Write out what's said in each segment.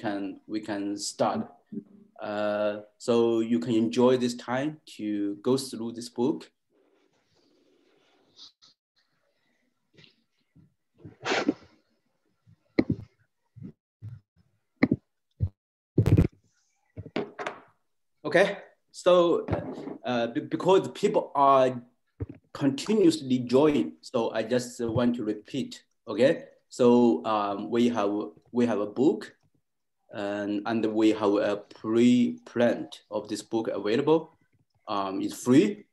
can start. So you can enjoy this time to go through this book. Okay, so because people are continuously joining, so I just want to repeat. Okay, so we have a book, and we have a pre-print of this book available. It's free,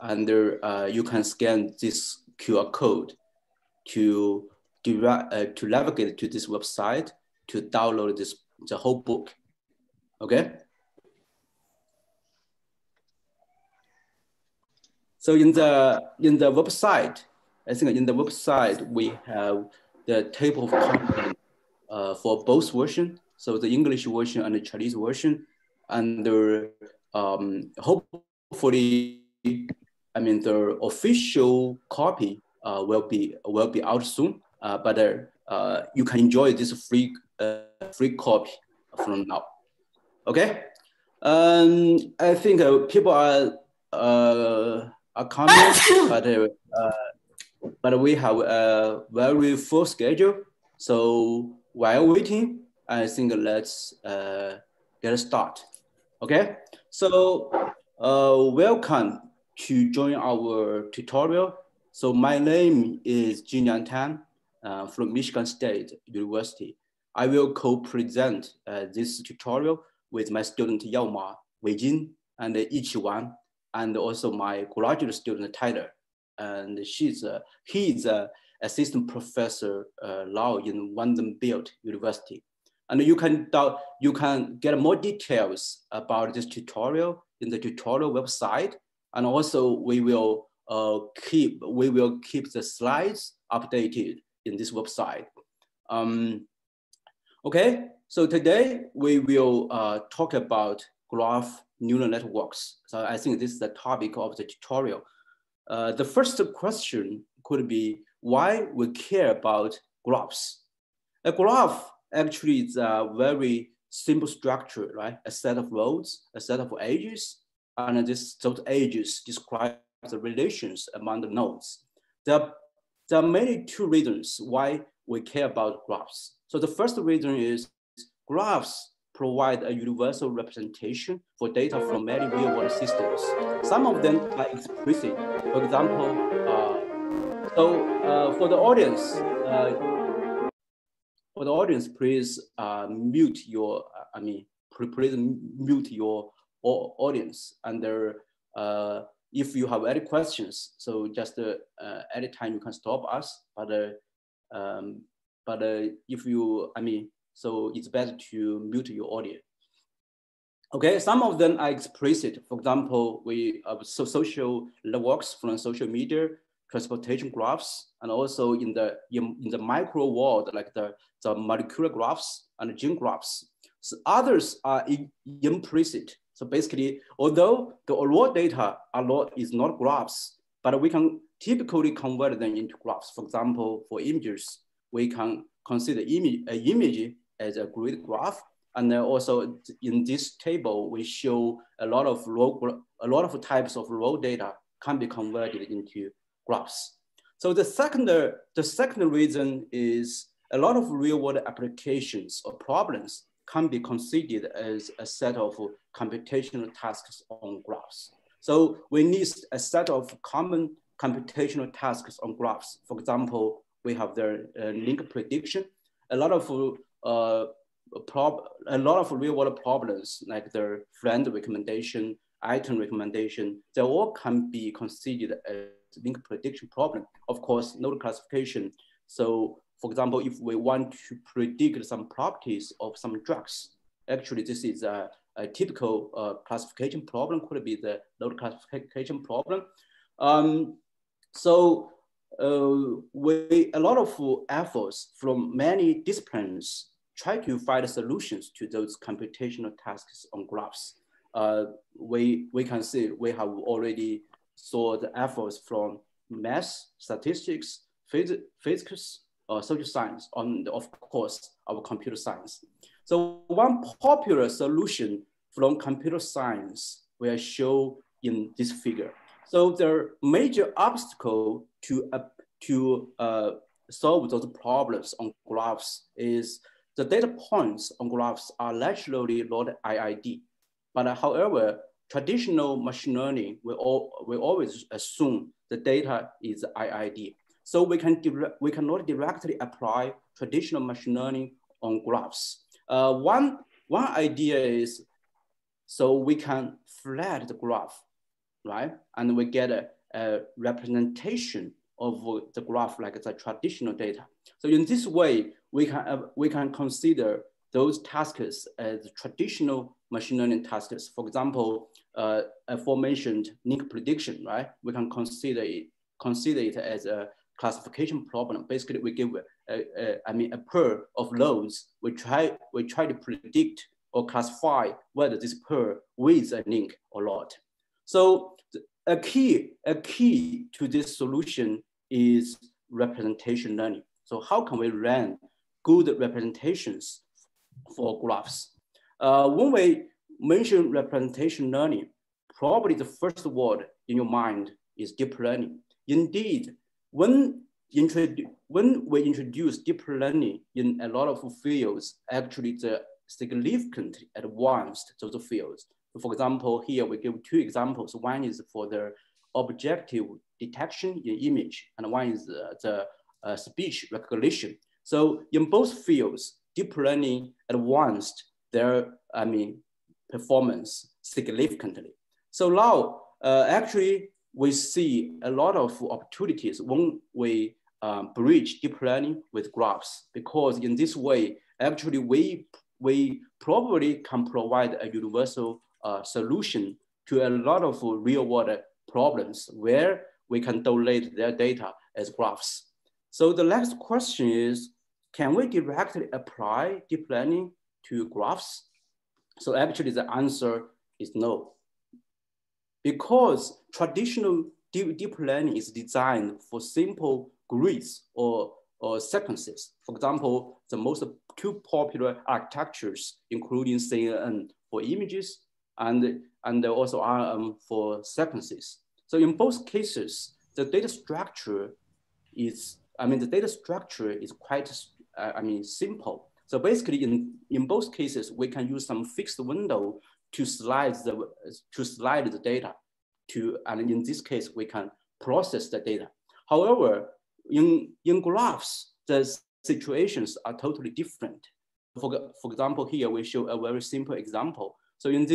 and you can scan this QR code to navigate to this website to download the whole book. Okay. So in the website, I think in the website we have the table of content for both versions. So the English version and the Chinese version, and hopefully, I mean the official copy will be out soon. But you can enjoy this free copy from now. Okay, I think people are coming, but we have a very full schedule. So while waiting, I think let's get started. Okay, so welcome to join our tutorial. So my name is GNN from Michigan State University. I will co-present this tutorial with my student Yaoma, Weijin, and Ichiwan, and also my graduate student Tyler. And he is an assistant professor law in Vanderbilt University. And you can get more details about this tutorial in the tutorial website. And also we will keep the slides updated in this website. Okay, so today we will talk about graph neural networks. So I think this is the topic of the tutorial. The first question could be why we care about graphs. A graph actually is a very simple structure, right? A set of rows, a set of edges, and those edges describe the relations among the nodes. There are mainly two reasons why we care about graphs. So the first reason is graphs provide a universal representation for data from many real-world systems. Some of them are explicit. For example, for the audience, please mute your. Please mute your audience. And if you have any questions, so just anytime you can stop us. But if you, so it's better to mute your audio. Okay, some of them are explicit. For example, we have social networks from social media, transportation graphs, and also in the micro world, like the molecular graphs and gene graphs. So others are implicit. So basically, although the raw data is not graphs, but we can typically convert them into graphs. For example, for images, we can consider an image as a grid graph. And then also in this table, we show a lot of types of raw data can be converted into graphs. So the second reason is a lot of real-world applications or problems can be considered as a set of computational tasks on graphs. So we need a set of common computational tasks on graphs. For example, we have the link prediction. A lot of real-world problems like the friend recommendation, item recommendation, they all can be considered as link prediction problem. Of course, node classification. So, for example, if we want to predict some properties of some drugs, actually this is a typical classification problem, could be the node classification problem. A lot of efforts from many disciplines try to find solutions to those computational tasks on graphs. We can see we have already saw the efforts from math, statistics, physics, social science, and of course, our computer science. So one popular solution from computer science will show in this figure. So the major obstacle to solve those problems on graphs is the data points on graphs are naturally not IID. But however, traditional machine learning will always assume the data is IID. So we cannot directly apply traditional machine learning on graphs. One idea is, so we can flat the graph, right? And we get a representation of the graph like the traditional data. So in this way, we can consider those tasks as traditional machine learning tasks. For example, aforementioned link prediction, right? We can consider it as a classification problem. Basically, we give a pair of nodes. We try to predict or classify whether this pair with a link or not. So a key to this solution is representation learning. So how can we run good representations for graphs? When we mention representation learning, probably the first word in your mind is deep learning. Indeed, when we introduce deep learning in a lot of fields, actually the significantly advanced those fields. For example, here we give two examples. One is for the objective detection in image, and one is the speech recognition. So in both fields, deep learning advanced their performance significantly. So now, actually, we see a lot of opportunities when we bridge deep learning with graphs, because in this way, actually, we probably can provide a universal solution to a lot of real world problems where we can donate their data as graphs. So the next question is, can we directly apply deep learning to graphs? So actually the answer is no. Because traditional deep learning is designed for simple grids or sequences. For example, the most two popular architectures, including CNN for images and also RM for sequences. So in both cases, the data structure is, quite, simple. So basically in both cases, we can use some fixed window to slide the data and in this case, we can process the data. However, in graphs, the situations are totally different. For example, here we show a very simple example. So in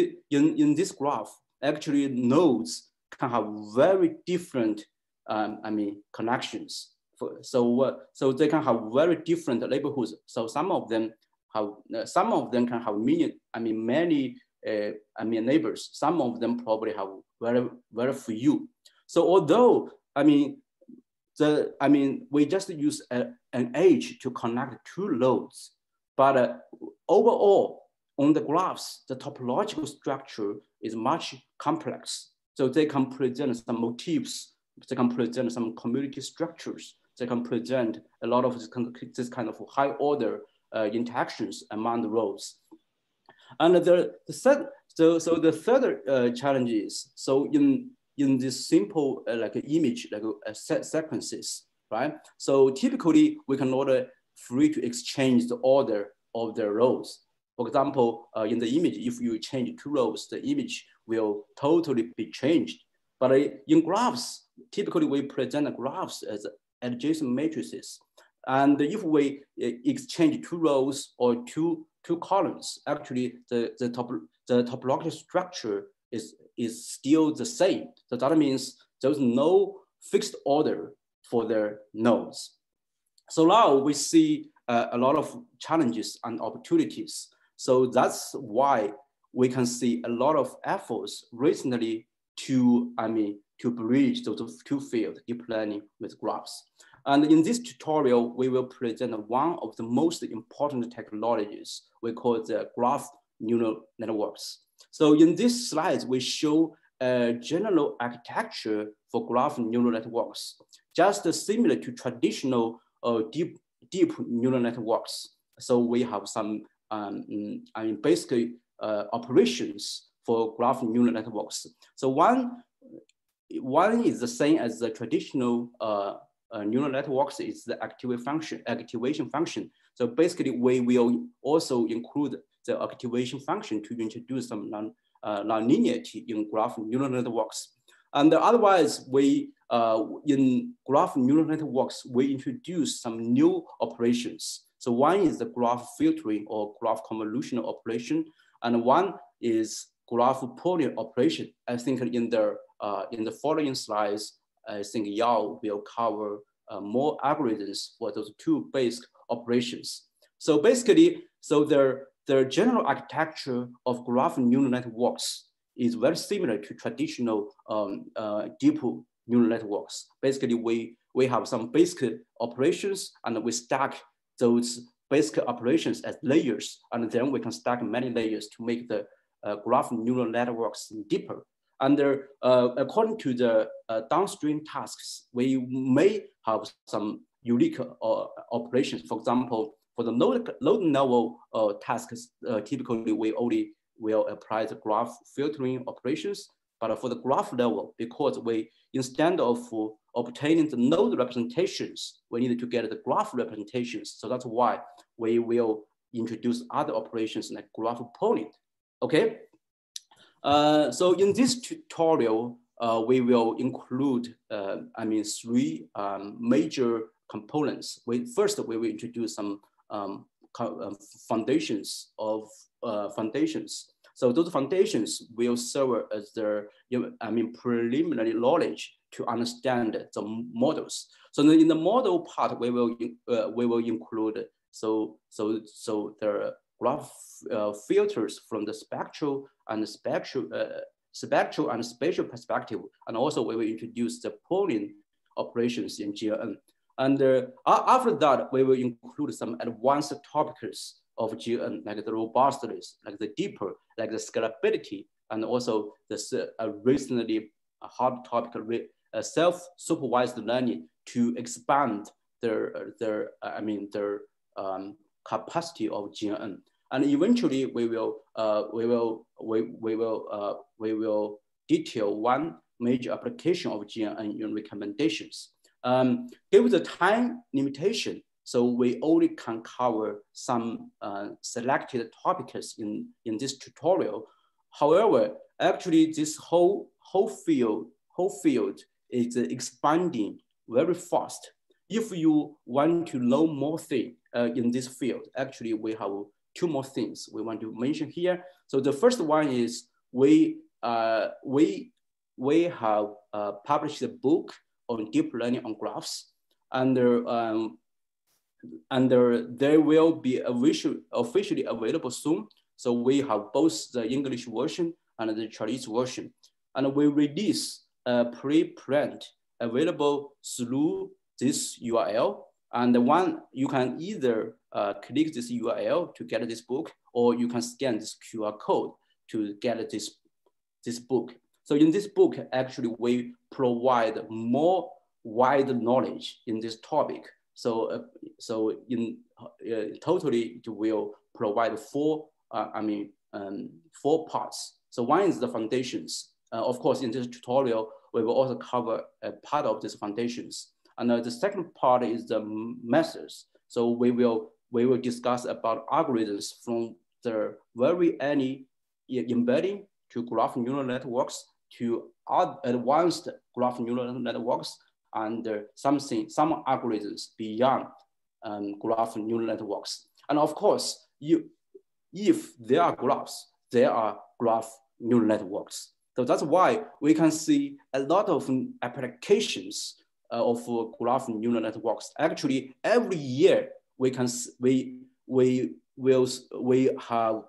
this graph, actually nodes can have very different connections. So they can have very different neighborhoods. So some of them can have many neighbors. Some of them probably have very few. So although we just use an edge to connect two nodes, but overall on the graphs, the topological structure is much complex. So they can present some motifs, they can present some community structures, they can present a lot of this kind of high order interactions among the rows. And the third challenge is, so in this simple image sequences, right? So typically we can order free to exchange the order of the rows. For example, in the image, if you change two rows, the image will totally be changed. But in graphs, typically we present the graphs as adjacent matrices. And if we exchange two rows or two columns, actually the topological structure is still the same. So that means there's no fixed order for their nodes. So now we see a lot of challenges and opportunities. So that's why we can see a lot of efforts recently to bridge those two fields, deep learning with graphs. And in this tutorial, we will present one of the most important technologies we call the graph neural networks. So in these slides, we show a general architecture for graph neural networks, just similar to traditional deep neural networks. So we have some basically operations for graph neural networks. So one is the same as the traditional neural networks is the activation function. So basically, we will also include the activation function to introduce some nonlinearity in graph neural networks. And otherwise, we in graph neural networks, we introduce some new operations. So one is the graph filtering or graph convolutional operation, and one is graph pooling operation. I think in the following slides, I think Yao will cover more algorithms for those two basic operations. So basically, the general architecture of graph neural networks is very similar to traditional deep neural networks. Basically, we have some basic operations and we stack those basic operations as layers, and then we can stack many layers to make the graph neural networks deeper. And according to the downstream tasks, we may have some unique operations. For example, for the low level tasks, typically we only will apply the graph filtering operations. But for the graph level, because we, instead of obtaining the node representations, we need to get the graph representations. So that's why we will introduce other operations like graph pooling. Okay. So in this tutorial, we will include, three major components. First, we will introduce some foundations of foundations. So those foundations will serve as the preliminary knowledge to understand the models. So in the model part, we will include the graph filters from the spectral and spatial perspective, and also we will introduce the pooling operations in GNN. And after that, we will include some advanced topics of GNN, like the robustness, like the deeper, like the scalability, and also the recently hot topic, self-supervised learning to expand their capacity of GNN. And eventually, we will detail one major application of GNN in recommendations. Given the time limitation, so we only can cover some selected topics in this tutorial. However, actually, this whole field is expanding very fast. If you want to know more things in this field, actually, we have two more things we want to mention here. So the first one is we have published a book on deep learning on graphs, and there will be officially available soon. So we have both the English version and the Chinese version, and we release a pre-print available through this URL. And the one, you can either click this URL to get this book, or you can scan this QR code to get this book. So in this book, actually, we provide more wide knowledge in this topic. So in totally, it will provide four parts. So one is the foundations. Of course, in this tutorial, we will also cover a part of these foundations. And the second part is the methods. So we will discuss about algorithms from the very early embedding to graph neural networks to advanced graph neural networks, and some algorithms beyond graph neural networks. And of course, if there are graphs, there are graph neural networks. So that's why we can see a lot of applications of graph neural networks. Actually, every year we have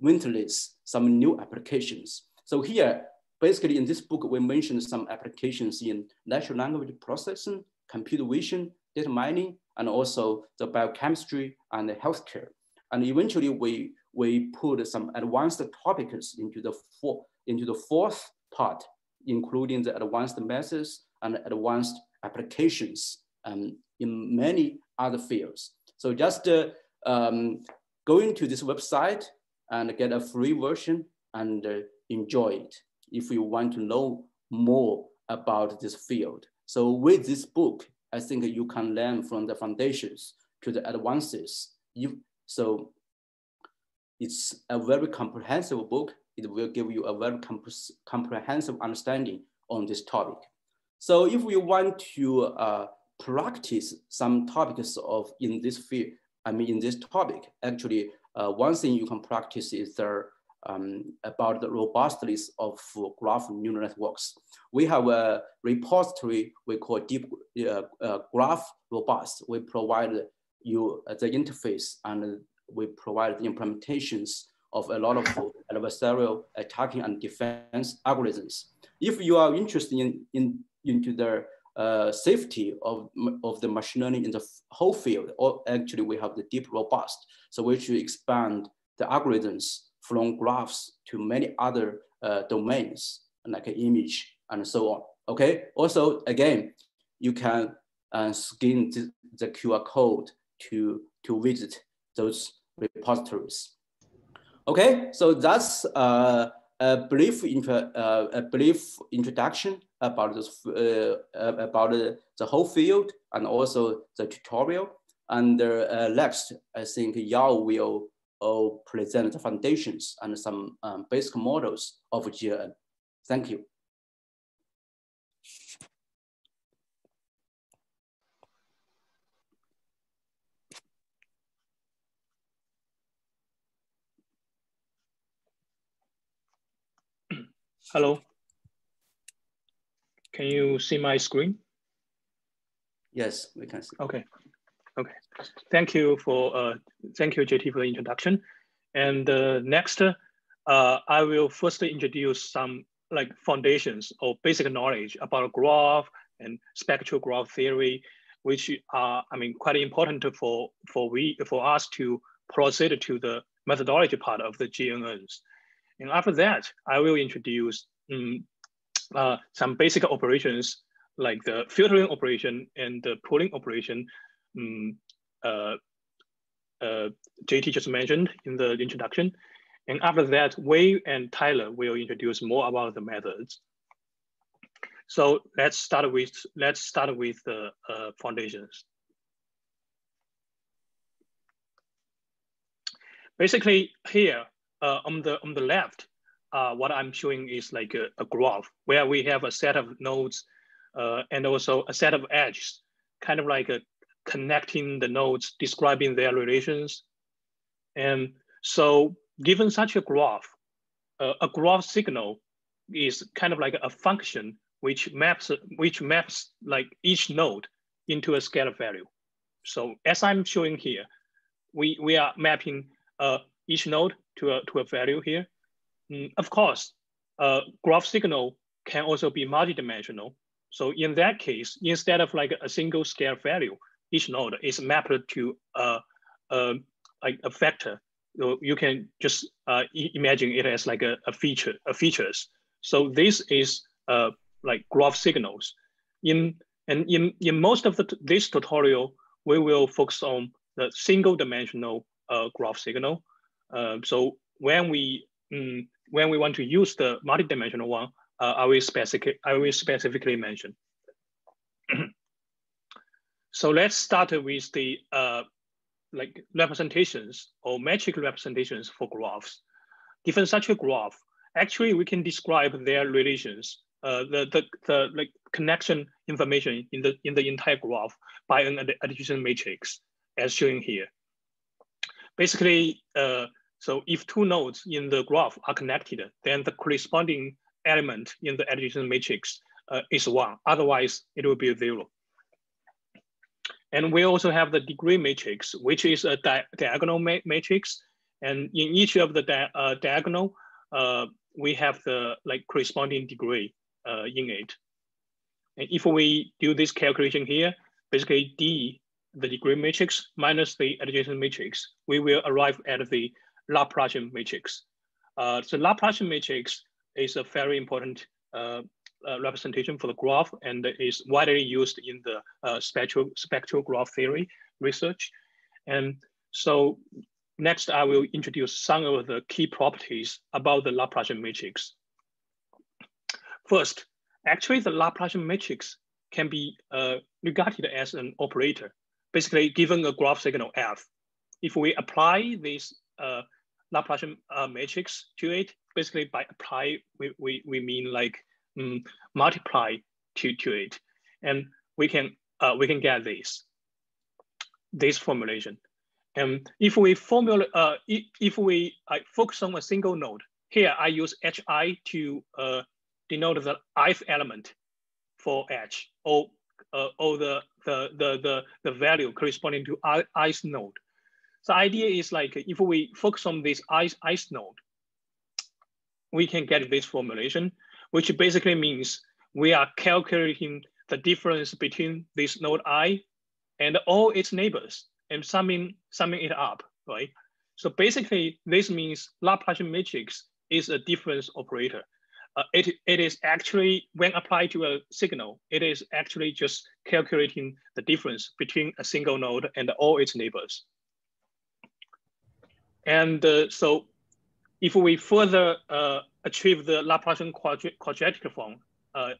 witnessed some new applications. So here, basically in this book, we mentioned some applications in natural language processing, computer vision, data mining, and also the biochemistry and the healthcare. And eventually we put some advanced topics into the fourth part, including the advanced methods and advanced applications in many other fields. So just go into this website and get a free version and enjoy it if you want to know more about this field. So with this book, I think you can learn from the foundations to the advances. So it's a very comprehensive book. It will give you a very comprehensive understanding on this topic. So if you want to practice some topics in this field, in this topic, actually, one thing you can practice is about the robustness of graph neural networks. We have a repository we call Deep Graph Robust. We provide you the interface and we provide the implementations of a lot of adversarial attacking and defense algorithms. If you are interested into the safety of the machine learning in the whole field, or actually we have the deep robust, so we should expand the algorithms from graphs to many other domains like image and so on. Okay. Also, again, you can scan the QR code to visit those repositories. Okay, so that's a brief introduction about this about the whole field and also the tutorial. And next, I think Yao will present the foundations and some basic models of GNN. Thank you. Hello. Can you see my screen? Yes, we can see. Okay. Okay. Thank you JT for the introduction. And next, I will first introduce some foundations or basic knowledge about graph and spectral graph theory, which are quite important for us to proceed to the methodology part of the GNNs. And after that, I will introduce some basic operations like the filtering operation and the pooling operation JT just mentioned in the introduction. And after that, Wei and Tyler will introduce more about the methods. So let's start with the foundations. Basically, here on the left, what I'm showing is like a graph where we have a set of nodes and also a set of edges, kind of like connecting the nodes, describing their relations. And so given such a graph signal is kind of like a function which maps like each node into a scalar value. So as I'm showing here, we are mapping each node to a value here. Of course, graph signal can also be multidimensional. So in that case, instead of like a single scale value, each node is mapped to like a vector. So you can just imagine it as like a features. So this is like graph signals. In most of this tutorial, we will focus on the single dimensional graph signal. So when we want to use the multidimensional one, I will specifically mention. So let's start with the like representations or metric representations for graphs. Given such a graph, actually we can describe their relations, the like connection information in the entire graph by an addition matrix, as shown here. Basically, so if two nodes in the graph are connected, then the corresponding element in the addition matrix is 1. Otherwise, it will be 0. And we also have the degree matrix, which is a diagonal matrix. And in each of the diagonal, we have the like corresponding degree in it. And if we do this calculation here, basically D, the degree matrix minus the adjacent matrix, we will arrive at the Laplacian matrix. So Laplacian matrix is a very important representation for the graph and is widely used in the spectral graph theory research. And so next, I will introduce some of the key properties about the Laplacian matrix. First, actually, the Laplacian matrix can be regarded as an operator, basically given a graph signal f. If we apply this Laplacian matrix to it, basically by apply, we mean like multiply to it, and we can get this formulation. And if we focus on a single node, here I use hi to denote the ith element for h, or the value corresponding to ith node. The idea is like if we focus on this ith node, we can get this formulation, which basically means we are calculating the difference between this node I and all its neighbors and summing it up, right? So basically, this means Laplacian matrix is a difference operator. It is actually, when applied to a signal, it is actually just calculating the difference between a single node and all its neighbors. And so if we further achieve the Laplacian quadratic form,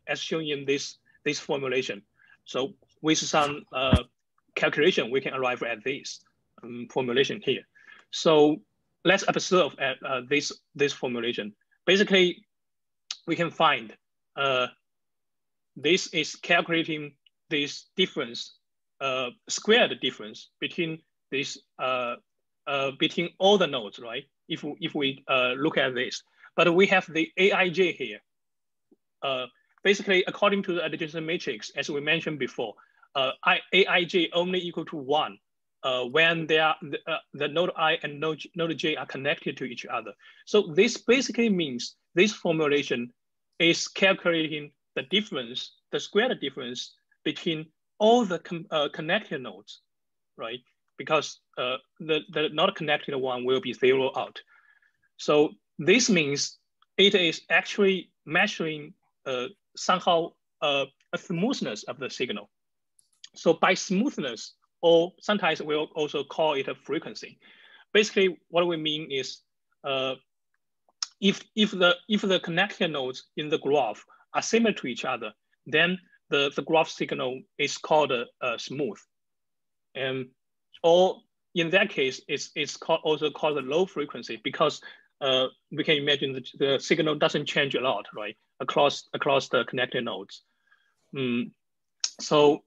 as shown in this formulation, so with some calculation, we can arrive at this formulation here. So let's observe at this formulation. Basically, we can find this is calculating this difference, squared difference between this between all the nodes, right? If we look at this, but we have the AIJ here. Basically, according to the adjacency matrix, as we mentioned before, AIJ only equal to 1 when they are the node I and node J are connected to each other. So this basically means this formulation is calculating the difference, the squared difference between all the connected nodes, right? Because the not connected one will be 0 out. So this means it is actually measuring somehow a smoothness of the signal. So by smoothness, or sometimes we'll also call it a frequency. Basically, what we mean is if the connected nodes in the graph are similar to each other, then the graph signal is called smooth. And or in that case, it's also called a low frequency because we can imagine that the signal doesn't change a lot, right, across the connected nodes. So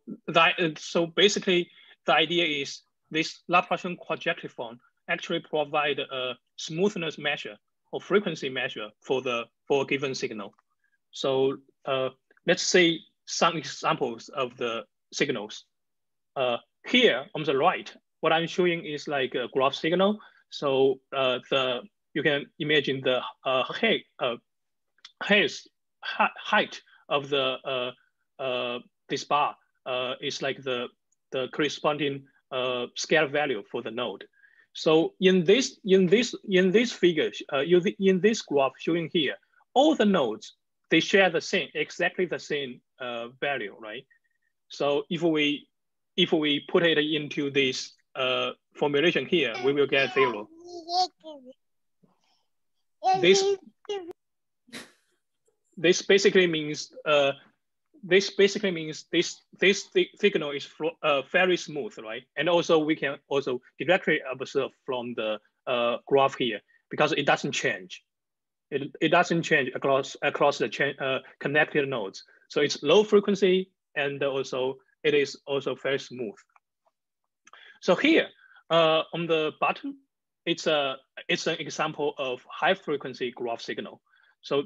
basically, the idea is this Laplacian quadratic form actually provide a smoothness measure or frequency measure for a given signal. So let's say some examples of the signals. Here on the right, what I'm showing is like a graph signal. So you can imagine the height of this bar is like the corresponding scale value for the node. So in this figure, in this graph showing here, all the nodes, they share the same, exactly the same value, right? So if we put it into this formulation here, we will get 0. This basically means this signal is very smooth, right? And also we can also directly observe from the graph here because it doesn't change. It doesn't change across the connected nodes. So it's low frequency and also it is also very smooth. So here on the bottom, it's an example of high frequency graph signal. So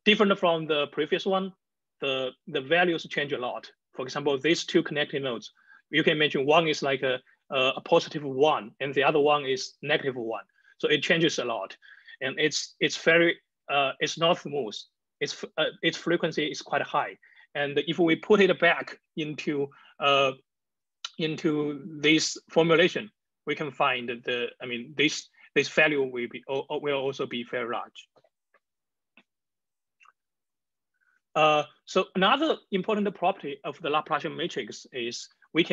different from the previous one, the values change a lot. For example, these two connected nodes, you can imagine one is like a positive 1 and the other one is negative 1. So it changes a lot, and it's not smooth. Its frequency is quite high, and if we put it back into this formulation, we can find this value will also be very large. So another important property of the Laplacian matrix is we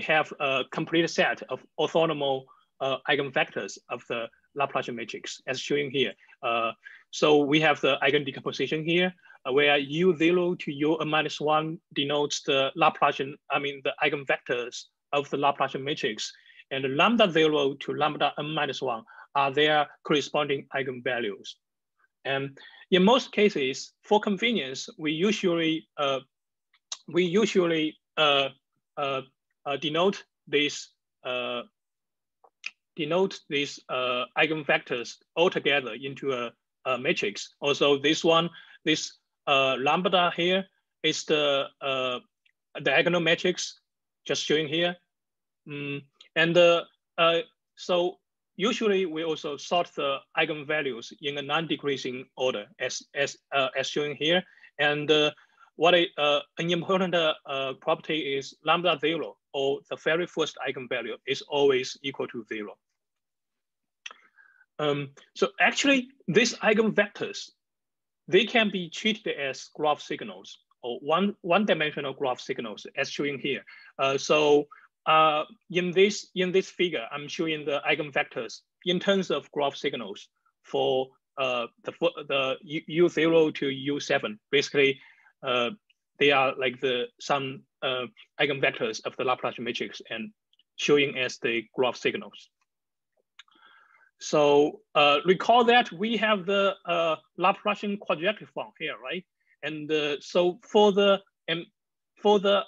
have a complete set of orthonormal eigenvectors of the Laplacian matrix, as shown here. So we have the eigen decomposition here, where U0 to U(n-1) denotes the Laplacian, the eigenvectors of the Laplacian matrix, and lambda 0 to lambda n-1 are their corresponding eigenvalues. And in most cases, for convenience, we usually denote these eigenvectors altogether into a matrix. Also, this lambda here is the diagonal matrix, just showing here. So usually we also sort the eigenvalues in a non-decreasing order, as shown here. And an important property is lambda 0, or the very first eigenvalue, is always equal to 0. So actually, these eigenvectors, they can be treated as graph signals, or one-dimensional graph signals, as shown here. In this figure, I'm showing the eigenvectors in terms of graph signals for the U0 to U7. Basically, they are like some eigenvectors of the Laplacian matrix and showing as the graph signals. So recall that we have the Laplacian quadratic form here, right? And so for the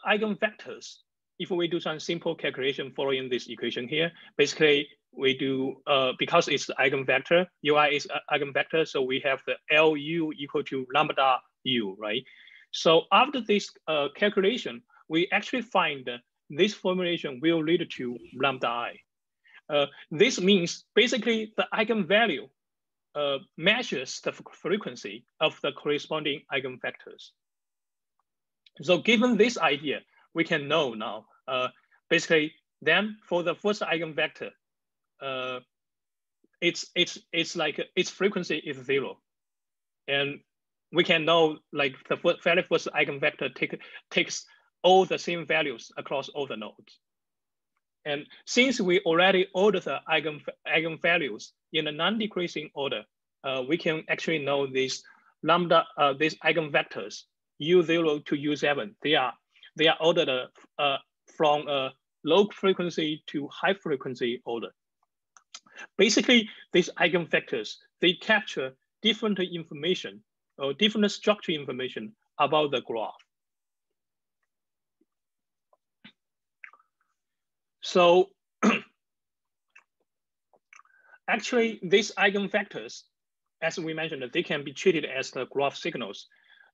eigenvectors, if we do some simple calculation following this equation here, basically we do, because it's the eigenvector, Ui is eigenvector, so we have the Lu equal to lambda U, right? So after this calculation, we actually find that this formulation will lead to lambda I. This means basically the eigenvalue measures the frequency of the corresponding eigenvectors. So given this idea, we can know now, basically then for the first eigenvector, its frequency is 0. And we can know like the very first eigenvector takes all the same values across all the nodes. And since we already ordered the eigenvalues in a non-decreasing order, we can actually know these eigenvectors U0 to U7. They are ordered from a low frequency to high frequency order. Basically, these eigenvectors, they capture different information or different structure information about the graph. So actually, these eigenvectors, as we mentioned, they can be treated as the graph signals.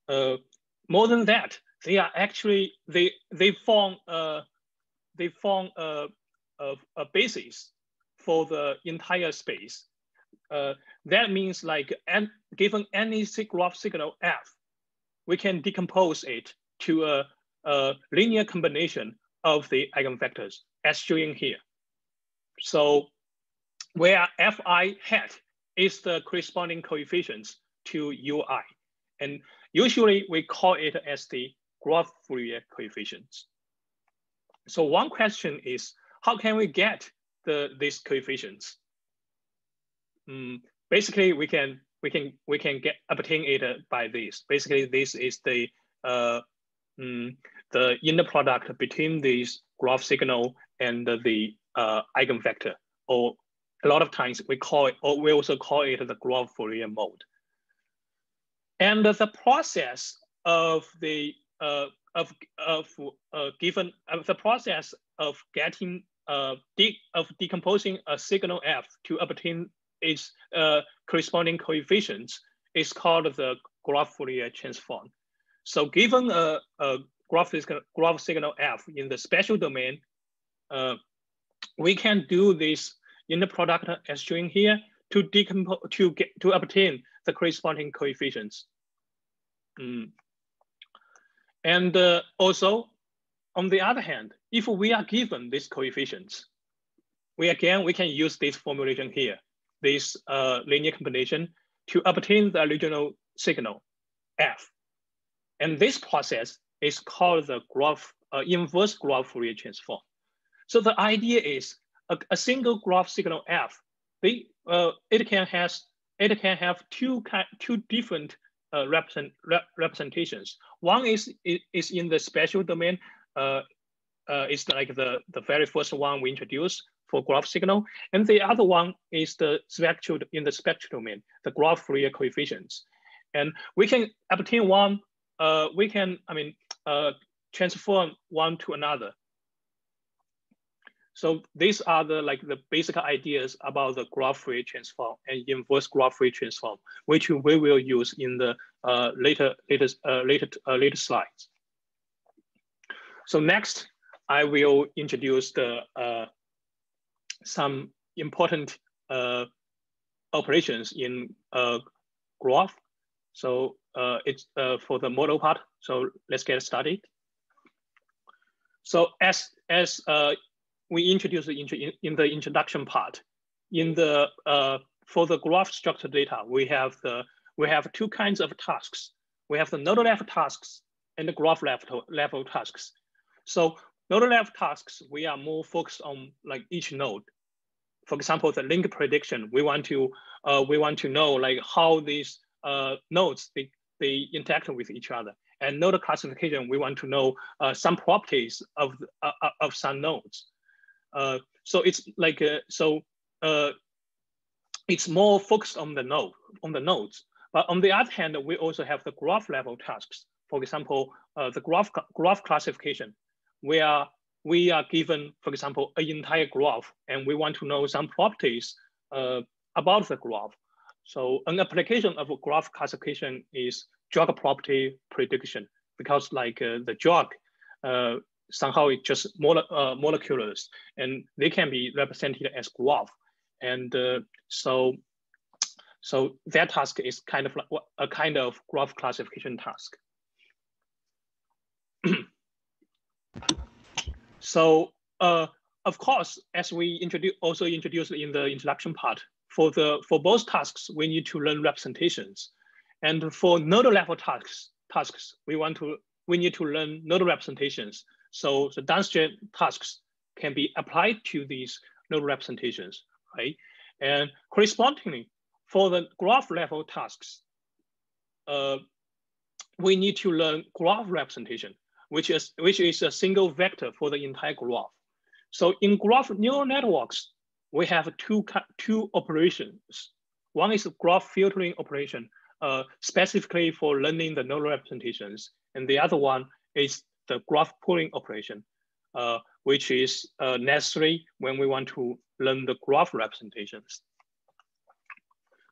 More than that, they are actually they form a basis for the entire space. That means like given any graph signal f, we can decompose it to a linear combination of the eigenvectors, as shown here. So where fi hat is the corresponding coefficients to ui, and usually we call it as the graph Fourier coefficients. So one question is, how can we get these coefficients? Basically, we can obtain it by this. Basically, this is the inner product between this graph signal and the eigenvector, or a lot of times we call it, or we also call it the graph Fourier mode. And the process of the process of getting decomposing a signal f to obtain its corresponding coefficients is called the graph Fourier transform. So given a graph signal f in the spatial domain, we can do this inner product as shown here to obtain the corresponding coefficients. And also, on the other hand, if we are given these coefficients, we can use this formulation here, this linear combination, to obtain the original signal f. And this process is called the inverse graph Fourier transform. So the idea is, a single graph signal f, it can have two different representations. One is in the spatial domain. It's like the very first one we introduced for graph signal, and the other one is the spectral domain, the graph Fourier coefficients. And we can obtain one. We can transform one to another. So these are the basic ideas about the graph Fourier transform and inverse graph Fourier transform, which we will use in the later slides. So next, I will introduce some important operations in graph. So it's for the model part. So let's get started. So as we introduced in the introduction part, for the graph structured data, we have two kinds of tasks. We have the node level tasks and the graph level tasks. So node level tasks, we are more focused on like each node. For example, the link prediction, we want to know like how these nodes they interact with each other. And node classification, we want to know some properties of some nodes. So it's like it's more focused on the nodes. But on the other hand, we also have the graph level tasks. For example, the graph classification, where we are given, for example, an entire graph, and we want to know some properties about the graph. So an application of a graph classification is jog property prediction, because like the jog, somehow it's just molecules, and they can be represented as graph. And so that task is kind of like a kind of graph classification task. So of course, as we also introduced in the introduction part, for both tasks, we need to learn representations. And for node level tasks, we need to learn node representations. So the downstream tasks can be applied to these node representations, right? And correspondingly, for the graph level tasks, we need to learn graph representation, which is a single vector for the entire graph. So in graph neural networks, we have two operations. One is a graph filtering operation, specifically for learning the node representations, and the other one is the graph pooling operation, which is necessary when we want to learn the graph representations.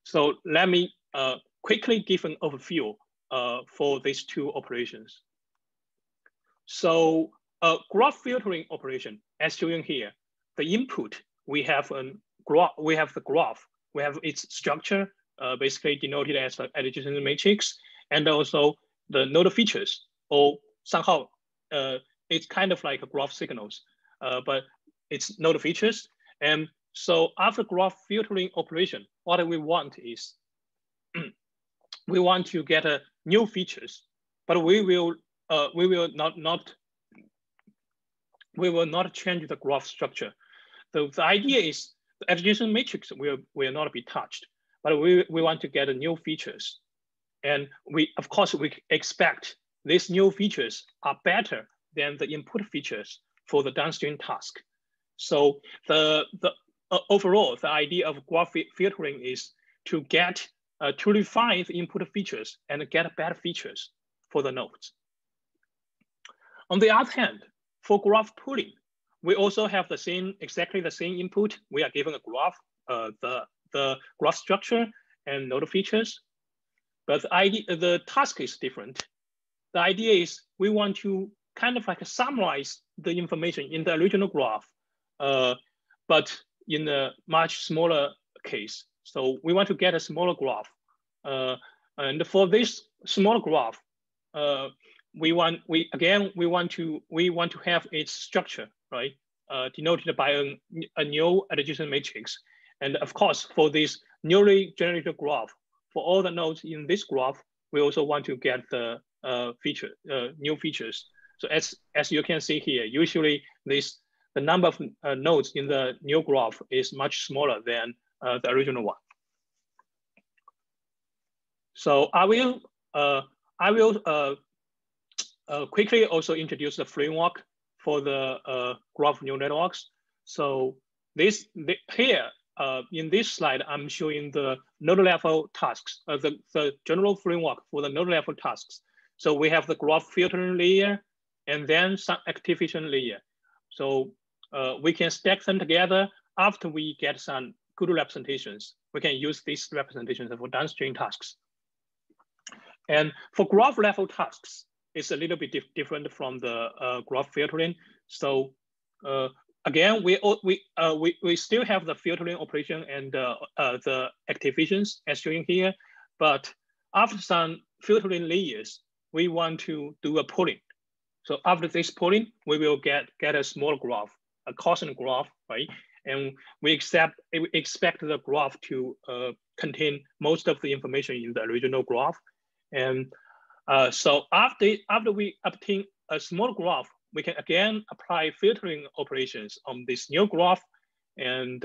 So let me quickly give an overview for these two operations. So graph filtering operation, as shown here, the input, we have the graph, we have its structure, basically denoted as an adjacency matrix, and also the node features, or somehow it's kind of like a graph signals, but it's node features. And so after graph filtering operation, what we want is we want to get new features, but we will not change the graph structure. The idea is the adjacency matrix will not be touched, but we want to get new features. And of course, we expect these new features are better than the input features for the downstream task. So overall, the idea of graph filtering is to refine the input features and get better features for the nodes. On the other hand, for graph pooling, we also have exactly the same input. We are given a graph, the graph structure and node features, but the task is different. The idea is we want to kind of like summarize the information in the original graph, but in a much smaller case. So we want to get a smaller graph, and for this small graph, we want to have its structure, right, denoted by a new adjacency matrix. And of course, for this newly generated graph, for all the nodes in this graph, we also want to get the new features. So as you can see here, usually this the number of nodes in the new graph is much smaller than the original one. So I will quickly also introduce the framework for the graph neural networks. So here in this slide, I'm showing the node level tasks, the general framework for the node level tasks. So we have the graph filtering layer and then some activation layer. So we can stack them together after we get some good representations. We can use these representations for downstream tasks. And for graph level tasks, it's a little bit different from the graph filtering. So again, we still have the filtering operation and the activations as shown here, but after some filtering layers, we want to do a pooling. So after this pooling, we will get a small graph, a constant graph, right? And we expect the graph to contain most of the information in the original graph. And so after we obtain a small graph, we can again apply filtering operations on this new graph. And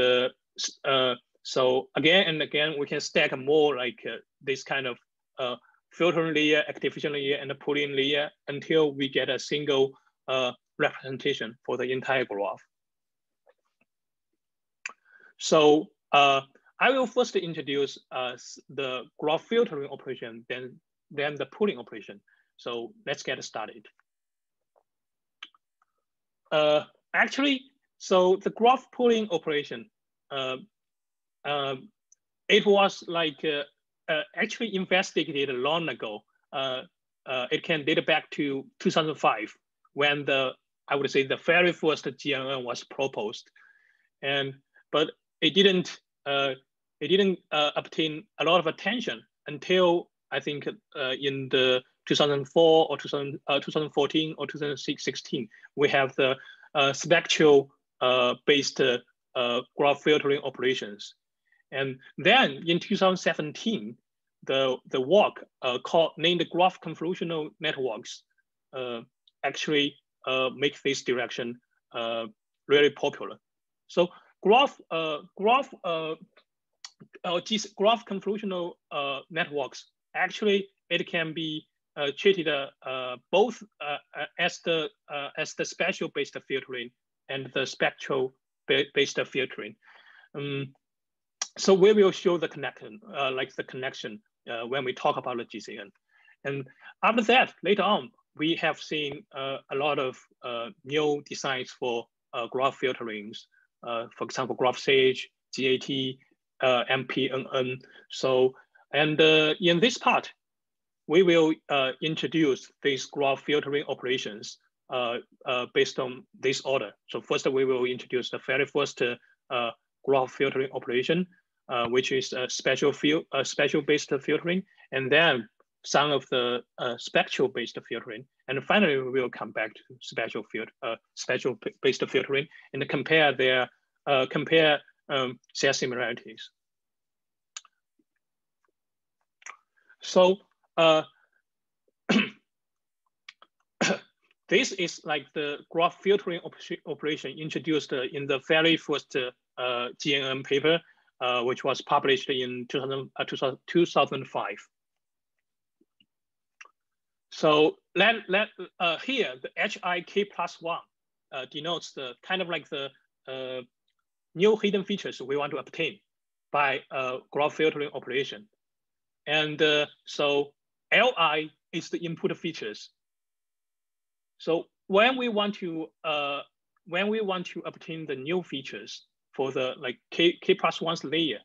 so again and again, we can stack more like this kind of filtering layer, activation layer, and a pooling layer until we get a single representation for the entire graph. So I will first introduce the graph filtering operation, then the pooling operation. So let's get started. Actually, so the graph pooling operation, it was like actually investigated long ago. It can date back to 2005 when I would say the very first GNN was proposed, but it didn't obtain a lot of attention until I think in the 2004 or 2014 or 2016, we have the spectral based graph filtering operations. And then in 2017, the work named graph convolutional networks actually make this direction really popular. So graph convolutional networks, actually it can be treated both as the spatial based filtering and the spectral based filtering. So we will show the connection, when we talk about the GCN. And after that, later on, we have seen a lot of new designs for graph filterings. For example, graph sage, GAT, MPNN. So, and in this part, we will introduce these graph filtering operations based on this order. So first, we will introduce the very first graph filtering operation, which is spatial based filtering, and then some of the spectral based filtering, and finally we will come back to spatial based filtering and compare their similarities. So this is like the graph filtering operation introduced in the very first GNN paper, which was published in 2005. So here, the HIK+1 denotes the kind of like the new hidden features we want to obtain by graph filtering operation. And so Li is the input features. So when we want to obtain the new features for the like K+1's layer,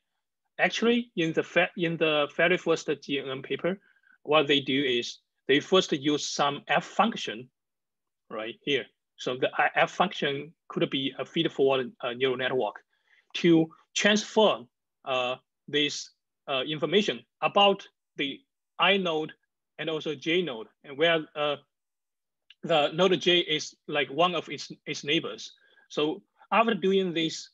actually in the very first GNN paper, what they do is they first use some F function right here. So the F function could be a feed-forward neural network to transform this information about the I node and also J node, and where the node J is like one of its neighbors. So after doing this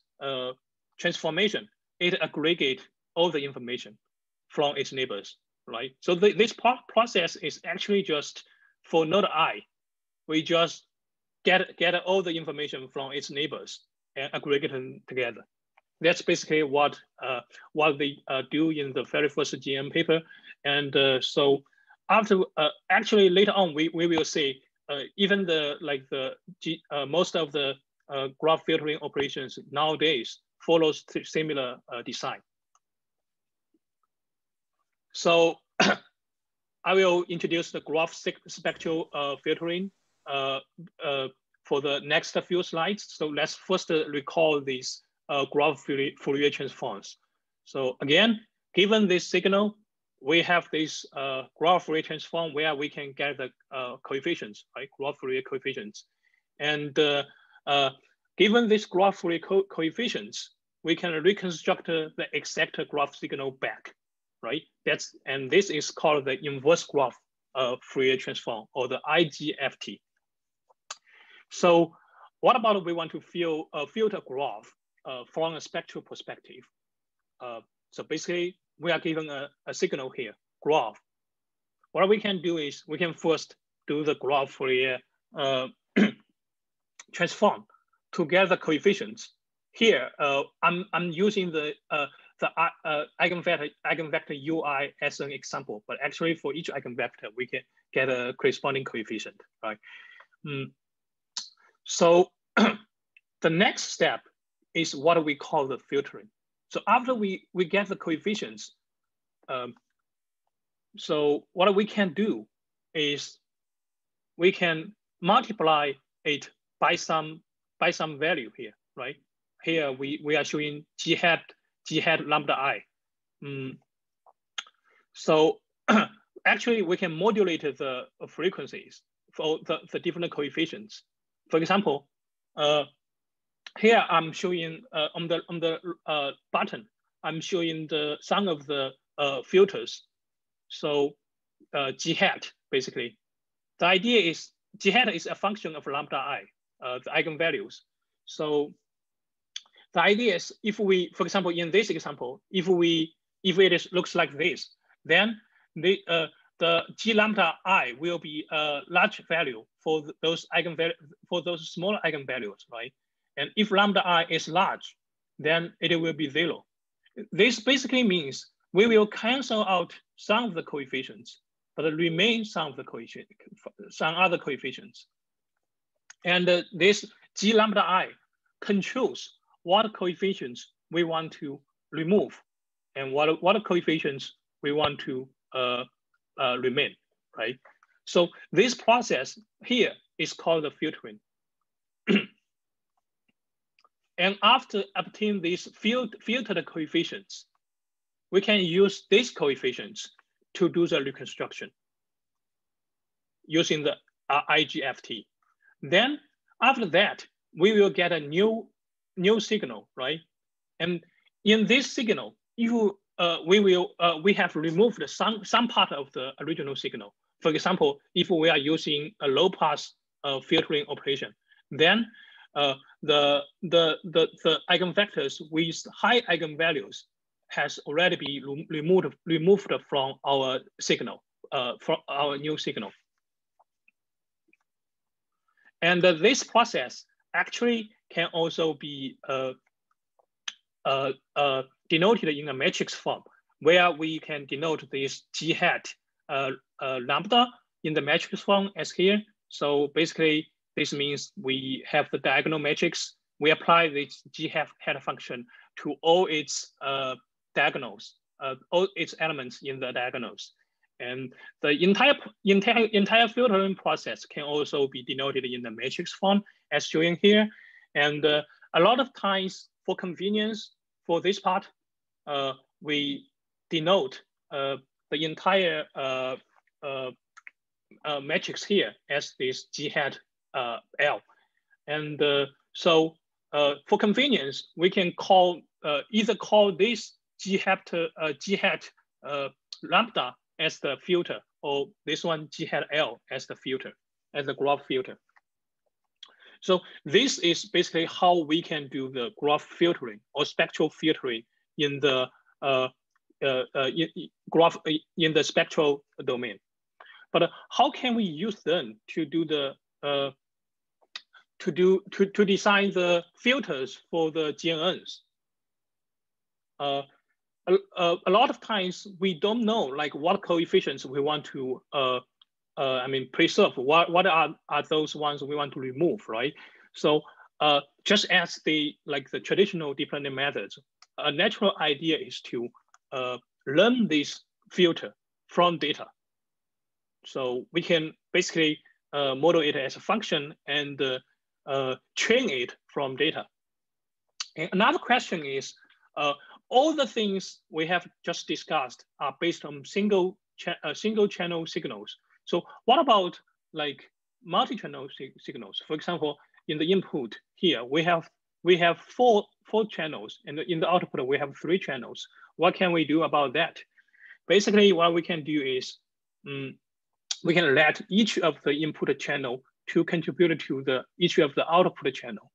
transformation, it aggregates all the information from its neighbors, right? So this process is actually just for node I. We just get all the information from its neighbors and aggregate them together. That's basically what they do in the very first GNN paper. And so after actually later on we will see even most of the graph filtering operations nowadays follows similar design. So I will introduce the graph spectral filtering for the next few slides. So let's first recall these graph Fourier transforms. So again, given this signal, we have this graph Fourier transform where we can get the coefficients, right? Graph Fourier coefficients. And given this graph Fourier coefficients, we can reconstruct the exact graph signal back, right? And this is called the inverse graph Fourier transform, or the IGFT. So what about we want to filter graph from a spectral perspective? So basically, we are given a signal here, graph. What we can do is we can first do the graph Fourier transform to get the coefficients. Here, I'm using the eigenvector UI as an example, but actually for each eigenvector, we can get a corresponding coefficient, right? So the next step is what we call the filtering. So after we get the coefficients, so what we can do is we can multiply it by some value here, right? Here we are showing g hat lambda I. So actually we can modulate the frequencies for the different coefficients. For example, here I'm showing on the button, I'm showing the sum of the filters. So g hat basically. The idea is g hat is a function of lambda I, the eigenvalues. So the idea is if we, for example, in this example, if it looks like this, then the g lambda I will be a large value for those small eigenvalues, right? And if lambda I is large, then it will be 0. This basically means we will cancel out some of the coefficients, but remain some other coefficients. And this g lambda I controls what coefficients we want to remove and what coefficients we want to remain, right? So this process here is called the filtering. And after obtaining these filtered coefficients, we can use these coefficients to do the reconstruction using the IGFT. Then after that, we will get a new signal, right? And in this signal, we have removed some part of the original signal. For example, if we are using a low pass filtering operation, then the eigenvectors with high eigenvalues has already been removed from our signal, from our new signal. And this process actually can also be denoted in a matrix form, where we can denote this g hat lambda in the matrix form as here. So basically, this means we have the diagonal matrix. We apply this g hat function to all its diagonals, all its elements in the diagonals. And the entire filtering process can also be denoted in the matrix form as shown here. And a lot of times for convenience for this part, we denote the entire matrix here as this g hat L. And so for convenience, we can either call this g hat lambda as the filter, or this one g hat L as the filter, as the graph filter. So this is basically how we can do the graph filtering or spectral filtering in the graph in the spectral domain. But how can we use them to do the to design the filters for the GNNs. A lot of times we don't know like what coefficients we want to preserve. What are those ones we want to remove, right? So just as the traditional deep learning methods, a natural idea is to learn this filter from data. So we can basically model it as a function and train it from data. And another question is, all the things we have just discussed are based on single channel signals. So what about like multi-channel signals? For example, in the input here, we have four channels, and in the output, we have 3 channels. What can we do about that? Basically, what we can do is we can let each of the input channel to contribute to each of the output channel.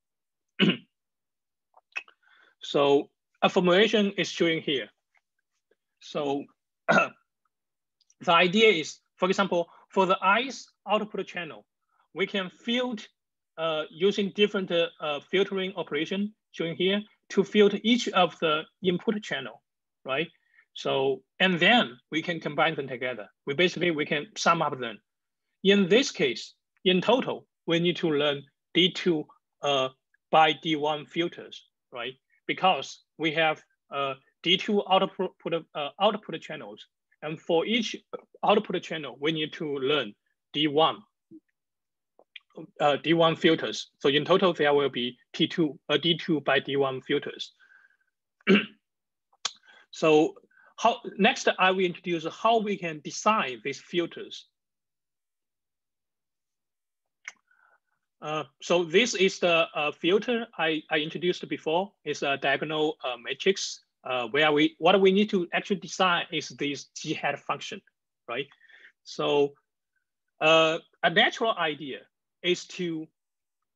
So a formulation is showing here. So the idea is, for example, for the eyes output channel, we can filter using different filtering operation showing here to filter each of the input channel, right? So, and then we can combine them together. We can sum up them. In this case, in total, we need to learn D2 by D1 filters, right? Because we have D2 output channels. And for each output channel, we need to learn D1 filters. So in total, there will be D2 by D1 filters. So next, I will introduce how we can design these filters. So this is the filter I introduced before. It's a diagonal matrix where what we need to actually design is this G hat function, right? So a natural idea is to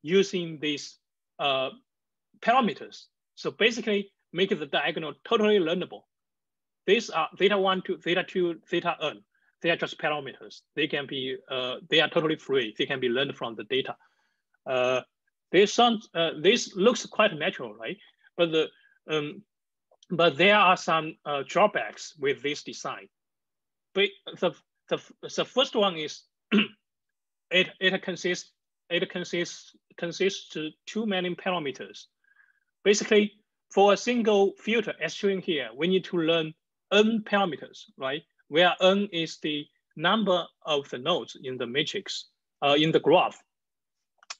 using these parameters. So basically make the diagonal totally learnable. These are theta 1 to theta 2, theta n. They are just parameters. They can be, they are totally free. They can be learned from the data. This looks quite natural, right? But there are some drawbacks with this design. But the first one is it consists to too many parameters. Basically, for a single filter, as shown here, we need to learn n parameters, right? Where n is the number of the nodes in the matrix, in the graph.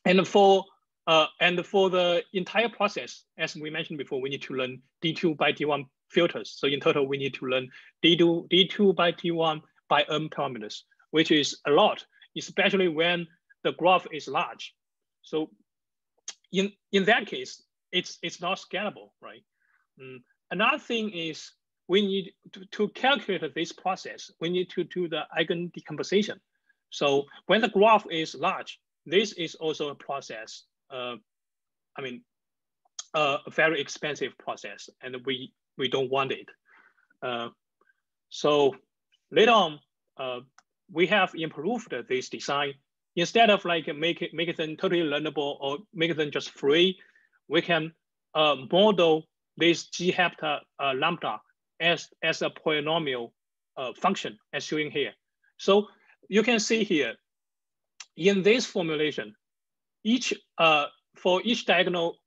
And for the entire process, as we mentioned before, we need to learn D2 by D1 filters. So in total, we need to learn D2 by D1 by n parameters, which is a lot, especially when the graph is large. So in that case, it's not scalable, right? Another thing is we need to calculate this process. We need to do the eigen decomposition. So when the graph is large, this is also a process. A very expensive process, and we don't want it. So later on, we have improved this design. Instead of like make them totally learnable or make them just free, we can model this G hepta lambda as a polynomial function, as shown here. So you can see here, in this formulation, for each diagonal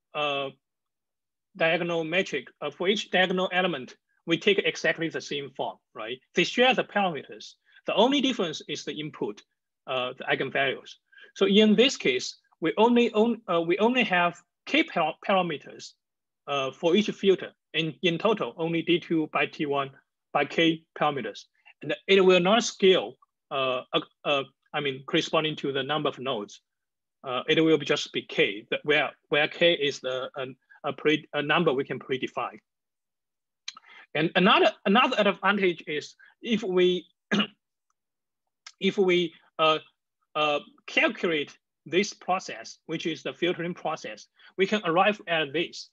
metric, for each diagonal element, we take exactly the same form, right? They share the parameters. The only difference is the input, the eigenvalues. So in this case, we only have k parameters for each filter, and in total, only D2 by T1 by k parameters, and it will not scale. Corresponding to the number of nodes, it will just be k, where k is a number we can predefine. And another advantage is if we calculate this process, which is the filtering process, we can arrive at this.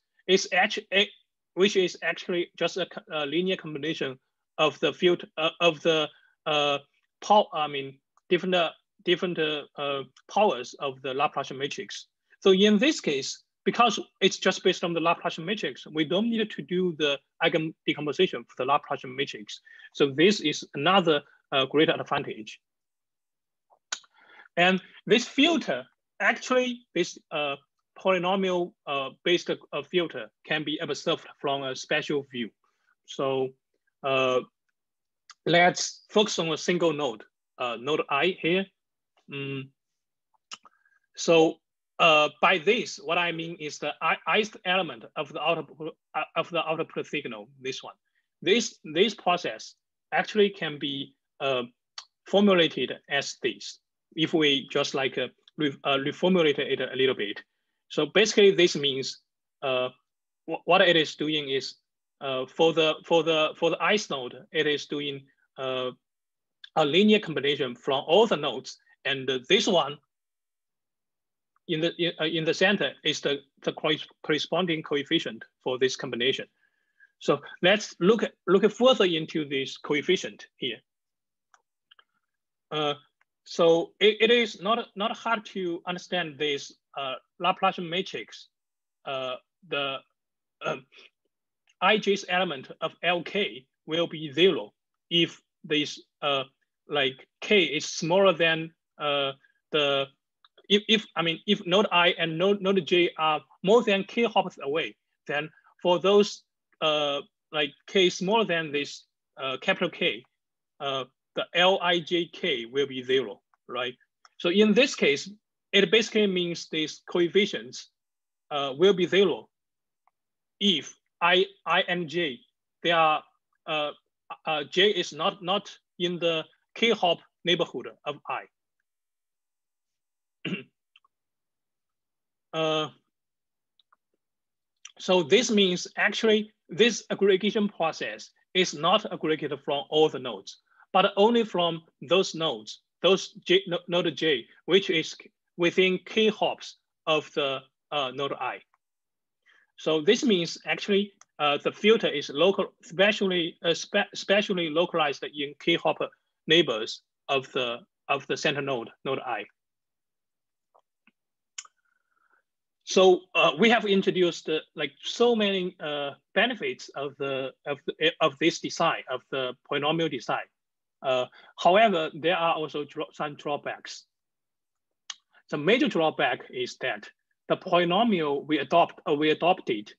Which is actually just a linear combination of the filter different powers of the Laplacian matrix. So in this case, because it's just based on the Laplacian matrix, we don't need to do the eigen decomposition for the Laplacian matrix. So this is another great advantage. And this filter, actually, this polynomial based filter can be observed from a spatial view. So let's focus on a single node, node I here. So by this, what I mean is the ith element of the output signal, this one. This process actually can be formulated as this, if we just like reformulate it a little bit. So basically, this means what it is doing is for the ith node, it is doing a linear combination from all the nodes, and this one in the center is the corresponding coefficient for this combination. So let's look further into this coefficient here. So it is not hard to understand this Laplacian matrix. The ij's element of Lk will be 0 if this like k is smaller than if node I and node j are more than k hops away, then for those like k smaller than this capital K, the Lijk will be 0, right? So in this case, it basically means these coefficients will be 0 if I and j, they are j is not in the k hop neighborhood of I. So this means actually this aggregation process is not aggregated from all the nodes, but only from those nodes, node j, which is within k hops of the node I. So this means actually the filter is spatially localized in k hop neighbors of the center node I. So we have introduced like so many benefits of this design, of the polynomial design. However, there are also some drawbacks. The major drawback is that the polynomial we adopted,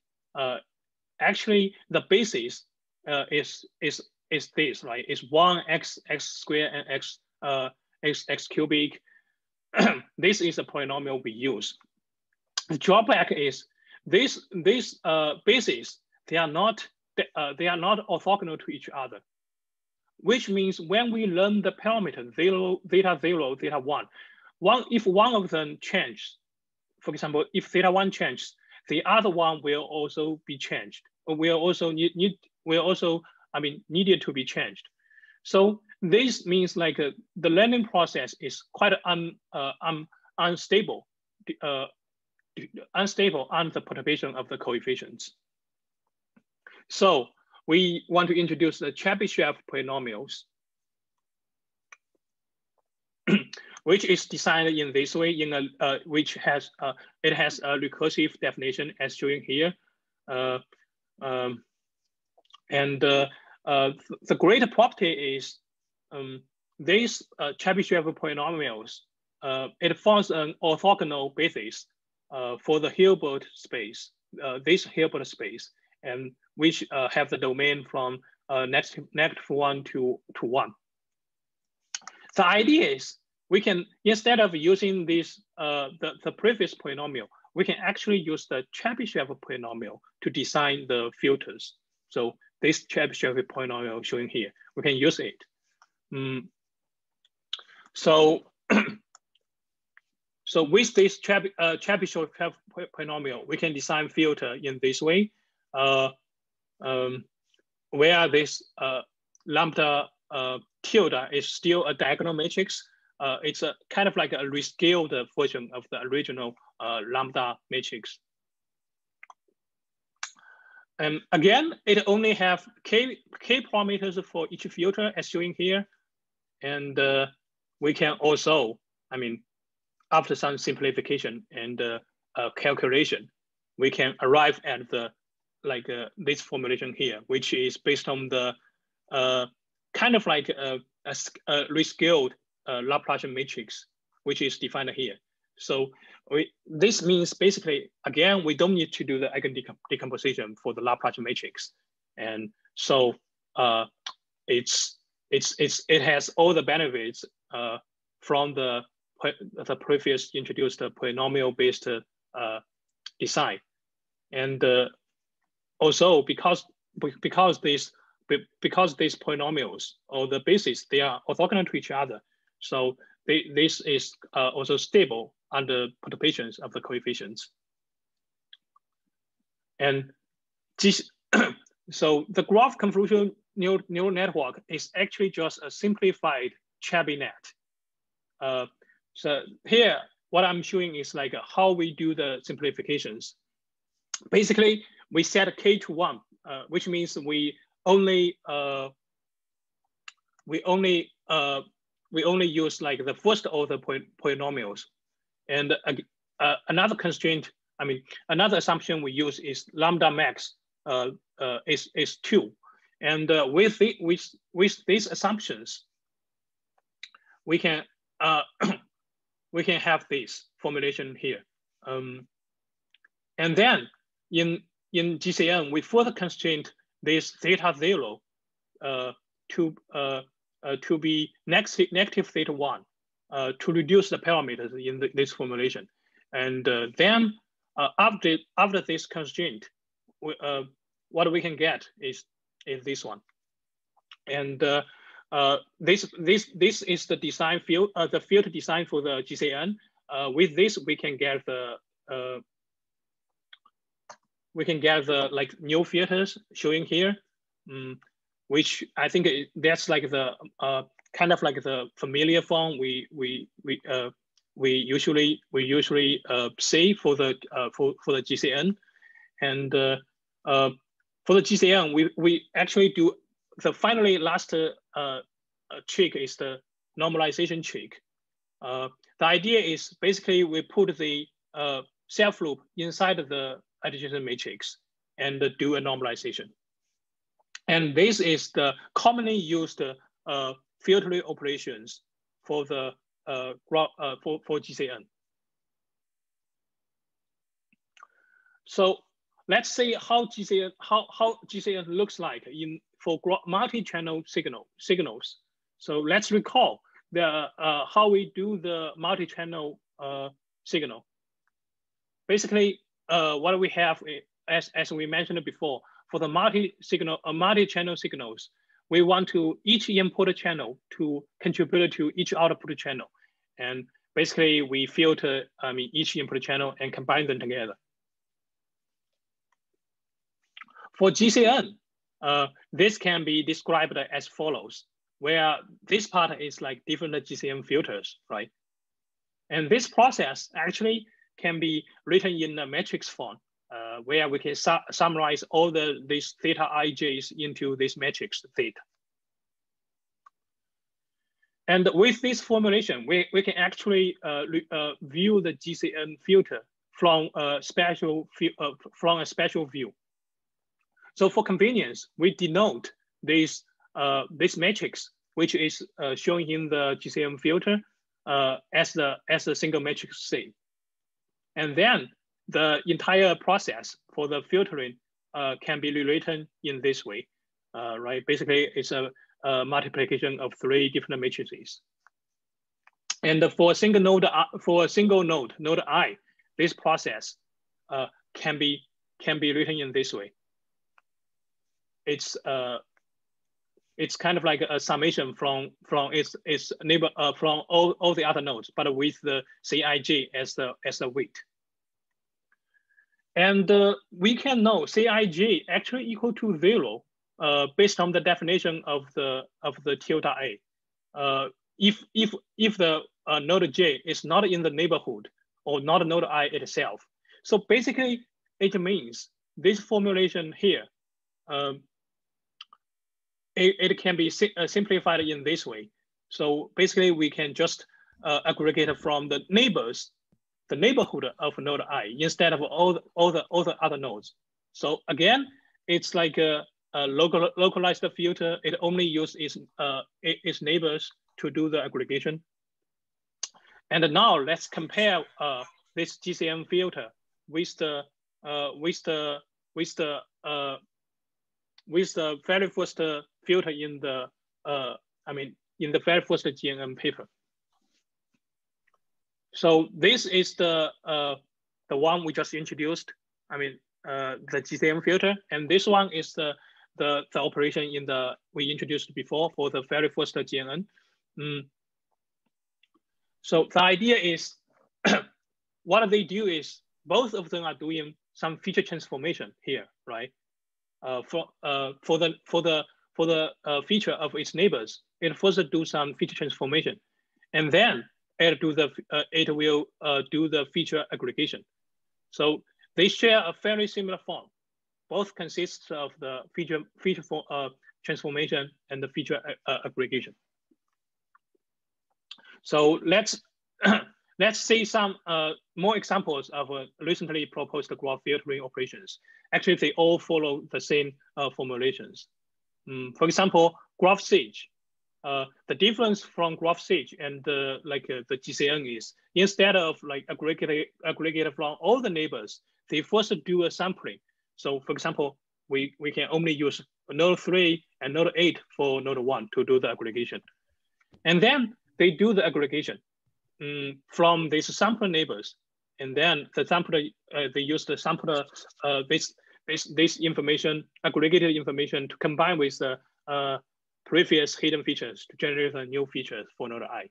actually the basis is this, right? It's 1x squared and x cubic. This is a polynomial we use. The drawback is this bases, they are not orthogonal to each other, which means when we learn the parameter theta 0, theta 1, if one of them changes, for example, if theta 1 changes, the other one will also be changed, or will also needed to be changed. So this means like the learning process is quite unstable on the perturbation of the coefficients. So we want to introduce the Chebyshev polynomials, which is designed in this way, which has it has a recursive definition as shown here, and the great property is these Chebyshev polynomials. It forms an orthogonal basis for the Hilbert space, this Hilbert space, and which have the domain from -1 to 1. The idea is we can, instead of using this the previous polynomial, we can actually use the Chebyshev polynomial to design the filters. So this Chebyshev polynomial showing here, we can use it. So with this Chebyshev polynomial, we can design filter in this way, where this lambda tilde is still a diagonal matrix. It's a kind of like a rescaled version of the original lambda matrix. And again, it only have k parameters for each filter as shown here. And we can also, after some simplification, and calculation, we can arrive at the this formulation here, which is based on the kind of like a rescaled Laplacian matrix, which is defined here. So this means basically, again, we don't need to do the eigen decomposition for the Laplacian matrix. And so it has all the benefits from the previous introduced polynomial-based design. And also because these polynomials or the basis, they are orthogonal to each other. So this is also stable under perturbations of the coefficients. And this, so the graph convolutional neural network is actually just a simplified Chebyshev net. So here, what I'm showing is like how we do the simplifications. Basically, we set k to 1, which means we only use like the first order polynomials. And another constraint, I mean, another assumption we use is lambda max is 2. And with these assumptions, we can have this formulation here. And then in GCN, we further constrain this theta 0 to be negative theta 1 to reduce the parameters in this formulation. And then after this constraint, what we can get is this one. And this is the design field, the filter design for the GCN. With this, we can get the like new filters showing here, which I think that's like the kind of like the familiar form we usually say for the GCN. And for the GCN, we actually do the finally last trick is the normalization trick. The idea is basically we put the self loop inside of the adjacency matrix and do a normalization. And this is the commonly used filtering operations for the for GCN. So let's see how GCN looks like for multi-channel signals. So let's recall the how we do the multi-channel signal. Basically, what we have, as we mentioned before, for the multi-channel signals, we want to each input channel to contribute to each output channel, and basically we filter each input channel and combine them together. For GCN, this can be described as follows, where this part is like different GCN filters, right? And this process actually can be written in a matrix form, where we can summarize all these theta ij's into this matrix theta. And with this formulation, we can actually view the GCN filter from a special view. So for convenience, we denote this matrix, which is shown in the GCN filter as a single matrix C. And then the entire process for the filtering can be rewritten in this way, right? Basically, it's a multiplication of 3 different matrices. And for a single node, node I, this process can be written in this way. It's kind of like a summation from its neighbor from all the other nodes, but with the Cij as the weight. And we can know Cij actually equal to 0 based on the definition of the tilde A. If the node J is not in the neighborhood or not node I itself. So basically, it means this formulation here, it can be simplified in this way. So basically, we can just aggregate from the neighbors the neighborhood of node I instead of all the other nodes. So again, it's like a localized filter. It only uses its neighbors to do the aggregation. And now let's compare this GCN filter with the very first filter in the in the very first GNN paper. So this is the one we just introduced. The GCN filter, and this one is the operation in the we introduced before for the very first GNN. So the idea is, what they do is both of them are doing some feature transformation here, right? For the feature of its neighbors, it first do some feature transformation, and then it will do the feature aggregation. So they share a very similar form. Both consists of the feature transformation and the feature aggregation. So let's see some more examples of recently proposed graph filtering operations. Actually, they all follow the same formulations. For example, graph siege. The difference from graph siege and the GCN is, instead of like aggregated from all the neighbors, they first do a sampling. So for example, we can only use node 3 and node 8 for node 1 to do the aggregation. And then they do the aggregation from these sample neighbors. And then the sampler, they use the sampler, this information, aggregated information, to combine with the previous hidden features to generate the new features for node I.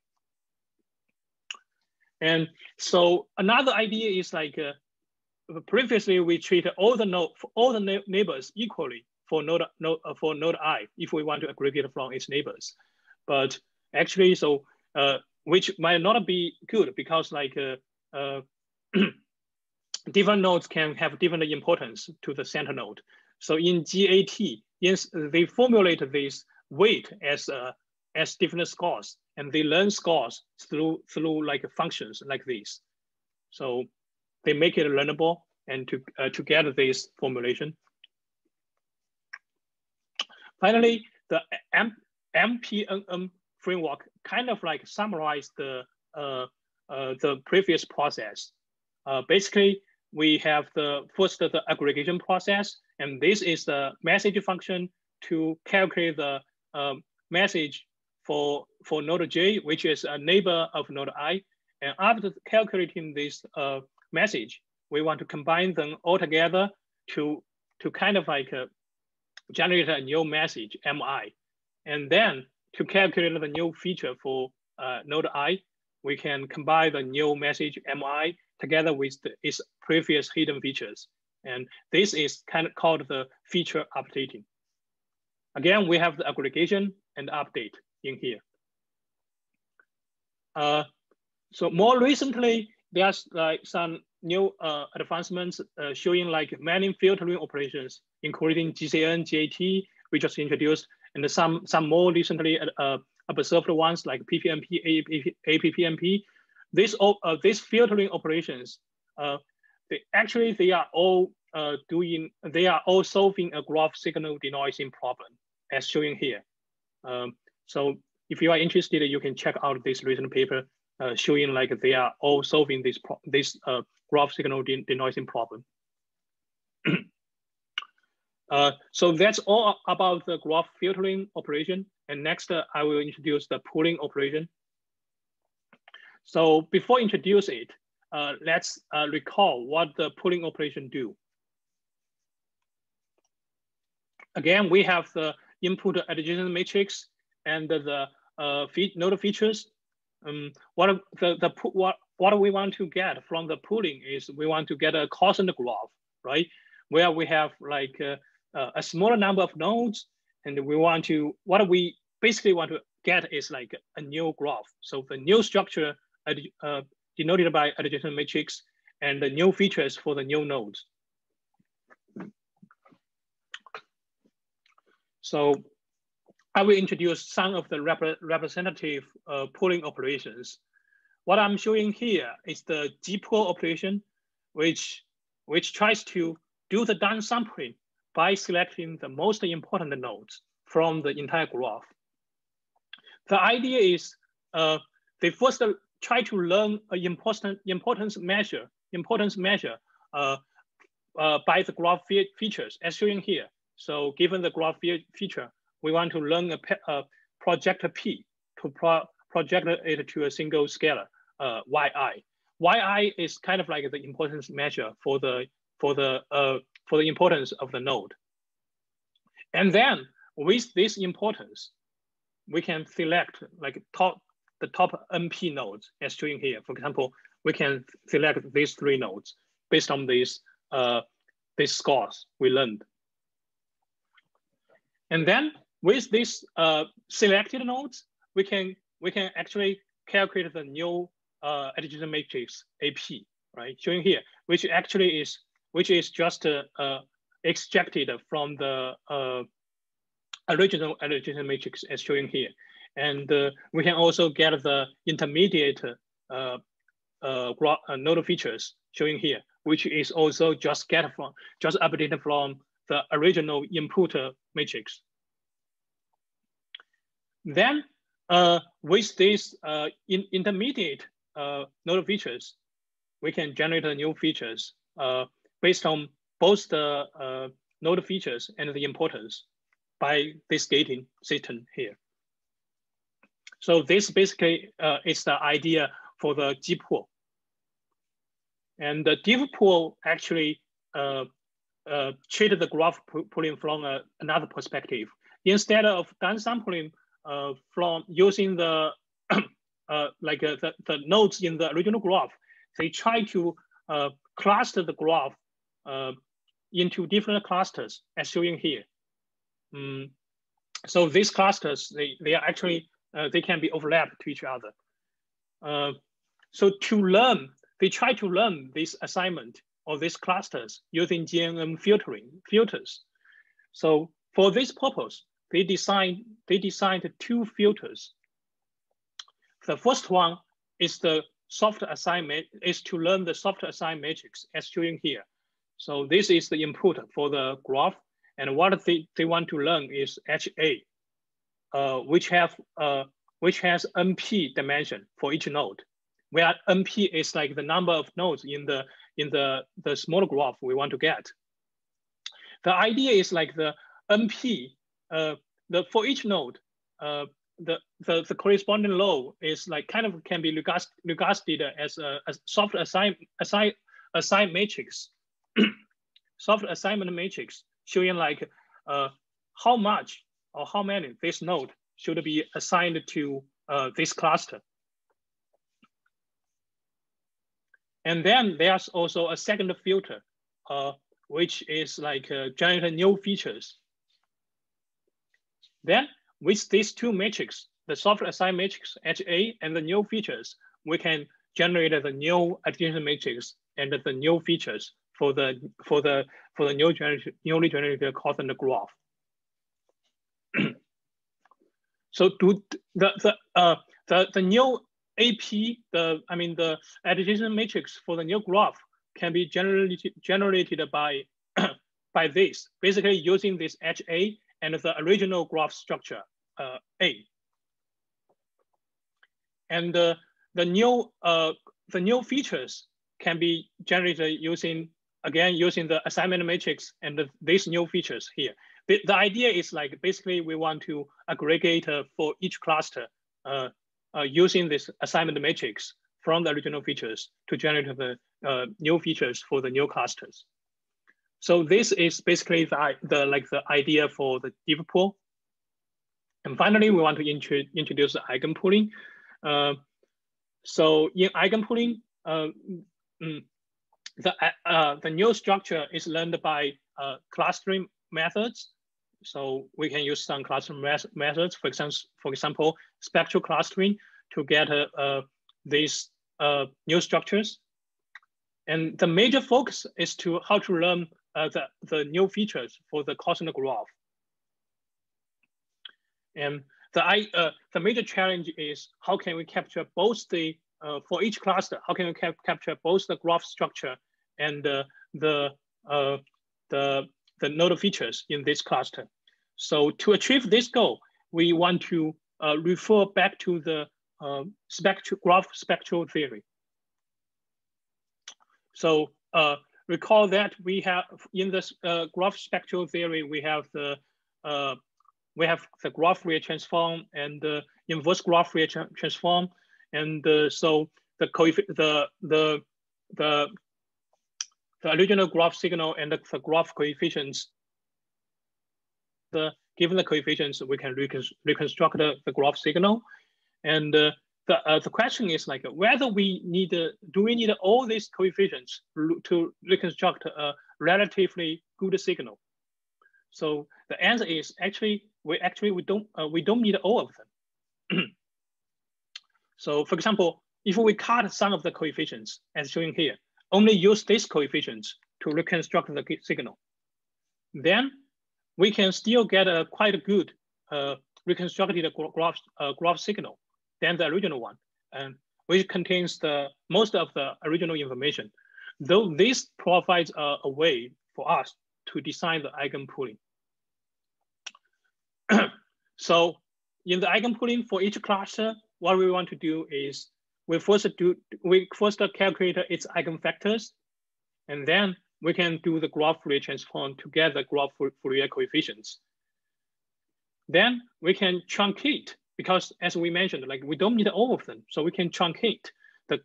And so another idea is like, previously we treated all the neighbors equally for node I if we want to aggregate from its neighbors. But actually, so which might not be good, because like different nodes can have different importance to the center node. So in GAT, yes, they formulate this weight as different scores, and they learn scores through like functions like this. So they make it learnable and to get this formulation. Finally, the MPNM framework kind of like summarize the previous process. Basically, we have the aggregation process, and this is the message function to calculate the message for node J, which is a neighbor of node I. And after calculating this message, we want to combine them all together to kind of like generate a new message, MI. And then to calculate the new feature for node I, we can combine the new message MI together with its previous hidden features. And this is kind of called the feature updating. Again, we have the aggregation and update in here. So more recently, there's like some new advancements showing like many filtering operations, including GCN, GAT, we just introduced, and some more recently observed ones like PPMP, APPMP. These filtering operations, they are all solving a graph signal denoising problem, as shown here. So if you are interested, you can check out this recent paper showing like they are all solving this graph signal denoising problem. So that's all about the graph filtering operation. And next, I will introduce the pooling operation. So before I introduce it, let's recall what the pooling operation do. Again, we have the input adjacent matrix and the node features. What we want to get from the pooling is we want to get a constant graph, right? Where we have like a smaller number of nodes, and what we basically want to get is like a new graph. So the new structure denoted by adjacent matrix and the new features for the new nodes. So I will introduce some of the representative pooling operations. what I'm showing here is the G-pool operation, which tries to do the downsampling by selecting the most important nodes from the entire graph. The idea is they first try to learn an importance measure by the graph features as shown here. So given the graph feature, we want to learn a project P to project it to a single scalar yi. Yi is kind of like the importance measure for the importance of the node. And then with this importance, we can select like the top NP nodes as shown here. For example, we can select these 3 nodes based on these scores we learned. And then with these selected nodes, we can actually calculate the new addition matrix AP, right? Showing here, which is just extracted from the original addition matrix as shown here. And we can also get the intermediate node features showing here, which is also just updated from the original input matrix. Then with these intermediate node features, we can generate new features based on both the node features and the importance by this gating system here. So this basically is the idea for the G-pool. And the div pool actually treated the graph pooling from another perspective. Instead of downsampling from using the the nodes in the original graph, they try to cluster the graph into different clusters as shown here. So these clusters, they are actually they can be overlapped to each other. So to learn, they try to learn this assignment or these clusters using GNN filters. So for this purpose, they designed 2 filters. The first one is the soft assignment, is to learn the soft assigned matrix as shown here. So this is the input for the graph, and what they want to learn is HA, which has NP dimension for each node, where NP is like the number of nodes in the small graph we want to get. The idea is like the NP, for each node, the corresponding law is like kind of can be regarded as a soft assigned matrix, soft assignment matrix showing like how much or how many this node should be assigned to this cluster. And then there's also a second filter, which is like generate new features. Then with these 2 matrices, the soft assigned matrix HA and the new features, we can generate the new addition matrix and the new features for the newly generated constant graph. So the new AP, the addition matrix for the new graph can be generated by by this, basically using this HA and the original graph structure A. And the new features can be generated using the assignment matrix and these new features here. The idea is like basically we want to aggregate for each cluster using this assignment matrix from the original features to generate the new features for the new clusters. So this is basically the idea for the div pool. And finally, we want to introduce the eigenpooling. So in eigenpooling, the new structure is learned by clustering methods. So we can use some clustering methods, for example, spectral clustering to get these new structures. And the major focus is to how to learn the new features for the constant graph. And the major challenge is how can we capture both the for each cluster, how can we capture both the graph structure and the nodal features in this cluster? So to achieve this goal, we want to refer back to the graph spectral theory. So recall that we have in this graph spectral theory, we have the graph Fourier transform and the inverse graph Fourier transform, and so the original graph signal and the graph coefficients. Given the coefficients, we can reconstruct the graph signal, and the question is like whether we need do we need all these coefficients to reconstruct a relatively good signal? So the answer is actually we don't need all of them. So for example, if we cut some of the coefficients as shown here, only use these coefficients to reconstruct the signal, then we can still get a quite good reconstructed graph signal than the original one, and which contains most of the original information. Though this provides a way for us to design the eigenpooling. So in the eigenpooling for each cluster, what we want to do is we first calculate its eigenvectors, and then we can do the graph Fourier transform to get the graph Fourier coefficients. Then we can truncate, because as we mentioned, like we don't need all of them, so we can truncate the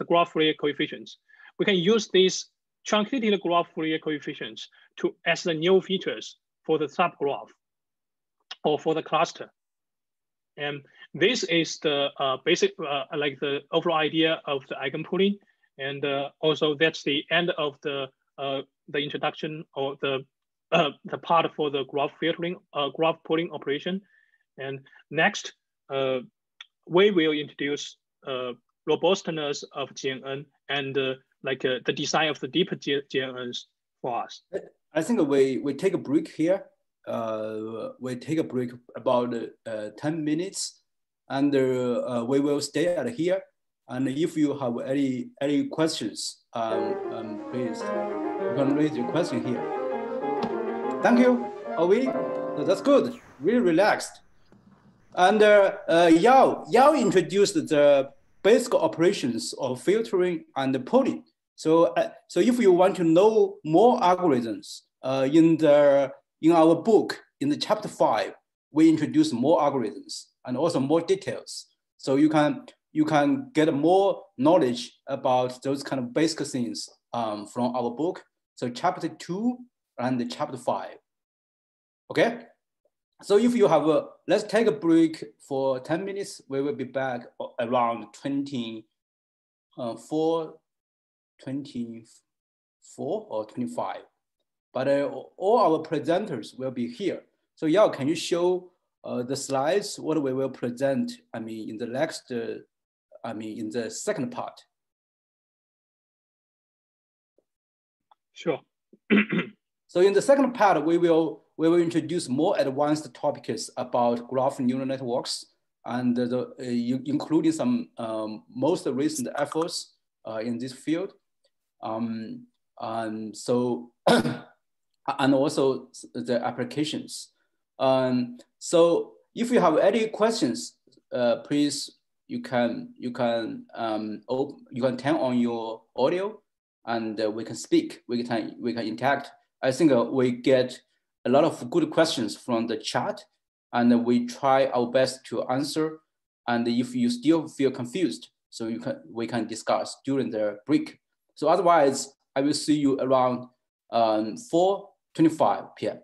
graph Fourier coefficients. We can use these truncated graph Fourier coefficients as the new features for the subgraph or for the cluster. And this is the basic, like the overall idea of the eigenpooling. And also that's the end of the introduction or the part for the graph filtering, graph pooling operation. And next, we will introduce robustness of GNN and the design of the deeper GNNs for us. I think we take a break here. We take a break about 10 minutes, and we will stay at here. And if you have any questions, please you can raise your question here. Thank you, Ovi. That's good. Really relaxed. And Yao introduced the basic operations of filtering and pooling. So if you want to know more algorithms, in our book, in the chapter 5, we introduce more algorithms and also more details. So you can get more knowledge about those kind of basic things from our book. So chapter 2 and chapter 5. Okay. So if you have let's take a break for 10 minutes. We will be back around 24 or 25. But all our presenters will be here. So Yao, can you show the slides, what we will present, in the next, in the second part? Sure. So in the second part, we will introduce more advanced topics about graph neural networks, and including some most recent efforts in this field. And so, and also the applications. So if you have any questions, please you can turn on your audio, and we can speak. We can interact. I think we get a lot of good questions from the chat, and we try our best to answer. And if you still feel confused, so we can discuss during the break. So otherwise, I will see you around 4:25 p.m.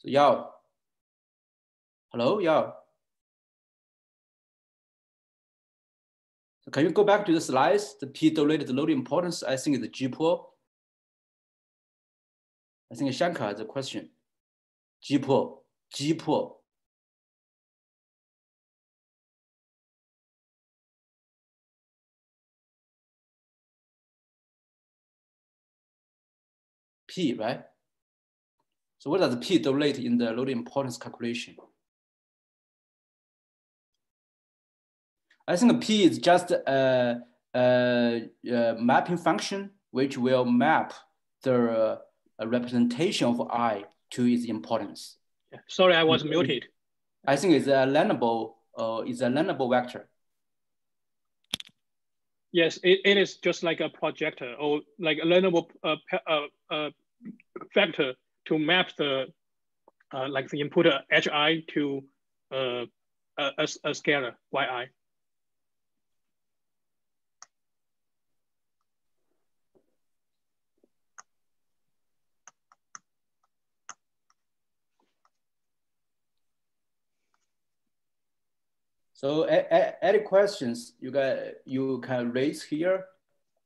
So Yao. Hello, Yao. So can you go back to the slides? The P-related load importance, I think is G-pool. I think Shankar has a question. G-pool, G-pool. P, right? So what does the P relate in the load importance calculation? I think P is just a mapping function which will map the representation of I to its importance. Sorry, I was muted. I think it's a learnable vector. Yes, it is just like a projector or like a learnable vector to map the like the input hi to a scalar yi. So any questions you can raise here,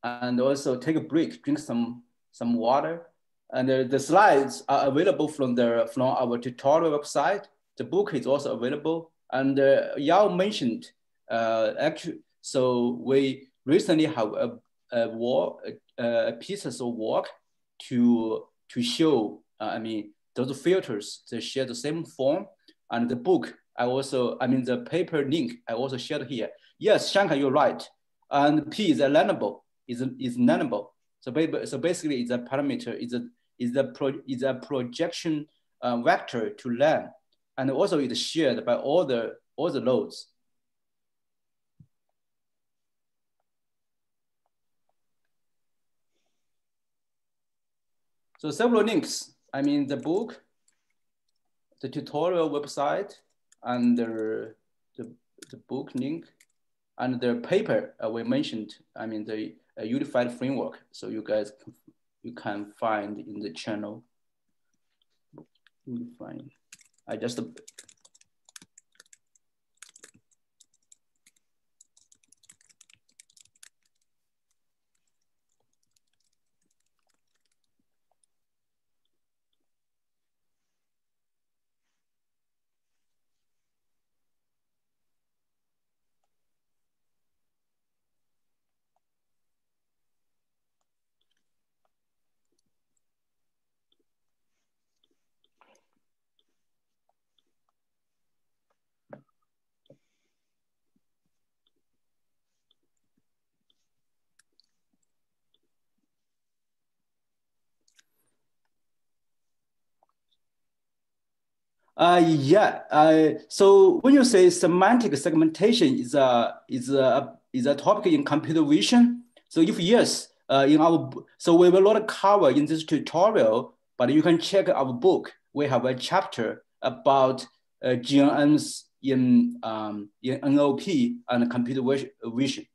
and also take a break, drink some water. And the slides are available from our tutorial website. The book is also available. And Yao mentioned actually, so we recently have a pieces of work to show. I mean, those filters they share the same form, and the book. The paper link I also shared here. Yes, Shankar, you're right. And P is learnable, is learnable. So basically, it's a parameter, is a projection vector to learn, and also it's shared by all the loads. So several links. I mean, the book, the tutorial website, and the book link, and the paper we mentioned. I mean, the unified framework. So you guys can find in the channel. Fine. I just so when you say semantic segmentation is a topic in computer vision, so if yes, so we will not cover in this tutorial, but you can check our book. We have a chapter about GNNs in NLP and computer vision.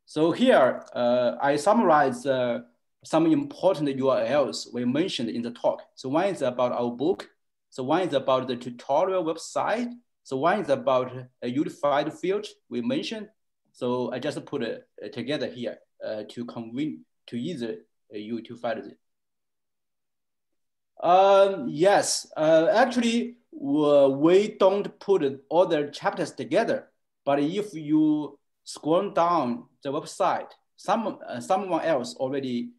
So here I summarize some important URLs we mentioned in the talk. So one is about our book. So one is about the tutorial website. So one is about a unified field we mentioned. So I just put it together here to easy you to find it. Yes, actually, we don't put all the chapters together. But if you scroll down the website, someone else already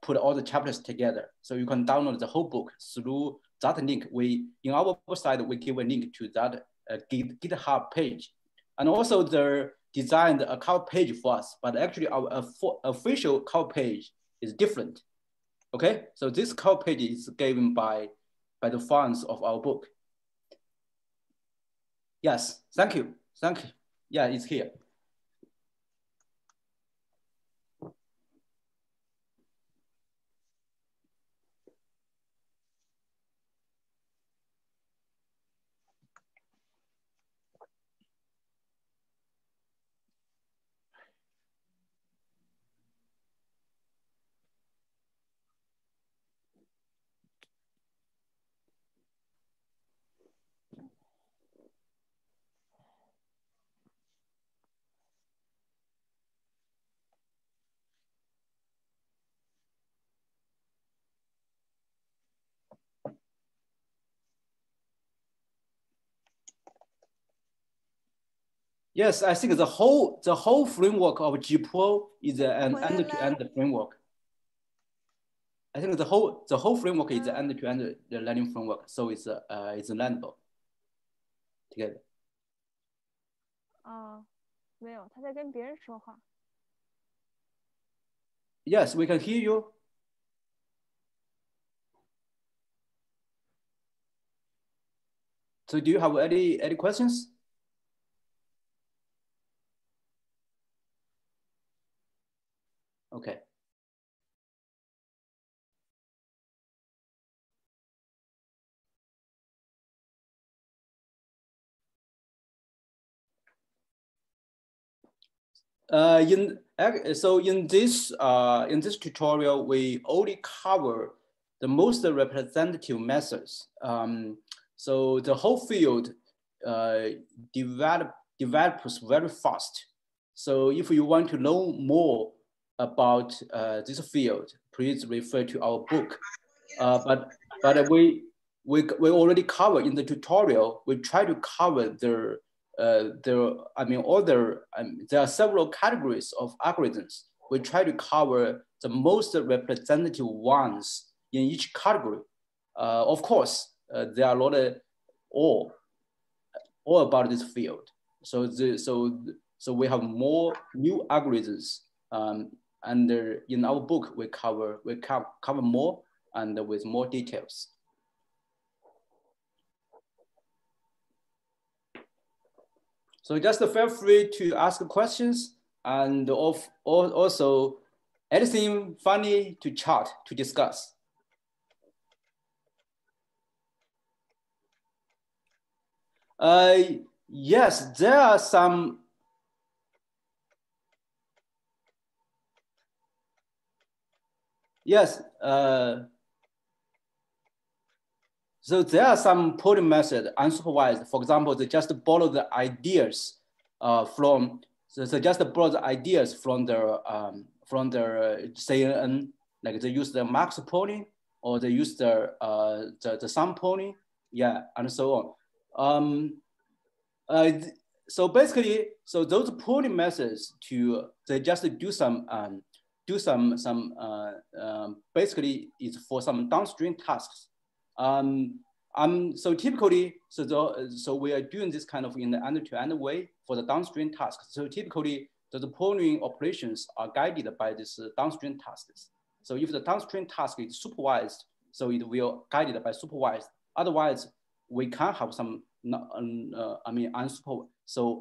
put all the chapters together. So you can download the whole book through that link. In our website, we give a link to that GitHub page. And also they designed a cover page for us, but actually our official cover page is different. Okay, so this cover page is given by the fonts of our book. Yes, thank you. Yeah, it's here. Yes, I think the whole framework of GPO is an end-to-end framework. I think the whole framework is an end-to-end learning framework, so it's learnable together. 没有，他在跟别人说话。Yes, we can hear you. So do you have any questions? Okay. In this tutorial, we only cover the most representative methods. So the whole field develops very fast. So if you want to know more about this field, please refer to our book. But we already cover in the tutorial. We try to cover there are several categories of algorithms. We try to cover the most representative ones in each category. Of course, there are a lot of all about this field. So we have more new algorithms, and in our book we cover more and with more details. So just feel free to ask questions, and also anything funny to chat, to discuss. Yes, there are some. Yes. So there are some polling methods unsupervised. For example, they just borrow the ideas from their CNN, like they use the max polling, or they use the sum polling, yeah, and so on. So basically, so those polling methods they just do some basically it's for some downstream tasks. So typically, so we are doing this kind of in the end-to-end way for the downstream tasks. So typically, the polling operations are guided by this downstream tasks. So if the downstream task is supervised, so it will guided by supervised. Otherwise, we can have some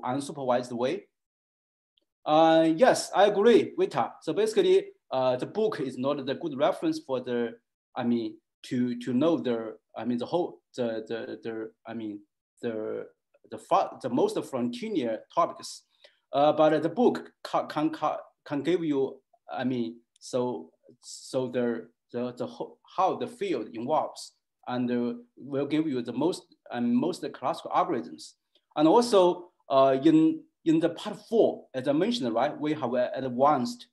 unsupervised way. Yes, I agree, Vita. So basically, the book is not the good reference for the to know the most frontier topics, but the book can give you how the field evolves, and will give you the most classical algorithms. And also in the part 4, as I mentioned, right, we have advanced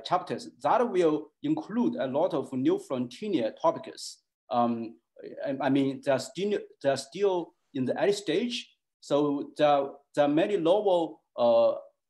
chapters that will include a lot of new frontier topics. They're still in the early stage, so there are many novel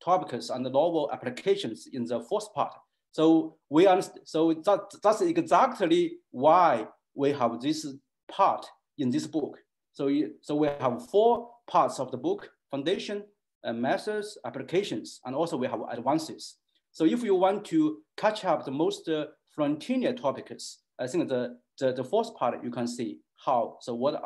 topics and novel applications in the first part. So we understand. So that's exactly why we have this part in this book. So we have 4 parts of the book: foundation, methods, applications, and also we have advances. So if you want to catch up the most frontier topics, I think the first part you can see how. So what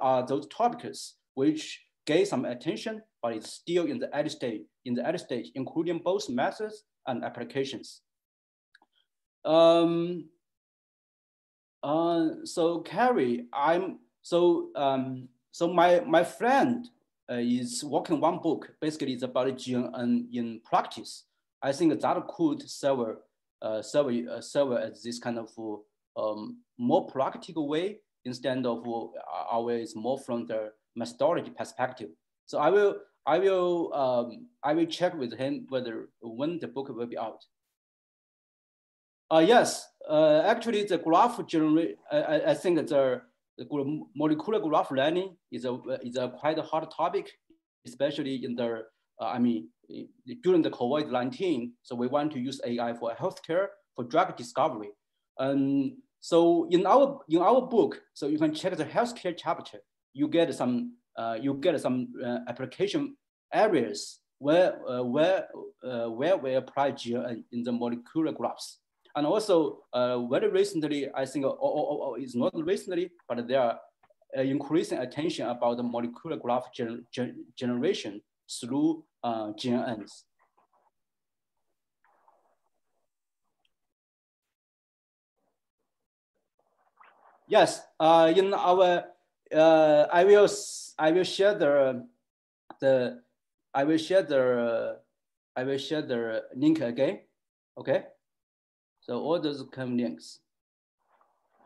are those topics which get some attention, but it's still in the early stage, including both methods and applications. So Carrie, my friend is working one book. Basically, it's about GNN in practice. I think that could serve as this kind of more practical way instead of always more from the methodology perspective. So I will check with him when the book will be out. Yes, actually the graph generate. I think the molecular graph learning is a quite a hard topic especially in the, during the COVID-19. So we want to use AI for healthcare, for drug discovery. So in our book, so you can check the healthcare chapter. You get some application areas where we apply GNN in the molecular graphs. And also very recently, I think, it's not recently, but there are increasing attention about the molecular graph generation through GNNs. Yes, in our I will share the link again. Okay, so all those come links.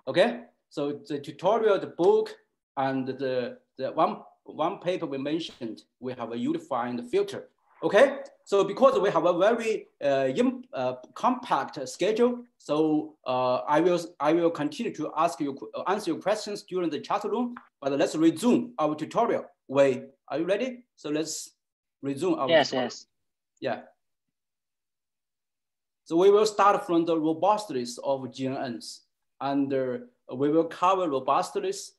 Okay, so the tutorial, the book, and the one paper we mentioned, we have a unified filter. Okay, so because we have a very compact schedule, so I will continue to answer your questions during the chat room. But let's resume our tutorial. Wei, are you ready? So let's resume our tutorial. Yes. Yeah. So we will start from the robustness of GNNs, and we will cover robustness,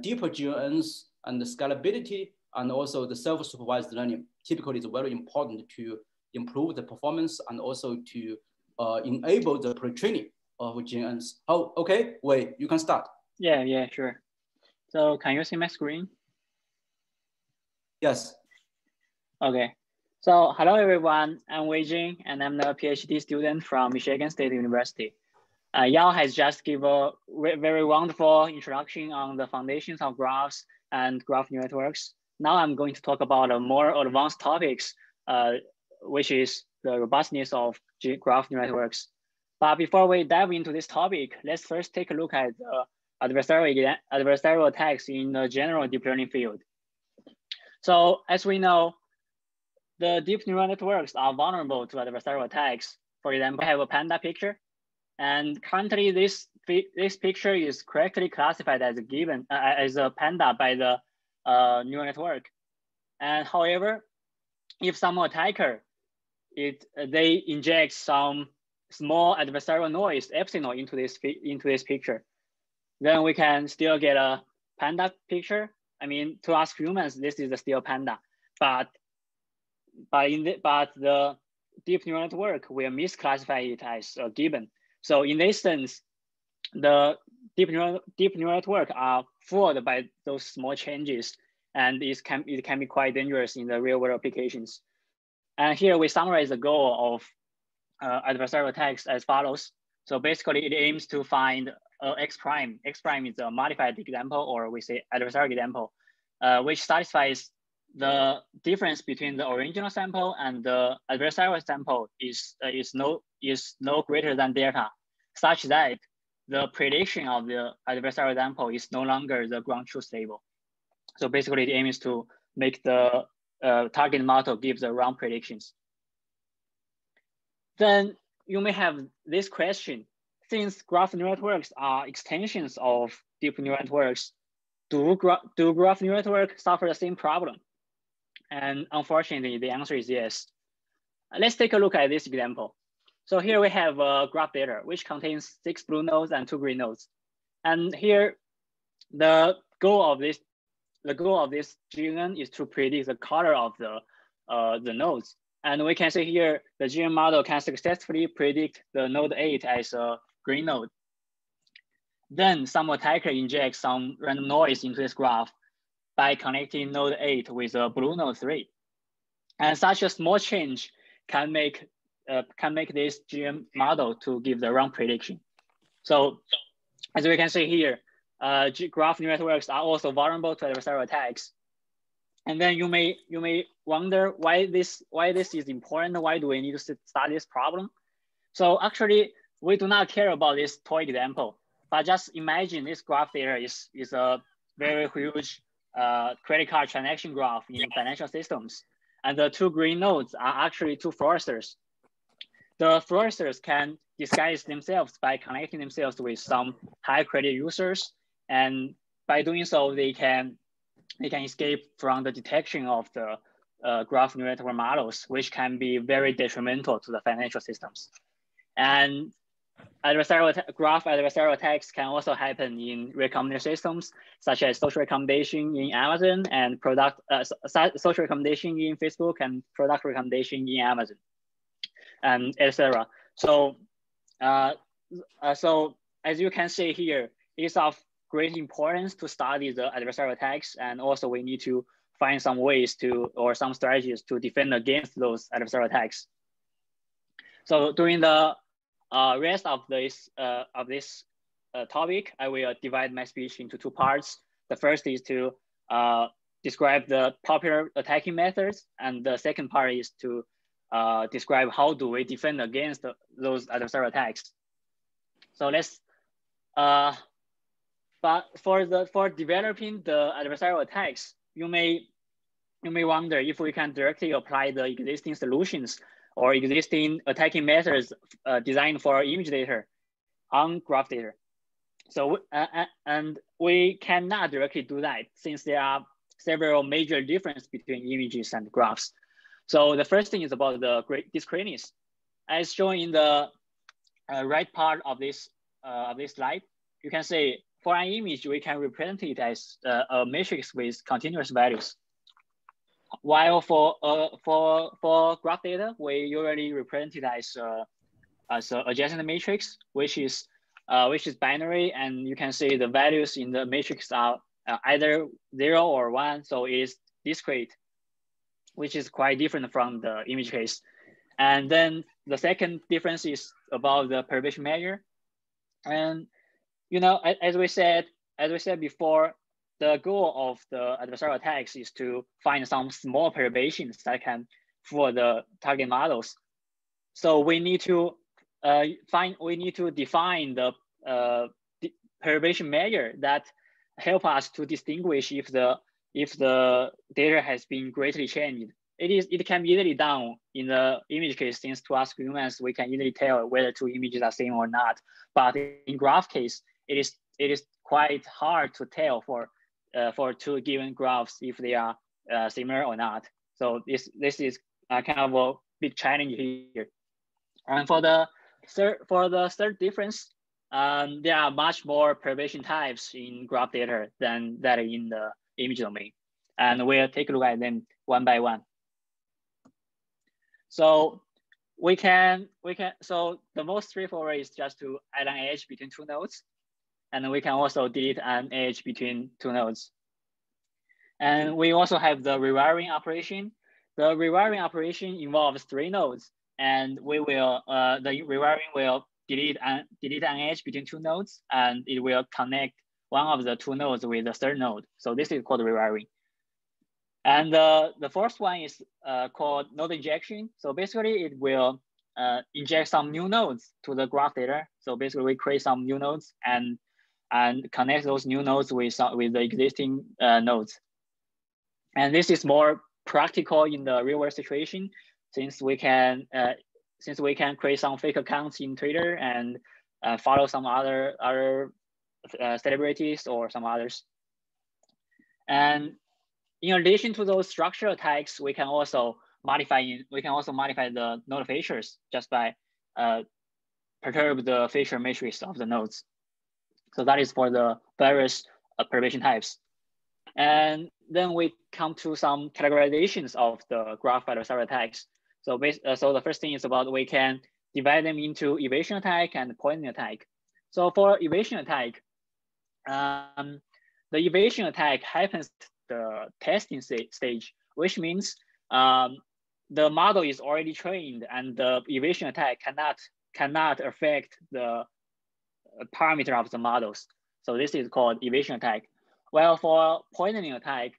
deeper GNNs, and the scalability, and also the self-supervised learning. Typically, it's very important to improve the performance and also to enable the pre-training of GNNs. Oh, okay, Wei, you can start. Yeah, sure. So can you see my screen? Yes. Okay. So hello, everyone. I'm Wei Jing, and I'm a PhD student from Michigan State University. Yao has just given a very wonderful introduction on the foundations of graphs and graph neural networks. Now I'm going to talk about a more advanced topics, which is the robustness of graph neural networks. But before we dive into this topic, let's first take a look at adversarial attacks in the general deep learning field. So as we know, the deep neural networks are vulnerable to adversarial attacks. For example, I have a panda picture, and currently this picture is correctly classified as a panda by the neural network. And however, if some attacker, they inject some small adversarial noise, epsilon, into this picture, then we can still get a panda picture. I mean, to us humans, this is still panda, but the deep neural network will misclassify it as a gibbon. So in this sense, the deep neural network are fooled by those small changes, and it can be quite dangerous in the real world applications. And here we summarize the goal of adversarial attacks as follows. So basically, it aims to find X prime. X prime is a modified example, or we say adversarial example, which satisfies the difference between the original sample and the adversarial sample is no greater than delta, such that the prediction of the adversarial sample is no longer the ground truth label. So basically, the aim is to make the target model give the wrong predictions. Then you may have this question: since graph neural networks are extensions of deep neural networks, do graph neural networks suffer the same problem? And unfortunately, the answer is yes. Let's take a look at this example. So here we have a graph data, which contains 6 blue nodes and 2 green nodes. And here, the goal of this GNN is to predict the color of the nodes. And we can see here, the GNN model can successfully predict the node 8 as a green node. Then some attacker injects some random noise into this graph by connecting node 8 with a blue node 3. And such a small change can make this GNN model to give the wrong prediction. So as we can see here, graph neural networks are also vulnerable to adversarial attacks. And then you may wonder why this is important. Why do we need to study this problem? So actually, we do not care about this toy example, but just imagine this graph data is a very huge credit card transaction graph in financial systems. And the 2 green nodes are actually 2 fraudsters. The fraudsters can disguise themselves by connecting themselves with some high credit users. And by doing so, they can escape from the detection of the graph neural network models, which can be very detrimental to the financial systems. And graph adversarial attacks can also happen in recommender systems, such as social recommendation in Amazon and social recommendation in Facebook and product recommendation in Amazon, and etc. So, so as you can see here, it is of great importance to study the adversarial attacks, and also we need to find some ways to, or some strategies to defend against those adversarial attacks. So during the rest of this topic, I will divide my speech into two parts. The first is to describe the popular attacking methods, and the second part is to describe how do we defend against those adversarial attacks. So let's, but for developing the adversarial attacks, you may wonder if we can directly apply the existing solutions or existing attacking methods designed for image data on graph data. So, and we cannot directly do that since there are several major differences between images and graphs. So the first thing is about the discreteness. As shown in the right part of this slide, you can say for an image, we can represent it as a matrix with continuous values. While for graph data, we usually represent it as an adjacent matrix, which is binary, and you can see the values in the matrix are either 0 or 1, so it is discrete, which is quite different from the image case. And then the second difference is about the perturbation measure. And you know, as we said before, the goal of the adversarial attacks is to find some small perturbations that can fool the target models. So we need to define the perturbation measure that help us to distinguish if the data has been greatly changed. It can be easily done in the image case, since to us humans we can easily tell whether two images are same or not. But in graph case, it is quite hard to tell for two given graphs if they are similar or not. So this is kind of a big challenge here. And for the third difference, there are much more perturbation types in graph data than that in the image domain, and we'll take a look at them one by one. So so the most straightforward is just to add an edge between two nodes. And we can also delete an edge between two nodes. And we also have the rewiring operation. The rewiring operation involves 3 nodes, and we will the rewiring will delete an edge between 2 nodes, and it will connect one of the 2 nodes with the third node. So this is called rewiring. And the first one is called node injection. So basically, it will inject some new nodes to the graph data. So basically, we create some new nodes and connect those new nodes with the existing nodes. And this is more practical in the real world situation, since we can create some fake accounts in Twitter and follow some other celebrities or some others. And in addition to those structural attacks, we can also modify the node features just by perturb the feature matrix of the nodes. So that is for the various perturbation types. And then we come to some categorizations of the graph adversarial attacks. So the first thing is about we can divide them into evasion attack and pointing attack. So for evasion attack, the evasion attack happens at the testing stage, which means the model is already trained and the evasion attack cannot affect the parameter of the models. So this is called evasion attack. While for pointing attack,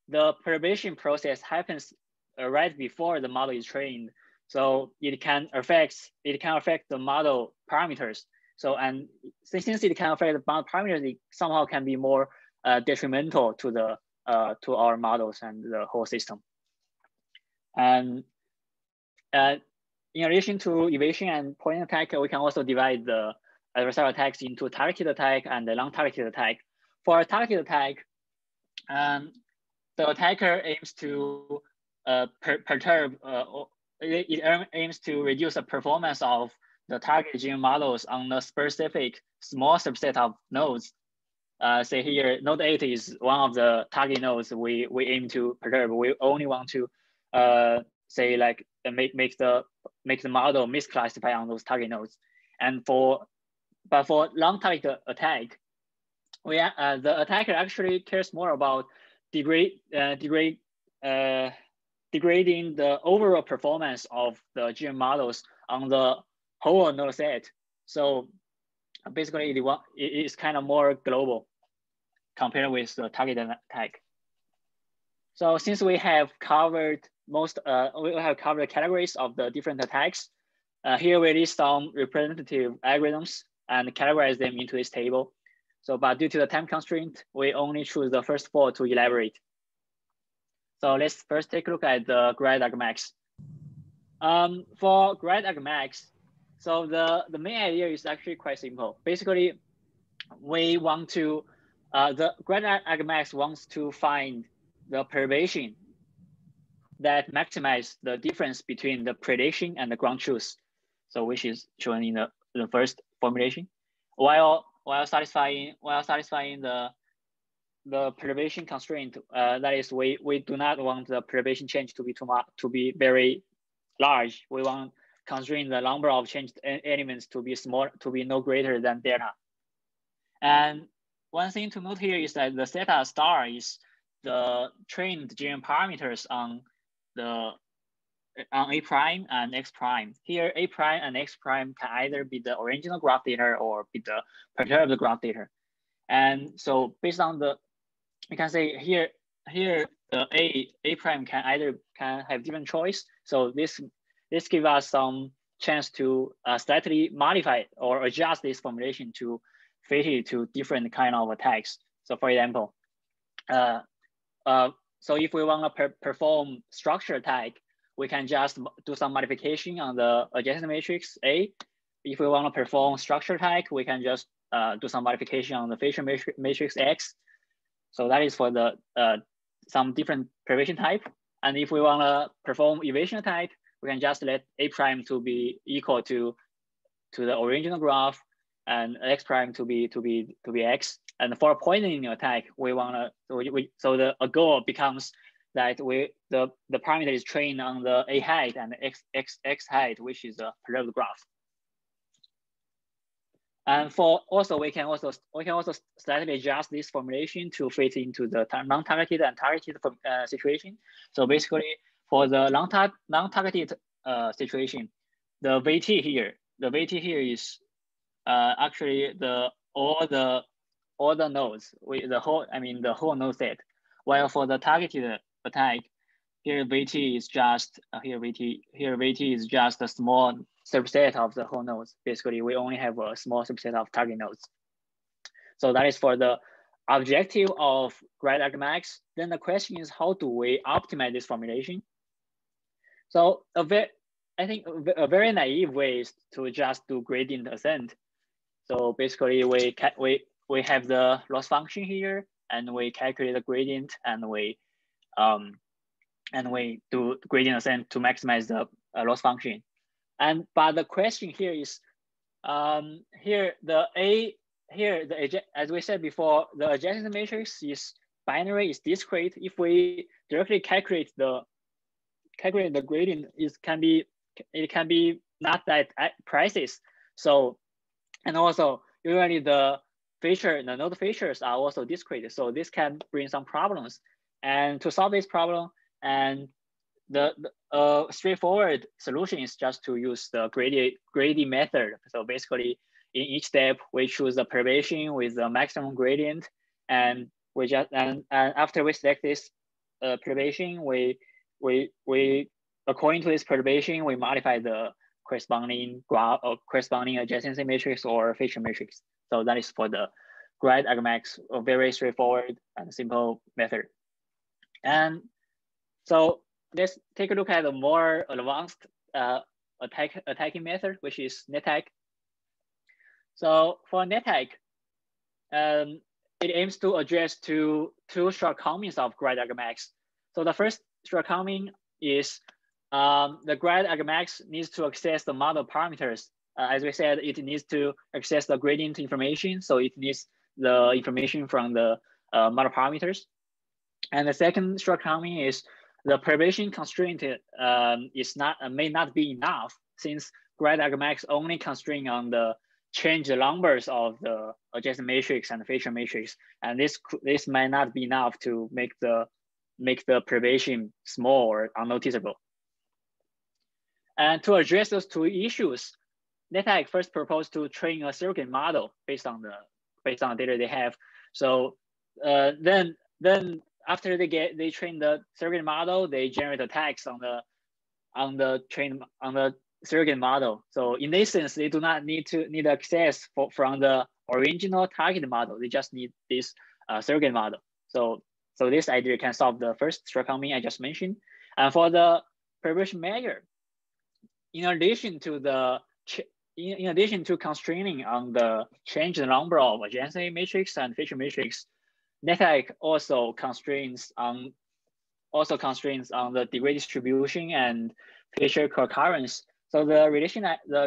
the perturbation process happens right before the model is trained. So it can affect the model parameters. So, and since it can affect the model parameters, it somehow can be more detrimental to the to our models and the whole system. And in addition to evasion and pointing attack, we can also divide the adversarial attacks into targeted attack and the non-targeted attack. For a targeted attack, the attacker aims to perturb, it aims to reduce the performance of the target GNN models on the specific small subset of nodes. Say here, node 8 is one of the target nodes we aim to perturb. We only want to say like make the model misclassify on those target nodes. And for long target attack, the attacker actually cares more about degrading the overall performance of the GNN models on the whole node set. So basically, it is kind of more global compared with the targeted attack. So since we have covered categories of the different attacks, here we list some representative algorithms and categorize them into this table. So, but due to the time constraint, we only choose the first 4 to elaborate. So let's first take a look at the grad argmax. For grad argmax, so the main idea is actually quite simple. Basically, we want to, the grad argmax wants to find the perturbation that maximize the difference between the prediction and the ground truth. So which is shown in the first formulation, while satisfying the perturbation constraint. That is, we do not want the perturbation change to be be very large. We want constrain the number of changed elements to be small, to be no greater than delta. And one thing to note here is that the theta star is the trained GNN parameters on A prime and X prime. Here, A prime and X prime can either be the original graph data or be the perturbed graph data. And so based on you can say here the A prime can have different choice. So this gives us some chance to slightly modify or adjust this formulation to fit it to different kind of attacks. So for example, so if we want to perform structure attack, we can just do some modification on the adjacent matrix A. If we want to perform structure attack, we can just do some modification on the facial matrix X. So that is for the some different perturbation type. And if we want to perform evasion attack, we can just let A prime to be equal to the original graph and X prime to be X. And for pointing attack, we want to so the goal becomes that the parameter is trained on the A height and X height, which is the perturbed graph. And we can also slightly adjust this formulation to fit into the non-targeted and targeted situation. So basically, for the non-targeted situation, the VT here is actually all the nodes with the whole node set. While for the targeted attack, here VT is just VT is just a small subset of the whole nodes. Basically, we only have a small subset of target nodes. So that is for the objective of grad argmax. Then the question is, how do we optimize this formulation? So I think a very naive way is to just do gradient ascent. So basically, we have the loss function here, and we calculate the gradient, and we do gradient ascent to maximize the loss function. But the question here is, as we said before, the adjacent matrix is binary, is discrete. If we directly calculate the gradient, it can be not that precise. So, and also usually the node features are also discrete. So this can bring some problems. And to solve this problem, and the straightforward solution is just to use the gradient method. So basically, in each step, we choose the perturbation with the maximum gradient, and after we select this perturbation, we according to this perturbation, we modify the corresponding graph or corresponding adjacency matrix or feature matrix. So that is for the grad argmax, a very straightforward and simple method. And so let's take a look at a more advanced attacking method, which is NetAttack. So for NetAttack, it aims to address two shortcomings of grad argmax. So the first shortcoming is the grad argmax needs to access the model parameters. As we said, it needs to access the gradient information. So it needs the information from the model parameters. And the second shortcoming is the perturbation constraint may not be enough, since grad argmax only constrain on the change the numbers of the adjacent matrix and the feature matrix, and this might not be enough to make the perturbation small or unnoticeable. And to address those two issues, NetAg first proposed to train a surrogate model based on the data they have. So then after they train the surrogate model, they generate a text on the surrogate model. So in this sense, they do not need access from the original target model. They just need this surrogate model. So this idea can solve the first shortcoming I just mentioned. And for the perturbation measure, in addition to constraining on the change the number of adjacent matrix and feature matrix, NetAg also constrains on the degree distribution and feature co-occurrence. So the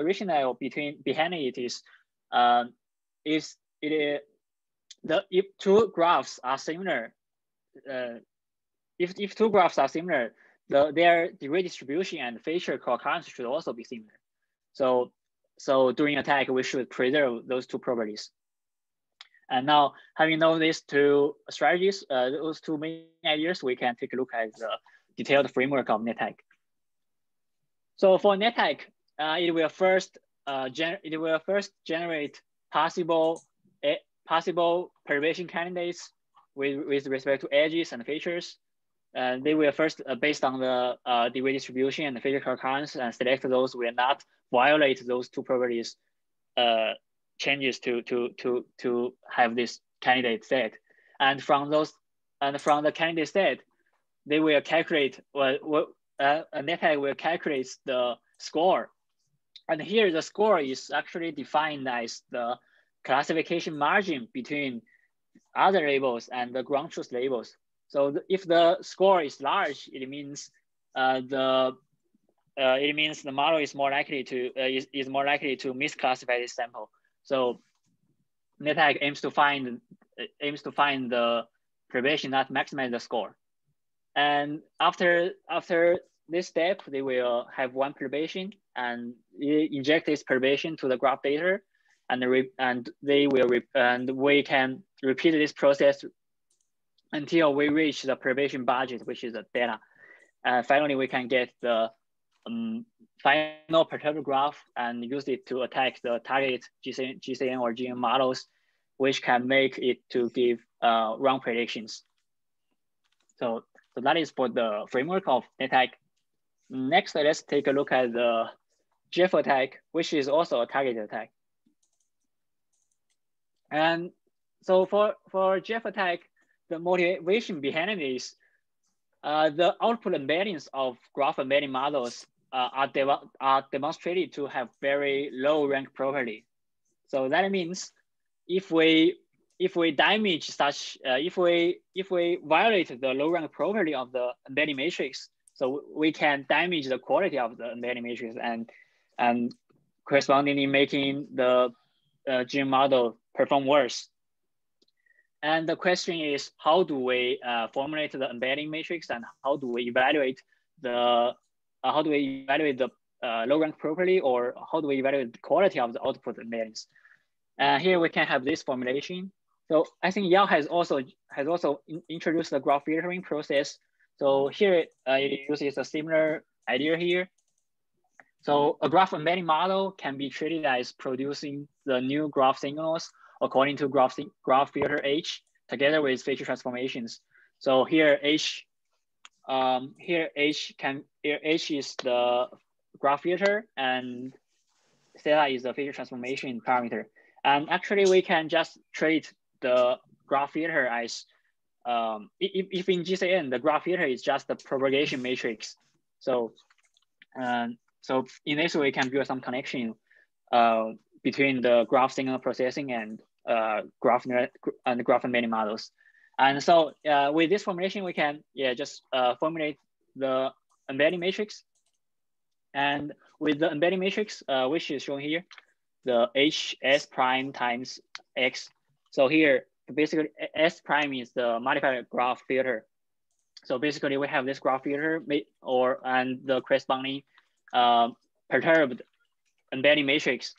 rationale behind it is if two graphs are similar, if two graphs are similar, their degree distribution and feature co-occurrence should also be similar. So during attack, we should preserve those two properties. And now, having known these two strategies, those two main ideas, we can take a look at the detailed framework of NetAg. So for NetAg, it will first generate possible perturbation candidates with respect to edges and features. They will first, based on the degree distribution and the feature co-occurrence, and select those will not violate those two properties changes to have this candidate set. And from the candidate set, they will calculate NetAg will calculate the score. And here the score is actually defined as the classification margin between other labels and the ground truth labels. So if the score is large, it means the model is more likely to misclassify this sample. So NetAg aims to find the perturbation that maximize the score. And after this step, they will have one perturbation and inject this perturbation to the graph data, and we can repeat this process until we reach the perturbation budget, which is the data. Finally, we can get the final perturbed graph and use it to attack the target GCN or GNN models, which can make it to give wrong predictions. So that is for the framework of NetAg. Next, let's take a look at the GEF attack, which is also a targeted attack. And so for GEF attack, the motivation behind it is the output embeddings of graph embedding models are demonstrated to have very low rank property. So that means if we damage such, if we violate the low rank property of the embedding matrix, so we can damage the quality of the embedding matrix and correspondingly making the GNN model perform worse. And the question is, how do we formulate the embedding matrix, and how do we evaluate the low rank property, or how do we evaluate the quality of the output embeddings? Here we can have this formulation. So I think Yao has also introduced the graph filtering process. So here it uses a similar idea here. So a graph embedding model can be treated as producing the new graph signals according to graph filter H together with feature transformations. So here H is the graph filter and theta is the feature transformation parameter. And actually we can just treat the graph filter as if in GCN the graph filter is just the propagation matrix. So so in this way we can build some connection between the graph signal processing and graph embedding models. And so with this formulation, we can just formulate the embedding matrix. And with the embedding matrix, which is shown here, the HS prime times X. So here, basically S prime is the modified graph filter. So basically we have this graph filter and the corresponding perturbed embedding matrix.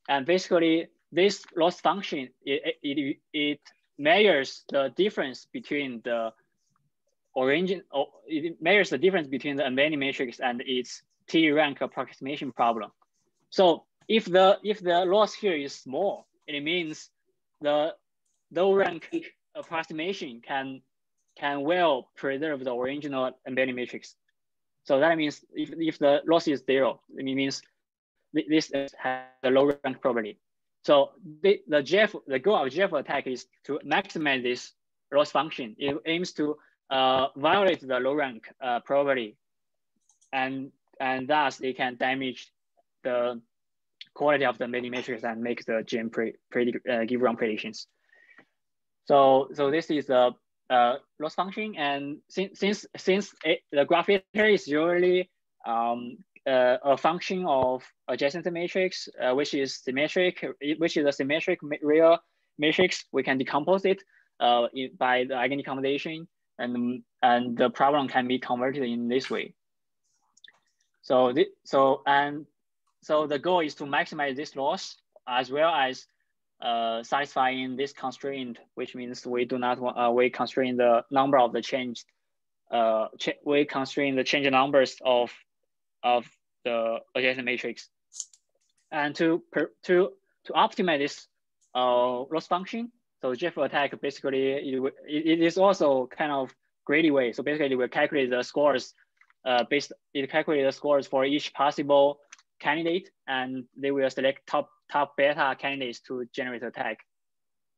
And basically this loss function, it measures the difference between the it measures the difference between the embedding matrix and its T-rank approximation problem. So if the loss here is small, it means the low rank approximation can well preserve the original embedding matrix. So that means if the loss is 0, it means this has a low rank probability. So the goal of GF attack is to maximize this loss function. It aims to violate the low rank probability, and thus they can damage the quality of the embedding matrix and make the GM give wrong predictions. So this is the loss function, and since the graph filter is usually a function of adjacent matrix, which is a symmetric real matrix, we can decompose it by the eigen decomposition, and the problem can be converted in this way. So the goal is to maximize this loss as well as satisfying this constraint, which means we do not want we constrain the number of the changed we constrain the change numbers of the adjacent matrix. And to optimize this loss function, so GF attack basically it is also kind of greedy way. So basically we calculate the scores it calculates the scores for each possible candidate, and they will select top beta candidates to generate attack.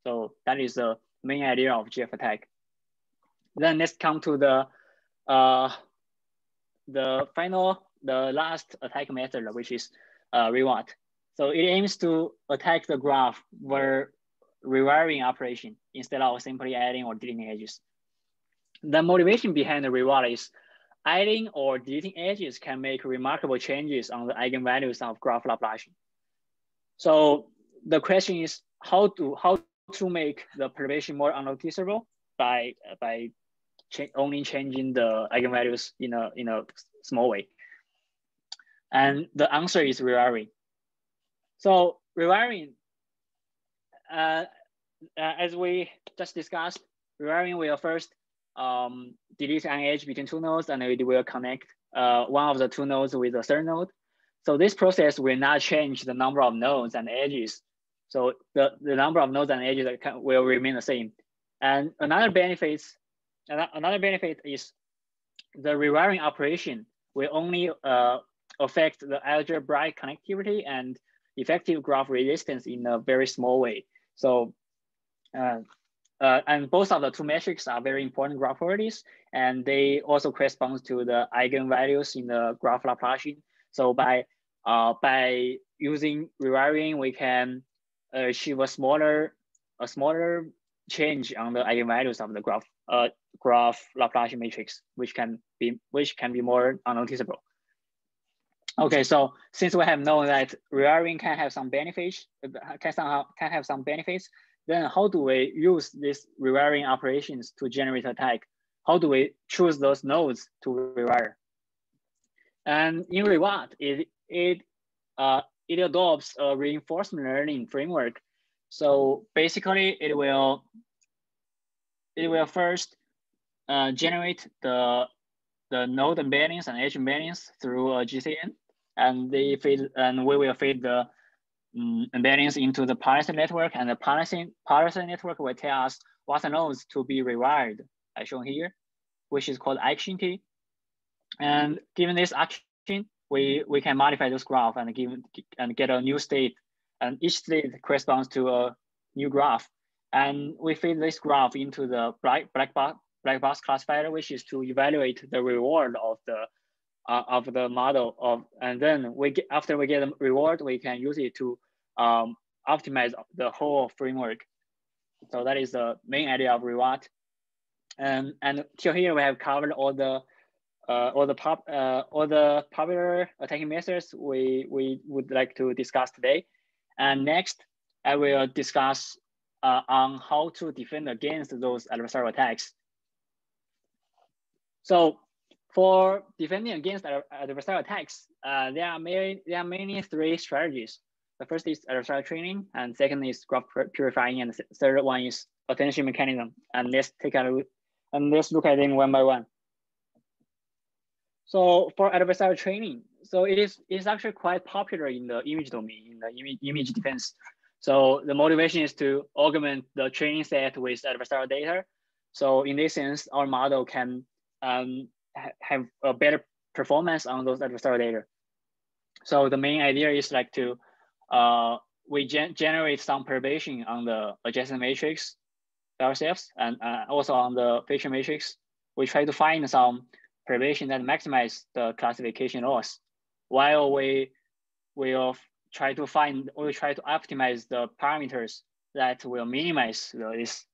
So that is the main idea of GF attack. Then let's come to the last attack method, which is reward. So it aims to attack the graph where rewiring operation instead of simply adding or deleting edges. The motivation behind the reward is adding or deleting edges can make remarkable changes on the eigenvalues of graph Laplacian. So the question is how to make the perturbation more unnoticeable by only changing the eigenvalues in a small way. And the answer is rewiring. So rewiring, as we just discussed, rewiring will first delete an edge between two nodes, and it will connect one of the two nodes with a third node. So this process will not change the number of nodes and edges. So the number of nodes and edges will remain the same. And another benefit is the rewiring operation will only affect the algebraic connectivity and effective graph resistance in a very small way. So, and both of the two metrics are very important graph properties, and they also correspond to the eigenvalues in the graph Laplacian. So by using rewiring, we can achieve a smaller change on the eigenvalues of the graph Laplacian matrix, which can be more unnoticeable. Okay, so since we have known that rewiring can have some benefits, then how do we use these rewiring operations to generate attack? How do we choose those nodes to rewire? And in reward, it adopts a reinforcement learning framework. So basically, it will first generate the node embeddings and edge embeddings through a GCN, and we will feed the embeddings into the policy network, and the policy network will tell us what nodes to be rewired, as shown here, which is called action key. And given this action, we can modify this graph and get a new state, and each state corresponds to a new graph. And we feed this graph into the black box classifier, which is to evaluate the reward of the model and then after we get the reward, we can use it to optimize the whole framework. So that is the main idea of reward. And till here we have covered all the all the popular attacking methods we would like to discuss today. And next, I will discuss on how to defend against those adversarial attacks. So for defending against adversarial attacks, there are mainly three strategies. The first is adversarial training, and second is graph purifying, and the third one is attention mechanism. And let's take a look, and let's look at them one by one. So for adversarial training, so it's actually quite popular in the image domain, in the image defense. So the motivation is to augment the training set with adversarial data. So in this sense, our model can have a better performance on those adversarial data. So the main idea is like to we generate some perturbation on the adjacent matrix ourselves, and also on the feature matrix. We try to find some perturbation that maximize the classification loss, while we will try to optimize the parameters that will minimize this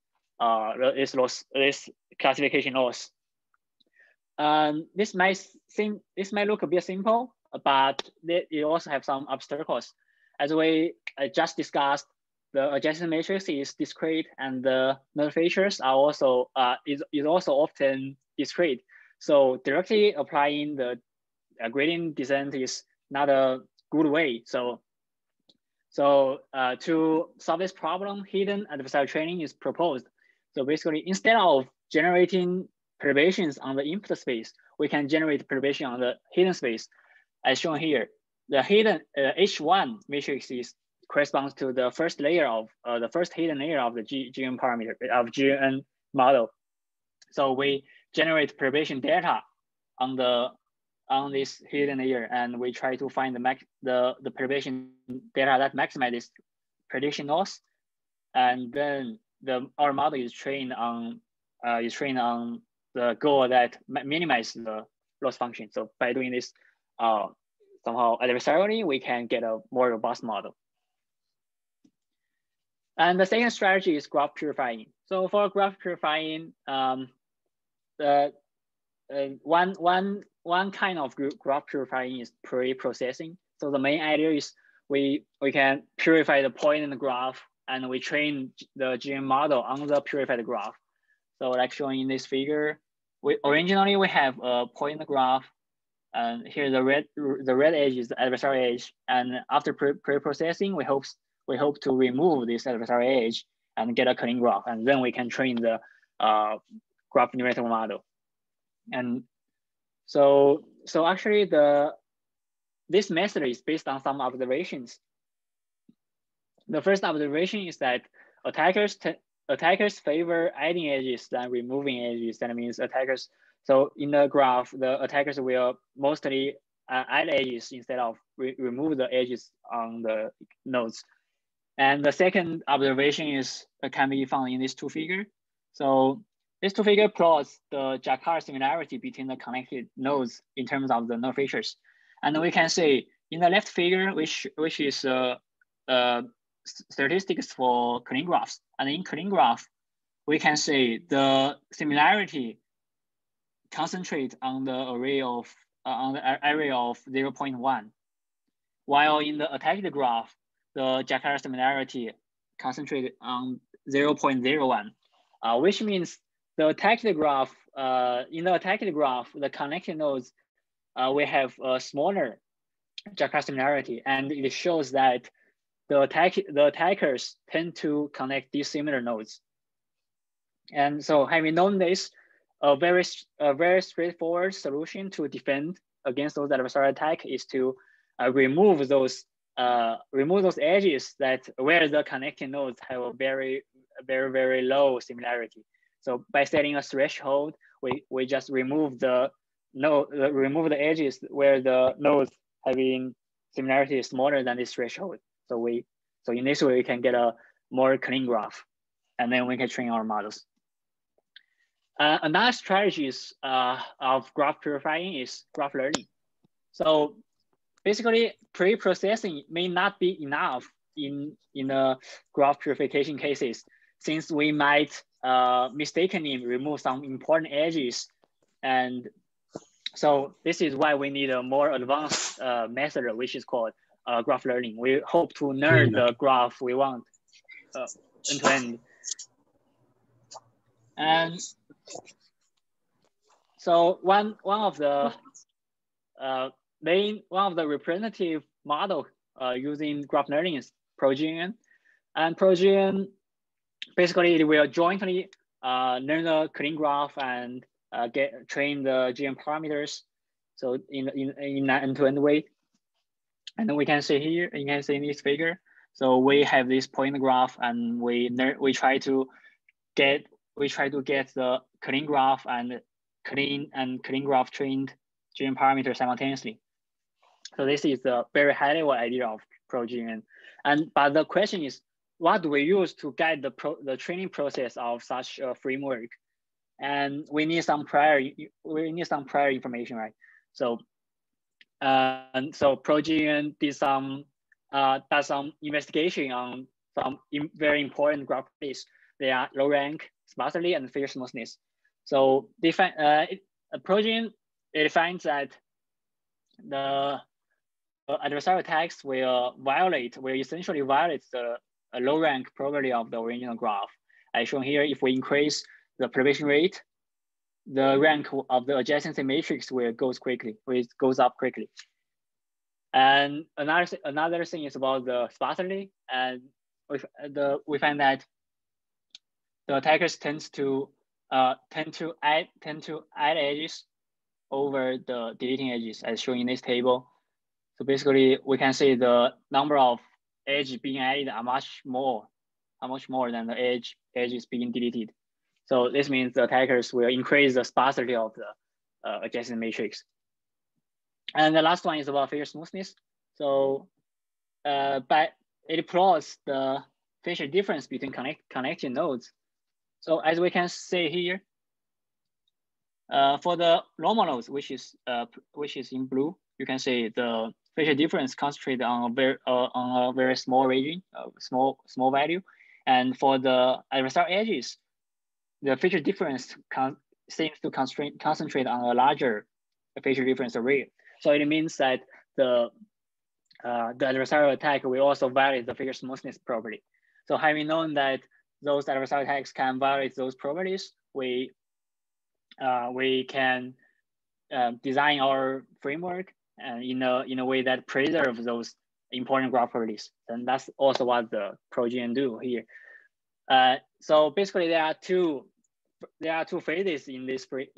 classification loss. This might look a bit simple, but it also have some obstacles. As we just discussed, the adjacent matrix is discrete, and the null features are also is also often discrete. So directly applying the gradient descent is not a good way. So to solve this problem, hidden adversarial training is proposed. So basically, instead of generating perturbations on the input space, we can generate perturbation on the hidden space, as shown here. The hidden H1 matrix corresponds to the first layer of the first hidden layer of the GN parameter of GN model. So we generate perturbation data on this hidden layer, and we try to find the perturbation data that maximizes prediction loss, and then our model is trained on the goal that minimize the loss function. So by doing this somehow adversarially, we can get a more robust model. And the second strategy is graph purifying. So for graph purifying, one kind of graph purifying is pre-processing. So the main idea is we can purify the point in the graph, and we train the GN model on the purified graph. So like shown in this figure, originally we have a point in the graph, and here the red edge is the adversarial edge. And after pre-processing, we hope to remove this adversarial edge and get a clean graph, and then we can train the graph neural network model. And so actually this method is based on some observations. The first observation is that attackers favor adding edges than removing edges. That means attackers, so in the graph, the attackers will mostly add edges instead of remove the edges on the nodes. And the second observation can be found in these two figures. So this two figure plots the Jacquard similarity between the connected nodes in terms of the null features. And we can see in the left figure, which is statistics for clean graphs. And in clean graph, we can see the similarity concentrate on the area of 0.1, while in the attacked graph, the Jacquard similarity concentrated on 0.01, which means the attacked graph, in the attacked graph, the connected nodes, we have a smaller Jacquard similarity, and it shows that the attackers tend to connect dissimilar nodes. And so having known this, a very straightforward solution to defend against those adversarial attacks is to remove those edges that where the connecting nodes have a very low similarity. So by setting a threshold, we just remove the edges where the nodes having similarity is smaller than this threshold. So in this way we can get a more clean graph, and then we can train our models. Another strategy of graph purifying is graph learning. So basically, pre-processing may not be enough in the graph purification cases, since we might mistakenly remove some important edges, and So this is why we need a more advanced method, which is called graph learning. We hope to learn the graph we want end to end. And so one of the representative model using graph learning is ProGNN. And ProGNN, basically it will jointly learn the clean graph and train the GN parameters. So in an end-to-end way. And then we can see here, you can see in this figure. So we have this point graph, and we try to get the clean graph and clean graph trained GN parameter simultaneously. So this is the very high level idea of ProGNN. But the question is, what do we use to guide the training process of such a framework? And we need some prior information, right? So so ProGNN does some investigation on some very important graph properties. They are low rank, sparsity, and figure smoothness. So ProGNN, it finds that the adversarial attacks will essentially violate the low rank probability of the original graph. As shown here, if we increase the propagation rate, the rank of the adjacency matrix goes up quickly. And another thing is about the sparsity, and we find that the attackers tend to add edges over the deleting edges, as shown in this table. So basically, we can see the number of edges being added are much more than the edges being deleted. So this means the attackers will increase the sparsity of the adjacent matrix. And the last one is about figure smoothness. So but it plots the feature difference between connecting nodes. So as we can see here, for the normal nodes, which is in blue, you can see the feature difference concentrated on a very small region, small value. And for the adversarial edges, the feature difference seems to concentrate on a larger feature difference array. So it means that the adversarial attack will also violate the figure smoothness property. So having known that those adversarial attacks can violate those properties, we can design our framework in a way that preserves those important graph properties. And that's also what the ProGNN do here. So basically, there are two phases in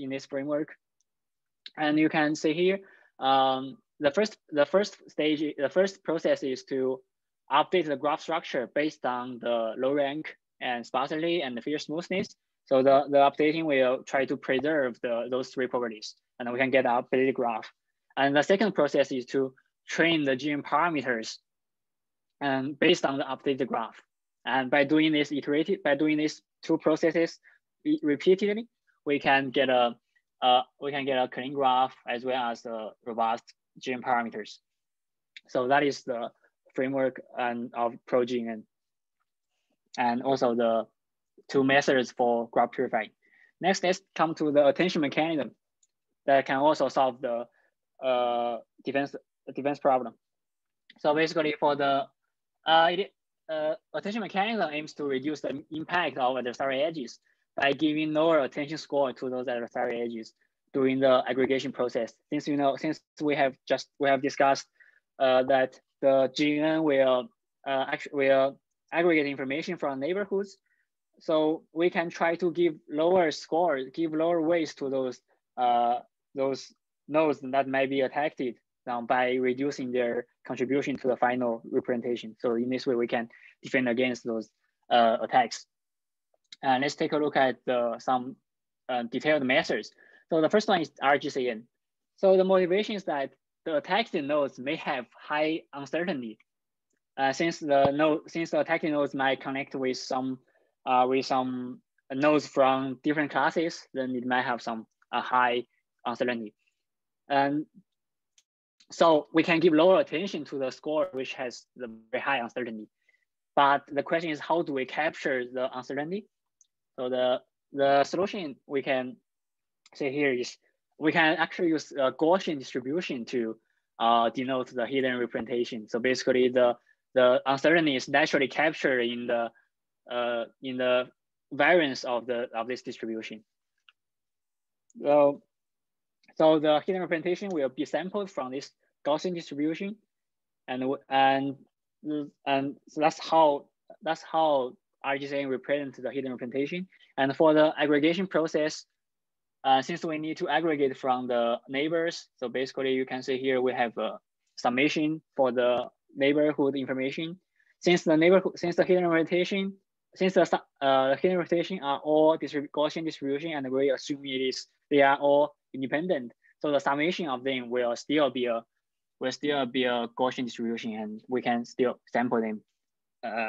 this framework, and you can see here the first process is to update the graph structure based on the low rank and sparsity and the figure smoothness. So the updating will try to preserve those three properties, and we can get an updated graph. And the second process is to train the GN parameters and based on the updated graph. And by doing this two processes repeatedly, we can get a clean graph as well as the robust GN parameters. So that is the framework of ProGNN, and also the two methods for graph purifying. Next, let's come to the attention mechanism that can also solve the defense problem. So basically, for the attention mechanism aims to reduce the impact of adversarial edges by giving lower attention score to those adversarial edges during the aggregation process. Since we have discussed that the GNN will aggregate information from neighborhoods, so we can try to give lower scores, give lower weights to those nodes that might be attacked by reducing their contribution to the final representation. So in this way, we can defend against those attacks. And let's take a look at some detailed methods. So the first one is RGCN. So the motivation is that the attacking nodes may have high uncertainty. Since the attacking nodes might connect with some nodes from different classes, then it might have some high uncertainty. And so we can give lower attention to the score which has the very high uncertainty. But the question is, how do we capture the uncertainty? So the solution we can say here is we can actually use a Gaussian distribution to denote the hidden representation. So basically, the uncertainty is naturally captured in the variance of this distribution. So the hidden representation will be sampled from this Gaussian distribution, and so that's how RGCN represents the hidden representation. And for the aggregation process, since we need to aggregate from the neighbors, so basically you can see here we have a summation for the neighborhood information. Since the hidden representation are all Gaussian distribution, and we assume they are all independent, so the summation of them will still be a Gaussian distribution, and we can still sample them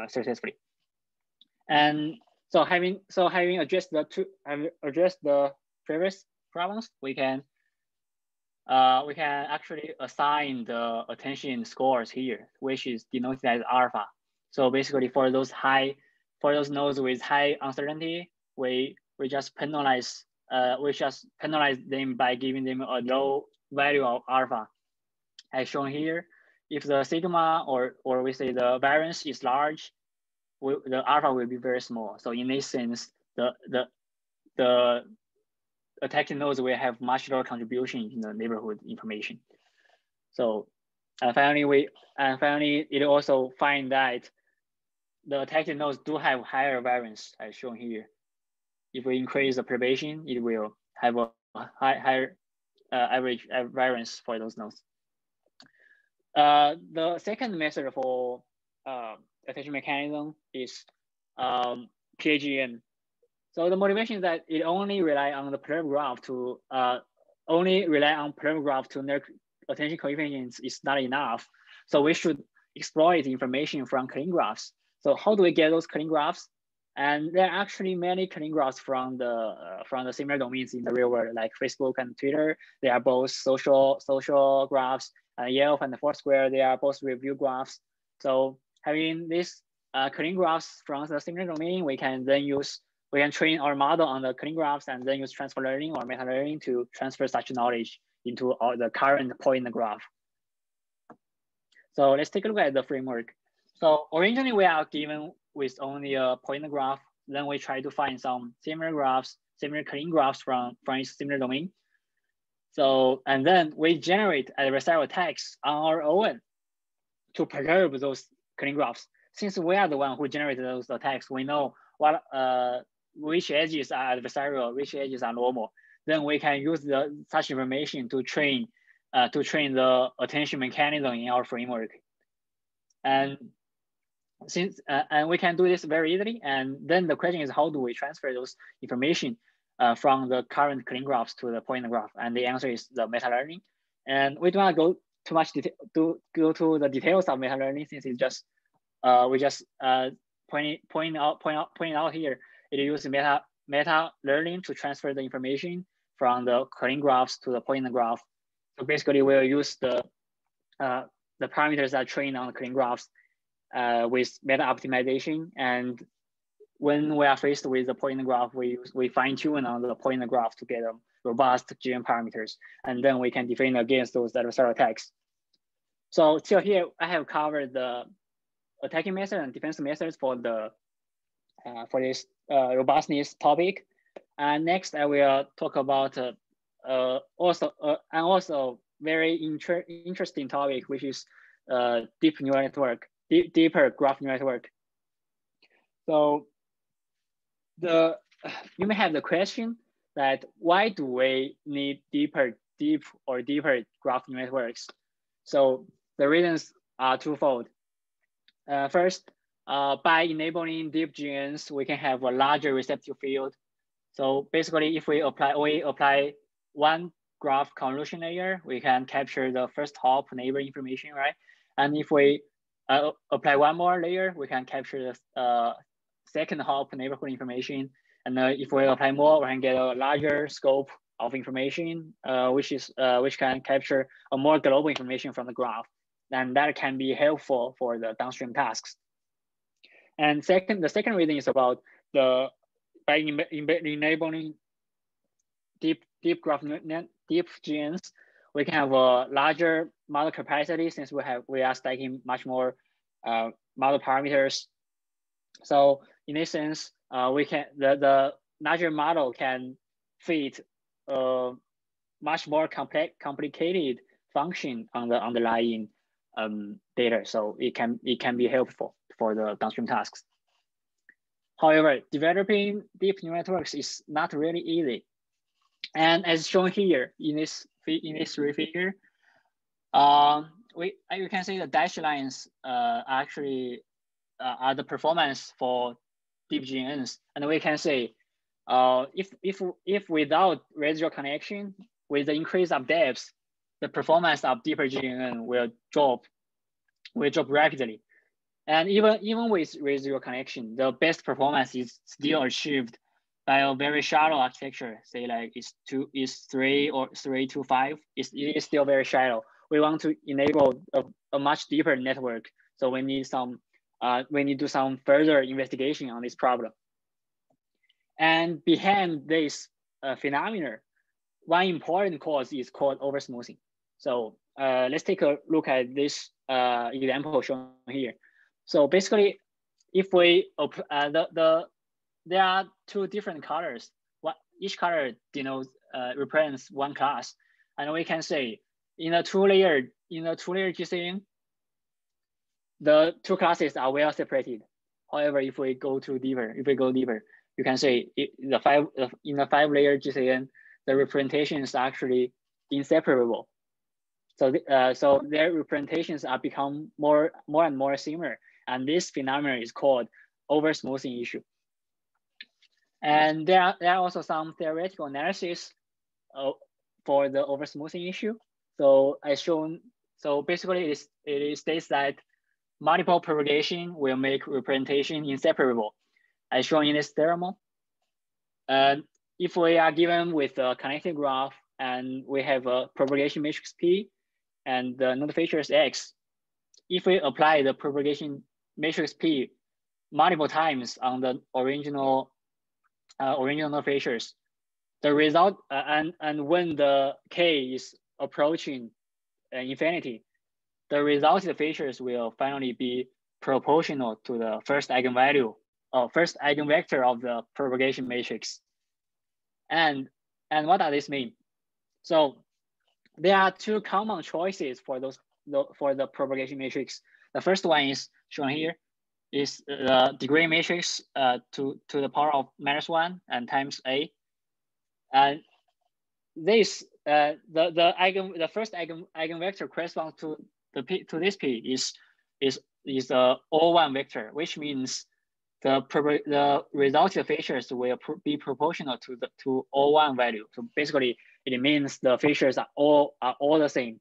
successfully. And so having addressed the previous problems, we can actually assign the attention scores here, which is denoted as alpha. So basically, for those nodes with high uncertainty, we just penalize them by giving them a low value of alpha, as shown here. If the sigma or we say the variance is large, the alpha will be very small. So in this sense, the attacking nodes will have much lower contribution in the neighborhood information. So finally, it also find that the attacking nodes do have higher variance, as shown here. If we increase the perturbation, it will have a higher average variance for those nodes. The second method for attention mechanism is PAGN. So the motivation is that it only rely on the perturb graph to nerve attention coefficients is not enough. So we should exploit information from clean graphs. So how do we get those clean graphs? And there are actually many clean graphs from the similar domains in the real world, like Facebook and Twitter. They are both social graphs. Yelp and Foursquare, they are both review graphs. So having these clean graphs from the similar domain, we can train our model on the clean graphs and then use transfer learning or meta learning to transfer such knowledge into the current point graph. So let's take a look at the framework. So originally we are given with only a point graph. Then we try to find some similar clean graphs from each similar domain. So, and then we generate adversarial attacks on our own to perturb those clean graphs. Since we are the one who generated those attacks, we know which edges are adversarial, which edges are normal. Then we can use such information to train the attention mechanism in our framework. And and we can do this very easily. And then the question is, how do we transfer those information from the current clean graphs to the point graph? And the answer is the meta learning. And we do not go too much go to the details of meta learning, since it's just we just point out here. It uses meta learning to transfer the information from the clean graphs to the point graph. So basically, we'll use the parameters that are trained on the clean graphs with meta optimization. And when we are faced with the point graph, we fine tune on the point graph to get a robust GN parameters, and then we can defend against those adversarial attacks. So till here, I have covered the attacking method and defense methods for this robustness topic. And next, I will talk about also very interesting topic, which is deep neural network, deeper graph neural network. So you may have the question that why do we need deeper graph neural networks? So the reasons are twofold. First, by enabling deep GNNs, we can have a larger receptive field. So basically, if we apply one graph convolution layer, we can capture the first hop neighbor information, right? And if we apply one more layer, we can capture the second hop neighborhood information. And if we apply more, we can get a larger scope of information, which can capture a more global information from the graph. And that can be helpful for the downstream tasks. And the second reason is about by enabling deep GNNs, we can have a larger model capacity since we are stacking much more model parameters. So in this sense, we can the larger model can fit much more complicated function on the underlying data. So it can be helpful for the downstream tasks. However, developing deep neural networks is not really easy. And as shown here in this figure, you can see the dashed lines actually are the performance for deep GNNs, and we can say if without residual connection, with the increase of depth, the performance of deeper GNN will drop rapidly. And even with residual connection, the best performance is still achieved by a very shallow architecture, say like it's 3 or 3 to 5. It is still very shallow. We want to enable a much deeper network, so we need to do some further investigation on this problem. And behind this phenomena, one important cause is called oversmoothing. So let's take a look at this example shown here. So basically, if we there are two different colors. Each color denotes represents one class, and we can say in a two-layer GCN, the two classes are well separated. However, if we go deeper, you can say in the 5-layer GCN, the representation is actually inseparable. So so their representations are become more and more similar, and this phenomenon is called oversmoothing issue. And there are also some theoretical analysis for the oversmoothing issue. So as shown, so basically it states that multiple propagation will make representation inseparable, as shown in this theorem. If we are given with a connected graph and we have a propagation matrix P and the node features X, if we apply the propagation matrix P multiple times on the original node features, the result and when the K is approaching infinity, the resulted features will finally be proportional to the first eigenvalue or first eigenvector of the propagation matrix. And what does this mean? So there are two common choices for the propagation matrix. The first one is shown here, is the degree matrix to the power of -1 and times A. And this the first eigenvector corresponds to this P is the O1 vector, which means the resulted features will be proportional to O1 value. So basically, it means the features are all the same.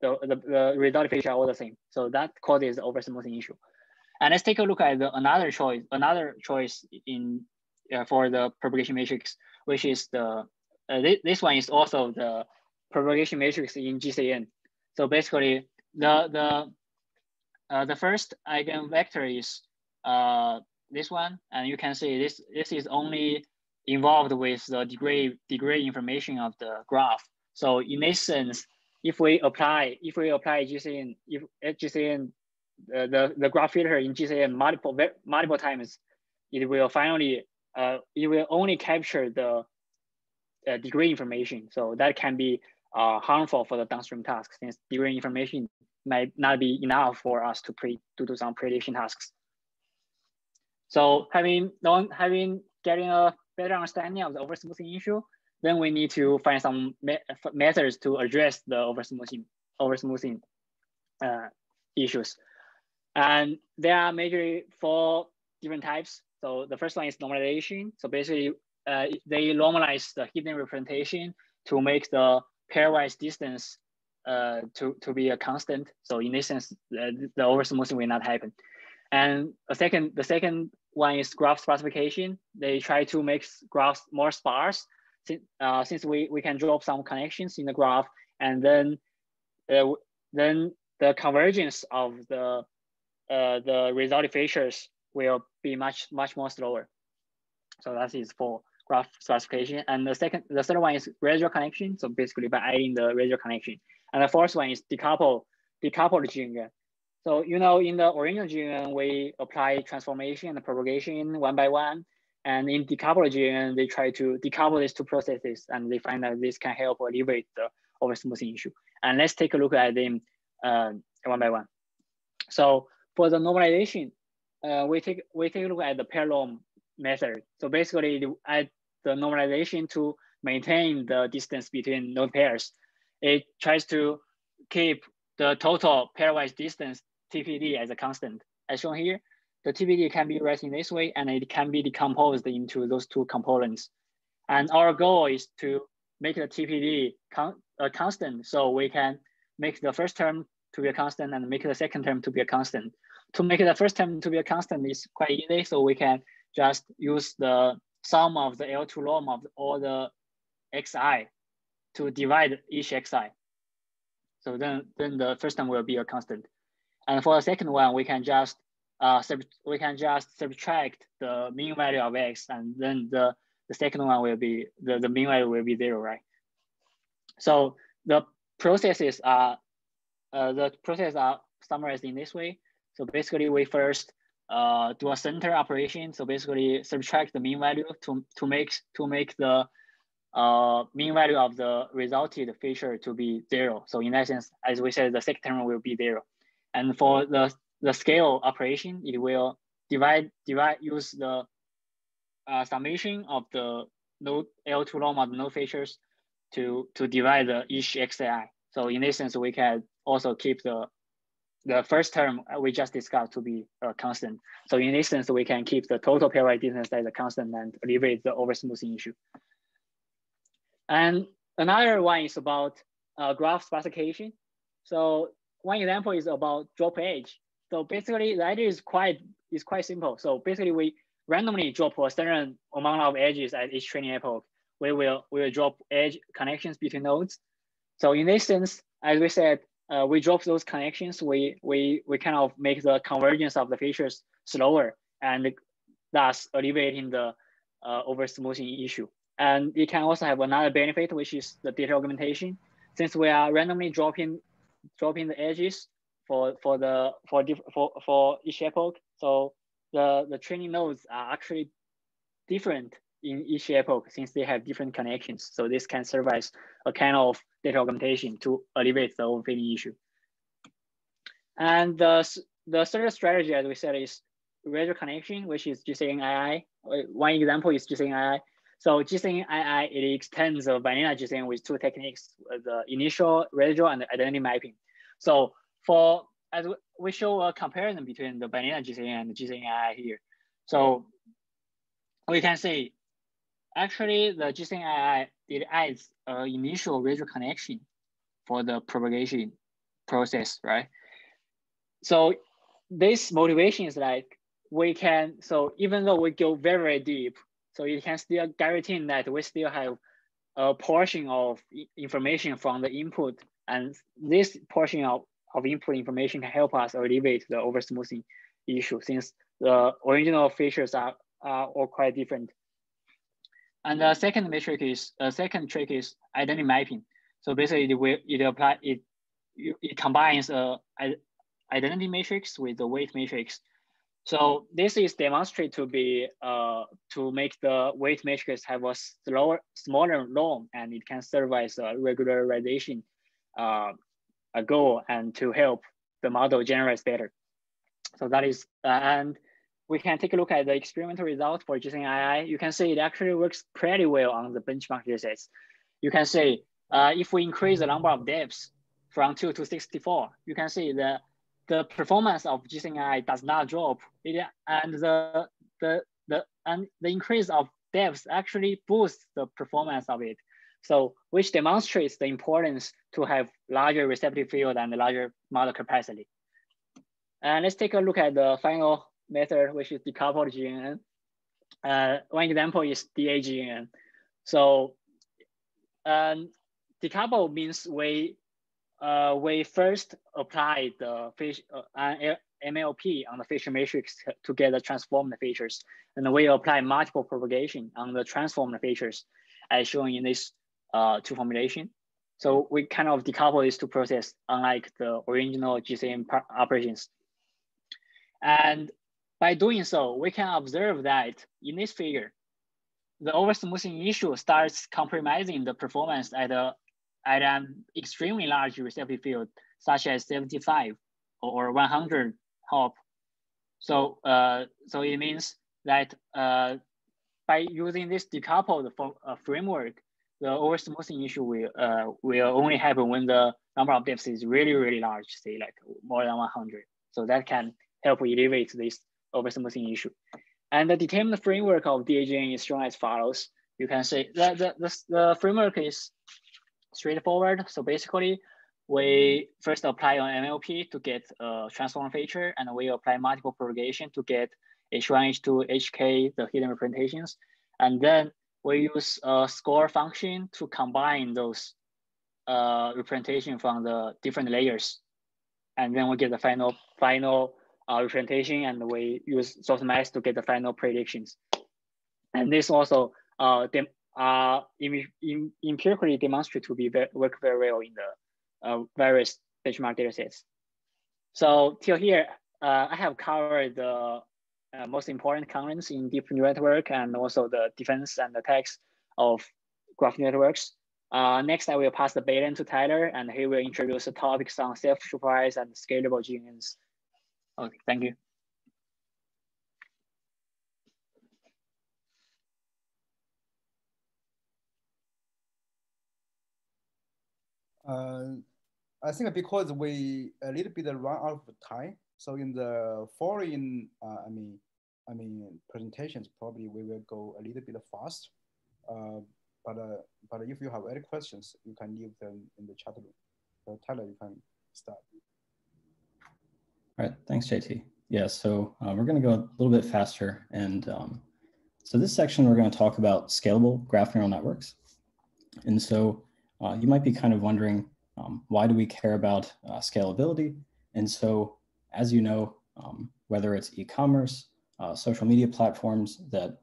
The resulted features are all the same. So that causes the oversmoothing issue. And let's take a look at another choice in for the propagation matrix, which is this one is also the propagation matrix in GCN. So basically, the first eigenvector is this one, and you can see this is only involved with the degree information of the graph. So in this sense, if we apply GCN, the graph filter in GCN multiple times, it will finally it will only capture the degree information. So that can be harmful for the downstream tasks, since degree information might not be enough for us to do some prediction tasks. So having getting a better understanding of the oversmoothing issue, then we need to find some methods to address the oversmoothing issues. And there are majorly 4 different types. So the first one is normalization. So basically, they normalize the hidden representation to make the pairwise distance to be a constant. So in this sense, the oversmoothing will not happen. And the second one is graph sparsification. They try to make graphs more sparse, since we can drop some connections in the graph, and then the convergence of the resulting features will be much more slower. So that is for graph classification. And the third one is residual connection. So basically by adding the residual connection. And the fourth one is decoupled GNN. So, you know, in the original GNN, we apply transformation and propagation one by one. And in decoupled GNN, they try to decouple these two processes, and they find that this can help alleviate the oversmoothing issue. And let's take a look at them one by one. So for the normalization, we take a look at the parallel method. So basically, add the normalization to maintain the distance between node pairs. It tries to keep the total pairwise distance TPD as a constant. As shown here, the TPD can be written this way, and it can be decomposed into those two components. And our goal is to make the TPD a constant, so we can make the first term to be a constant and make the second term to be a constant. To make the first term to be a constant is quite easy, so we can just use the sum of the L2 norm of all the xi to divide each xi. So then the first term will be a constant. And for the second one, we can just subtract the mean value of x, and then the second one will be the mean value will be 0, right? So the processes are summarized in this way. So basically, we first do a center operation. So basically, subtract the mean value to make the mean value of the resulted feature to be 0. So in essence, as we said, the second term will be 0. And for the scale operation, it will use the summation of the node L2 norm of the node features to divide each xi. So in essence, we can also keep the first term we just discussed to be a constant. So in essence, we can keep the total pairwise distance as a constant and alleviate the oversmoothing issue. And another one is about graph classification. So one example is about drop edge. So basically, the idea is quite simple. So basically, we randomly drop a certain amount of edges at each training epoch. We will drop edge connections between nodes. So in this sense, as we said, we drop those connections. We kind of make the convergence of the features slower, and thus alleviating the oversmoothing issue. And it can also have another benefit, which is the data augmentation. Since we are randomly dropping the edges for each epoch, so the training nodes are actually different in each epoch since they have different connections. So this can serve as a kind of data augmentation to alleviate the overfitting issue. And the third strategy, as we said, is residual connection, which is GCN-II. One example is GCN-II. So GCN-II, it extends the vanilla GCN with two techniques, the initial, residual, and the identity mapping. So as we show a comparison between the vanilla GCN and the GCN-II here. So we can see, actually the GCN-II, it adds an initial residual connection for the propagation process, right? So this motivation is like, so even though we go very, very deep, so you can still guarantee that we still have a portion of information from the input, and this portion of input information can help us alleviate the oversmoothing issue since the original features are all quite different. And the second trick is identity mapping. So basically, it combines identity matrix with the weight matrix. So this is demonstrated to be to make the weight matrix have a smaller norm, and it can serve as a regularization goal and to help the model generate better. So that is, and we can take a look at the experimental result for GCN-II. You can see it actually works pretty well on the benchmark datasets. You can see if we increase the number of depths from 2 to 64, you can see the performance of GCN-II does not drop. And the increase of depths actually boosts the performance of it. So which demonstrates the importance to have larger receptive field and larger model capacity. And let's take a look at the final method, which is decoupled GNN. One example is DA-GNN. So decouple means we first apply the MLP on the feature matrix to get the transformed features. And we apply multiple propagation on the transformed features as shown in this two formulation. So we kind of decouple these two processes, unlike the original GCM operations. And by doing so, we can observe that in this figure, the oversmoothing issue starts compromising the performance at an extremely large receptive field, such as 75 or 100 hop. So, so it means that by using this decoupled framework, the oversmoothing issue will only happen when the number of depths is really, really large, say like more than 100. So that can help alleviate this oversmoothing issue. And the determined framework of DAGN is shown as follows. You can say that the framework is straightforward. So basically, we first apply an MLP to get a transform feature, and we apply multiple propagation to get H1, H2, HK, the hidden representations. And then we use a score function to combine those representation from the different layers. And then we get the final representation, and we use softmax to get the final predictions. And this also empirically demonstrate to be work very well in the various benchmark data sets. So till here, I have covered the most important components in deep neural network and also the defense and attacks of graph networks. Next, I will pass the baton to Tyler, and he will introduce the topics on self-supervised and scalable GNNs. Okay, thank you. I think because we a little bit run out of time, so in the following, presentations, probably we will go a little bit fast. But if you have any questions, you can leave them in the chat room. So Tyler, you can start. All right, thanks, JT. Yeah, so we're going to go a little bit faster. And so this section, we're going to talk about scalable graph neural networks. And so you might be kind of wondering, why do we care about scalability? And so, as you know, whether it's e-commerce, social media platforms, that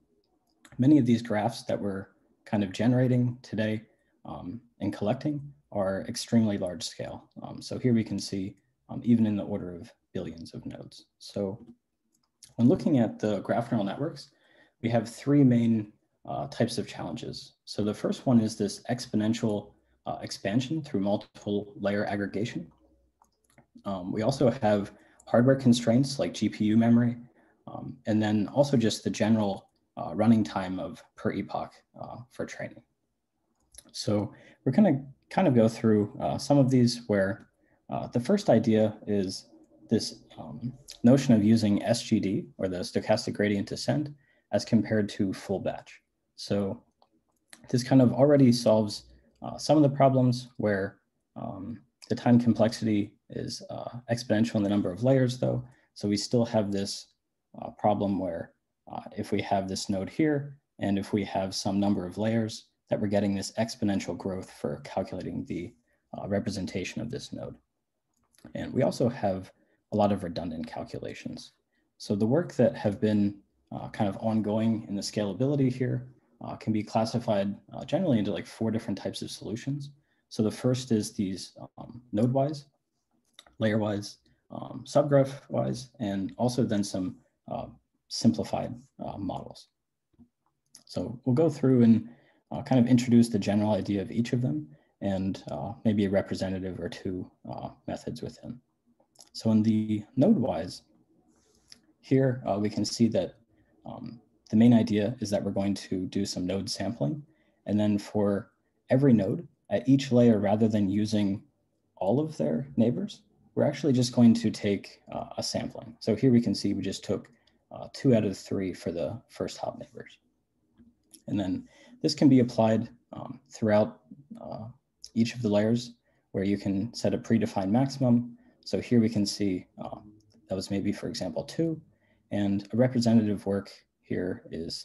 many of these graphs that we're kind of generating today and collecting are extremely large scale. So here we can see even in the order of billions of nodes. So when looking at the graph neural networks, we have three main types of challenges. So the first one is this exponential expansion through multiple layer aggregation. We also have hardware constraints like GPU memory, and then also just the general running time of per epoch for training. So we're going to kind of go through some of these where the first idea is this notion of using SGD, or the stochastic gradient descent, as compared to full batch. So this kind of already solves some of the problems where the time complexity is exponential in the number of layers though. So we still have this problem where if we have this node here, and if we have some number of layers, that we're getting this exponential growth for calculating the representation of this node. And we also have a lot of redundant calculations. So the work that have been kind of ongoing in the scalability here can be classified generally into like 4 different types of solutions. So the first is these node-wise, layer-wise, subgraph-wise, and also then some simplified models. So we'll go through and kind of introduce the general idea of each of them and maybe a representative or 2 methods within. So in the node-wise, here we can see that the main idea is that we're going to do some node sampling. And then for every node at each layer, rather than using all of their neighbors, we're actually just going to take a sampling. So here we can see we just took 2 out of 3 for the first hop neighbors. And then this can be applied throughout each of the layers where you can set a predefined maximum. So here we can see that was maybe, for example, 2. And a representative work here is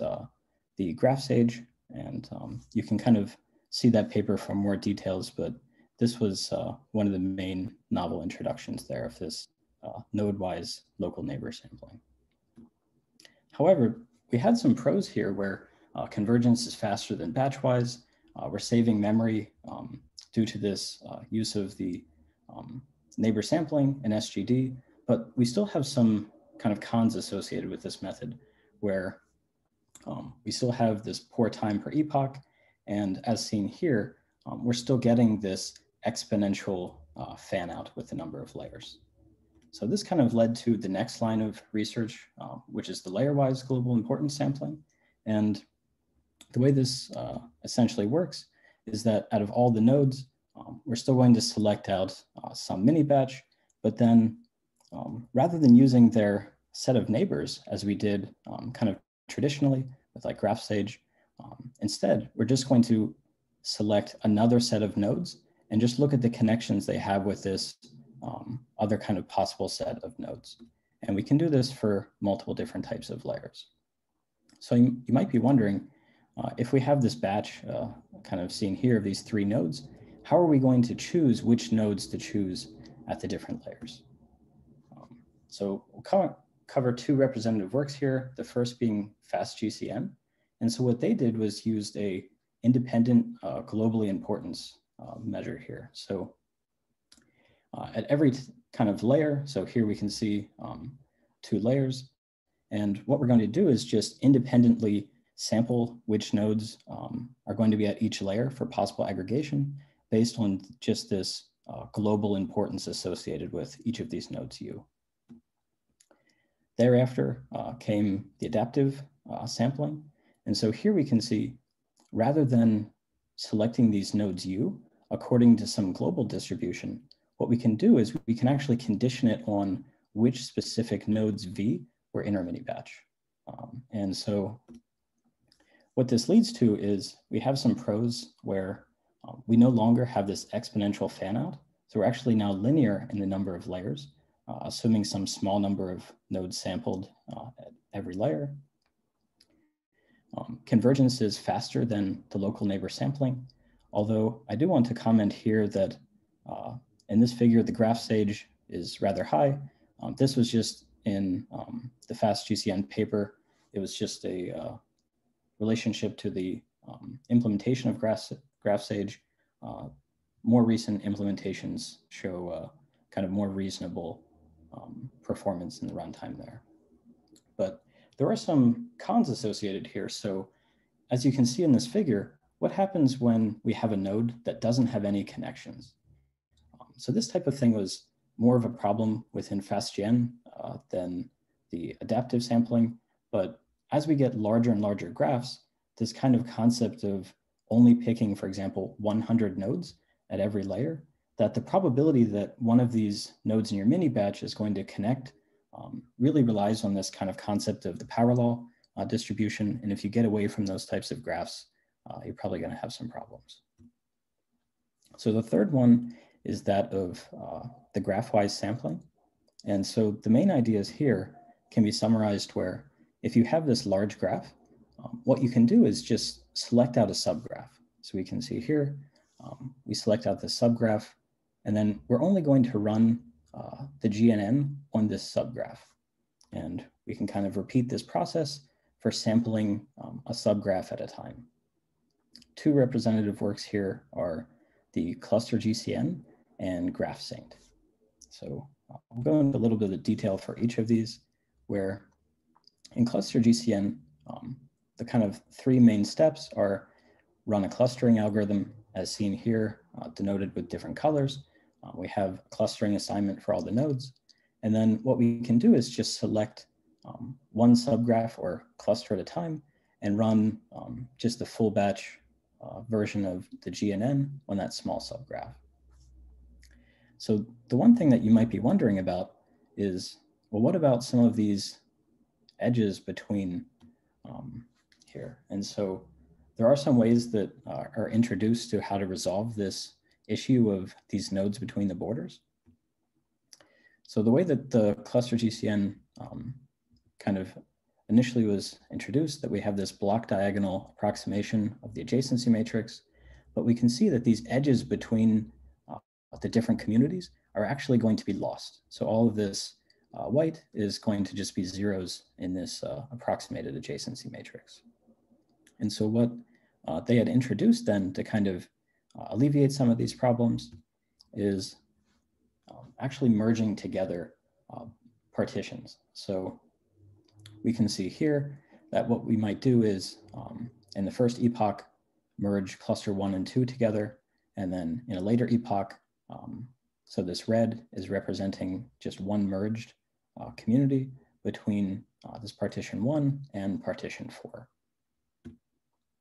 the graph sage. And you can kind of see that paper for more details, but this was one of the main novel introductions there of this node-wise local neighbor sampling. However, we had some pros here where convergence is faster than batch-wise. We're saving memory due to this use of the neighbor sampling and SGD, but we still have some kind of cons associated with this method where we still have this poor time per epoch, and as seen here, we're still getting this exponential fan out with the number of layers. So this kind of led to the next line of research, which is the layer-wise global importance sampling. And the way this essentially works is that out of all the nodes, we're still going to select out some mini batch, but then rather than using their set of neighbors as we did kind of traditionally with like GraphSage, instead, we're just going to select another set of nodes and just look at the connections they have with this other kind of possible set of nodes. And we can do this for multiple different types of layers. So you might be wondering, if we have this batch kind of seen here of these 3 nodes, how are we going to choose which nodes to choose at the different layers? So we'll cover 2 representative works here, the first being FastGCN. And so what they did was used a independent globally importance measure here. So at every kind of layer, so here we can see 2 layers. And what we're going to do is just independently sample which nodes are going to be at each layer for possible aggregation based on just this global importance associated with each of these nodes U. Thereafter came the adaptive sampling. And so here we can see, rather than selecting these nodes U according to some global distribution, what we can do is we can actually condition it on which specific nodes V were in our mini batch. And so what this leads to is we have some pros where we no longer have this exponential fan out. So we're actually now linear in the number of layers, assuming some small number of nodes sampled at every layer. Convergence is faster than the local neighbor sampling, although I do want to comment here that in this figure, the GraphSage is rather high. This was just in the FastGCN paper. It was just a relationship to the implementation of GraphSage. More recent implementations show kind of more reasonable performance in the runtime there. But there are some cons associated here. So as you can see in this figure, what happens when we have a node that doesn't have any connections? So this type of thing was more of a problem within FastGN than the adaptive sampling. But as we get larger and larger graphs, this kind of concept of only picking, for example, 100 nodes at every layer, that the probability that one of these nodes in your mini batch is going to connect really relies on this kind of concept of the power law distribution. And if you get away from those types of graphs, you're probably going to have some problems. So the third one is that of the graph-wise sampling. And so the main ideas here can be summarized where if you have this large graph, what you can do is just select out a subgraph. So we can see here, we select out the subgraph, and then we're only going to run the GNN on this subgraph. And we can kind of repeat this process for sampling a subgraph at a time. 2 representative works here are the cluster GCN and GraphSaint. So I'll go into a little bit of detail for each of these, where in cluster GCN, the kind of 3 main steps are run a clustering algorithm as seen here, denoted with different colors. We have a clustering assignment for all the nodes. And then what we can do is just select one subgraph or cluster at a time and run just the full batch version of the GNN on that small subgraph. So the one thing that you might be wondering about is, well, what about some of these edges between here? And so there are some ways that are introduced to how to resolve this issue of these nodes between the borders. So the way that the cluster GCN kind of initially was introduced, that we have this block diagonal approximation of the adjacency matrix, but we can see that these edges between the different communities are actually going to be lost. So all of this white is going to just be zeros in this approximated adjacency matrix. And so what they had introduced then to kind of alleviate some of these problems is actually merging together partitions. So we can see here that what we might do is in the first epoch, merge cluster 1 and 2 together, and then in a later epoch, so this red is representing just one merged community between this partition 1 and partition 4.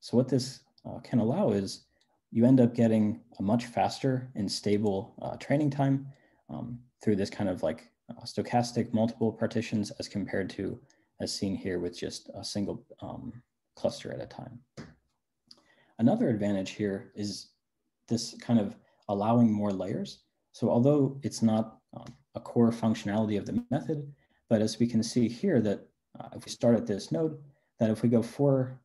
So what this can allow is you end up getting a much faster and stable training time through this kind of like stochastic multiple partitions as compared to as seen here with just a single cluster at a time. Another advantage here is this kind of allowing more layers. So although it's not a core functionality of the method, but as we can see here that if we start at this node, that if we go 4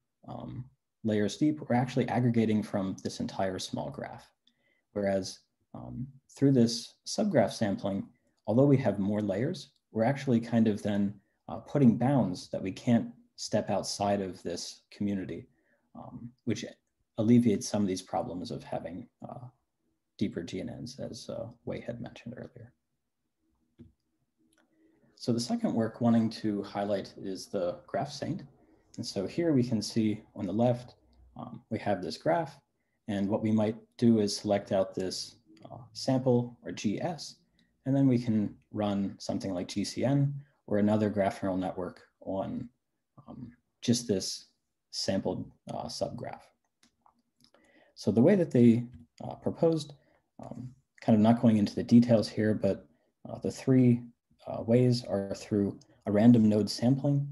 layers deep, we're actually aggregating from this entire small graph. Whereas through this subgraph sampling, although we have more layers, we're actually kind of then putting bounds that we can't step outside of this community, which alleviates some of these problems of having deeper GNNs, as Wei had mentioned earlier. So the second work wanting to highlight is the graph saint. And so here we can see on the left, we have this graph, and what we might do is select out this sample or GS, and then we can run something like GCN or another graph neural network on just this sampled subgraph. So the way that they proposed, kind of not going into the details here, but the 3 ways are through a random node sampling.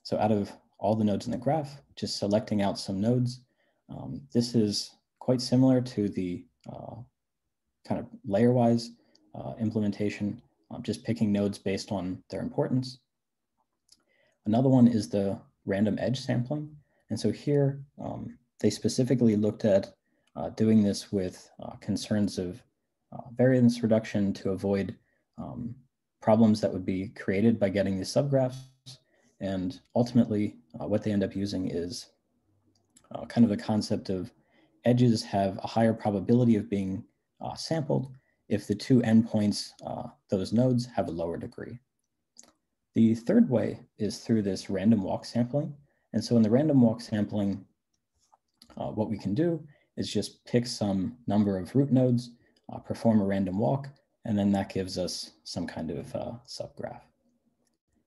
So out of all the nodes in the graph, just selecting out some nodes. This is quite similar to the kind of layer-wise implementation, just picking nodes based on their importance. Another one is the random edge sampling. And so here, they specifically looked at doing this with concerns of variance reduction to avoid problems that would be created by getting these subgraphs. And ultimately, what they end up using is kind of the concept of edges have a higher probability of being sampled if the 2 endpoints, those nodes, have a lower degree. The third way is through this random walk sampling. And so in the random walk sampling, what we can do is just pick some number of root nodes, perform a random walk, and then that gives us some kind of subgraph.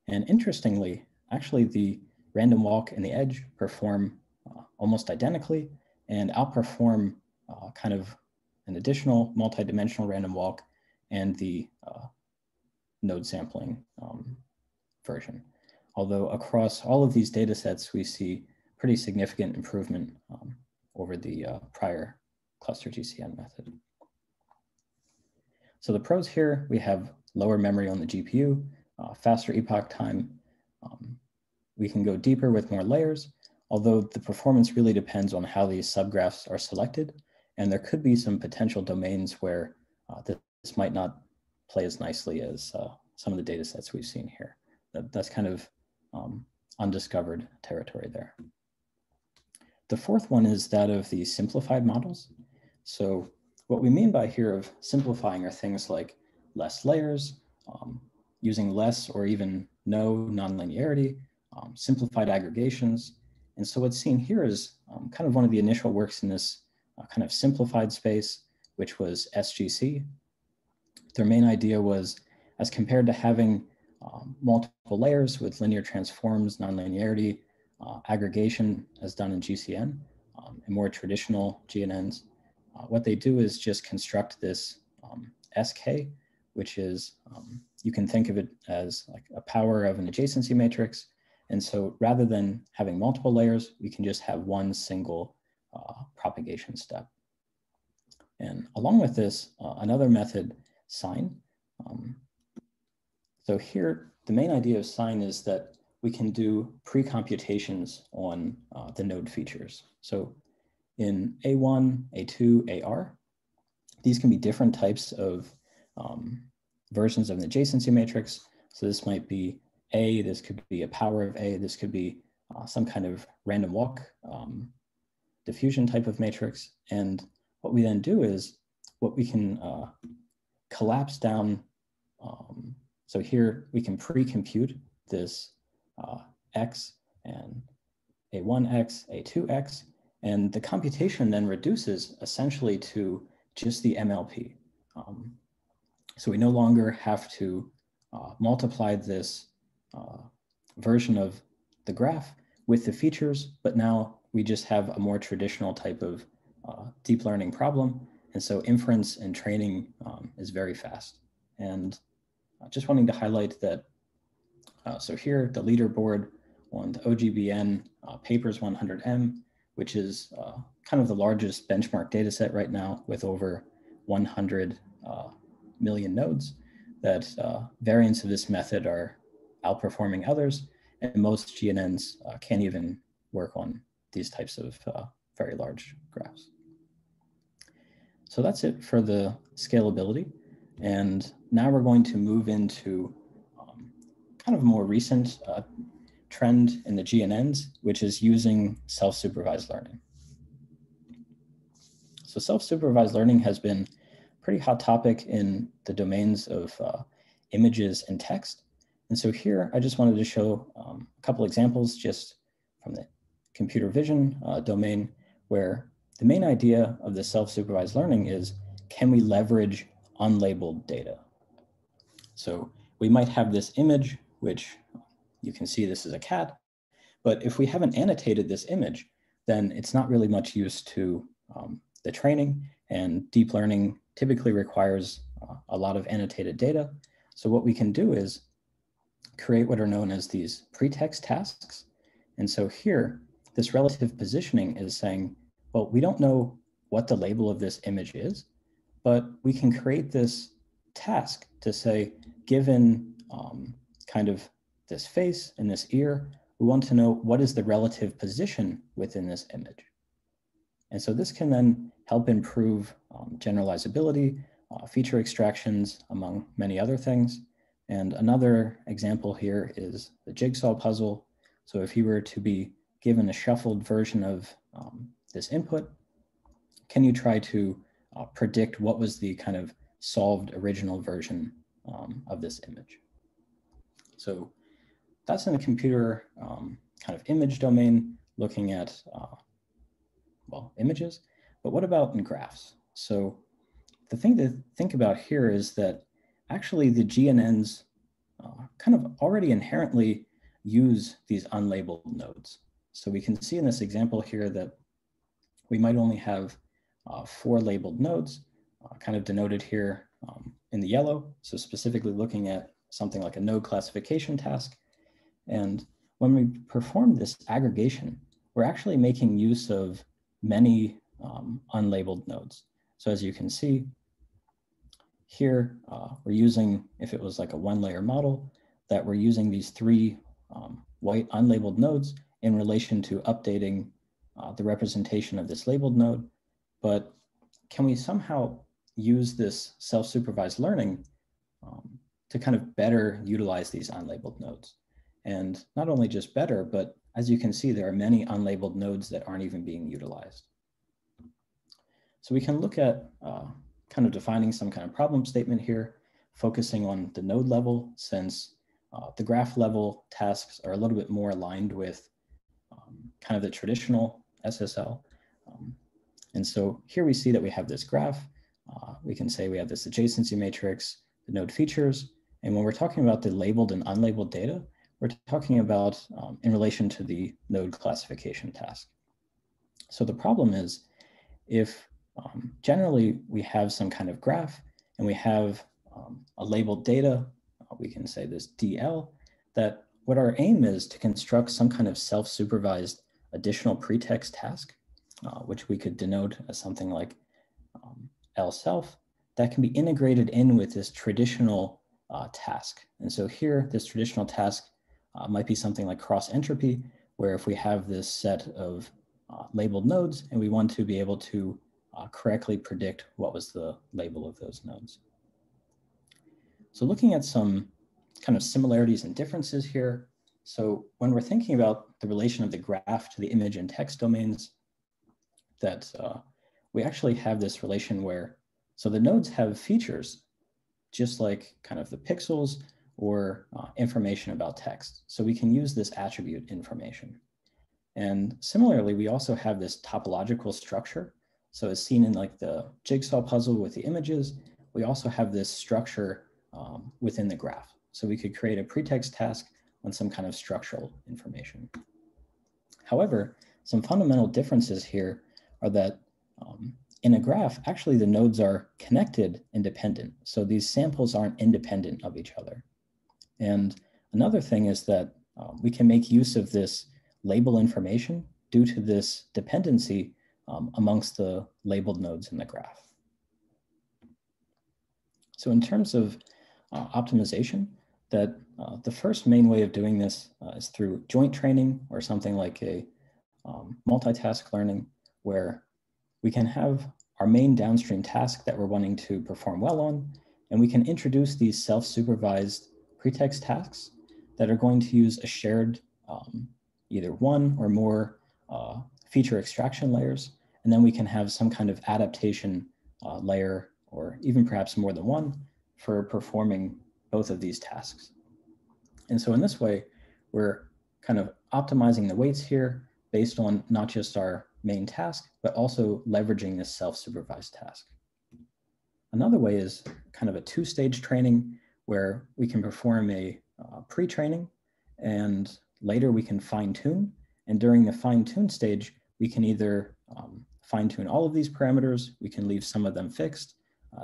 And interestingly, actually the random walk and the edge perform almost identically and outperform kind of an additional multi-dimensional random walk and the node sampling version. Although across all of these data sets, we see pretty significant improvement over the prior cluster GCN method. So the pros here, we have lower memory on the GPU, faster epoch time. We can go deeper with more layers, although the performance really depends on how these subgraphs are selected. And there could be some potential domains where this might not play as nicely as some of the data sets we've seen here. That's kind of undiscovered territory there. The fourth one is that of the simplified models. So what we mean by here of simplifying are things like less layers, using less or even no nonlinearity, simplified aggregations. And so what's seen here is kind of one of the initial works in this kind of simplified space, which was SGC. Their main idea was, as compared to having multiple layers with linear transforms, nonlinearity, aggregation as done in GCN, and more traditional GNNs, what they do is just construct this SK, which is, you can think of it as like a power of an adjacency matrix. And so rather than having multiple layers, we can just have one single propagation step. And along with this, another method, sign. So here, the main idea of sign is that we can do pre-computations on the node features. So in A1, A2, AR, these can be different types of versions of an adjacency matrix. So this might be A, this could be a power of A, this could be some kind of random walk diffusion type of matrix. And what we then do is what we can collapse down. So here we can pre-compute this X and A1X, A2X, and the computation then reduces essentially to just the MLP. So we no longer have to multiply this version of the graph with the features, but now we just have a more traditional type of deep learning problem. And so inference and training is very fast. And just wanting to highlight that, so here, the leaderboard on the OGBN Papers 100M, which is kind of the largest benchmark data set right now with over 100 million nodes, that variants of this method are outperforming others, and most GNNs can't even work on these types of very large graphs. So that's it for the scalability. And now we're going to move into kind of a more recent trend in the GNNs, which is using self-supervised learning. So self-supervised learning has been a pretty hot topic in the domains of images and text. And so here, I just wanted to show a couple examples just from the computer vision domain, where the main idea of the self-supervised learning is, can we leverage unlabeled data? So we might have this image, which you can see this is a cat, but if we haven't annotated this image, then it's not really much use to the training, and deep learning typically requires a lot of annotated data. So what we can do is create what are known as these pretext tasks. And so here, this relative positioning is saying, well, we don't know what the label of this image is, but we can create this task to say, given kind of this face and this ear, we want to know what is the relative position within this image. And so this can then help improve generalizability, feature extractions, among many other things. And another example here is the jigsaw puzzle. So if you were to be given a shuffled version of this input, can you try to predict what was the kind of solved original version of this image? So that's in the computer kind of image domain, looking at, well, images. But what about in graphs? So the thing to think about here is that actually the GNNs kind of already inherently use these unlabeled nodes. So we can see in this example here that we might only have 4 labeled nodes, kind of denoted here in the yellow. So specifically looking at something like a node classification task. And when we perform this aggregation, we're actually making use of many unlabeled nodes. So as you can see here, we're using, if it was like a 1-layer model, that we're using these 3 white unlabeled nodes in relation to updating the representation of this labeled node. But can we somehow use this self-supervised learning to kind of better utilize these unlabeled nodes? And not only just better, but as you can see, there are many unlabeled nodes that aren't even being utilized. So we can look at kind of defining some kind of problem statement here, focusing on the node level, since the graph level tasks are a little bit more aligned with kind of the traditional SSL. And so here we see that we have this graph. We can say we have this adjacency matrix, the node features. And when we're talking about the labeled and unlabeled data, we're talking about in relation to the node classification task. So the problem is, if generally we have some kind of graph and we have a labeled data, we can say this DL, that what our aim is to construct some kind of self-supervised additional pretext task, which we could denote as something like L-self, that can be integrated in with this traditional task. And so here, this traditional task might be something like cross entropy, where if we have this set of labeled nodes and we want to be able to correctly predict what was the label of those nodes. So looking at some kind of similarities and differences here. So when we're thinking about the relation of the graph to the image and text domains, that we actually have this relation where, so the nodes have features, just like kind of the pixels or information about text. So we can use this attribute information. And similarly, we also have this topological structure. So as seen in like the jigsaw puzzle with the images, we also have this structure within the graph. So we could create a pretext task on some kind of structural information. However, some fundamental differences here are that in a graph, actually the nodes are connected independent. So these samples aren't independent of each other. And another thing is that we can make use of this label information due to this dependency amongst the labeled nodes in the graph. So in terms of optimization, that the first main way of doing this is through joint training or something like a multitask learning, where we can have our main downstream task that we're wanting to perform well on, and we can introduce these self-supervised pretext tasks that are going to use a shared either one or more feature extraction layers, and then we can have some kind of adaptation layer, or even perhaps more than one, for performing both of these tasks. And so in this way, we're kind of optimizing the weights here based on not just our main task, but also leveraging this self-supervised task. Another way is kind of a two-stage training where we can perform a pre-training and later we can fine-tune. And during the fine-tune stage, we can either fine-tune all of these parameters, we can leave some of them fixed.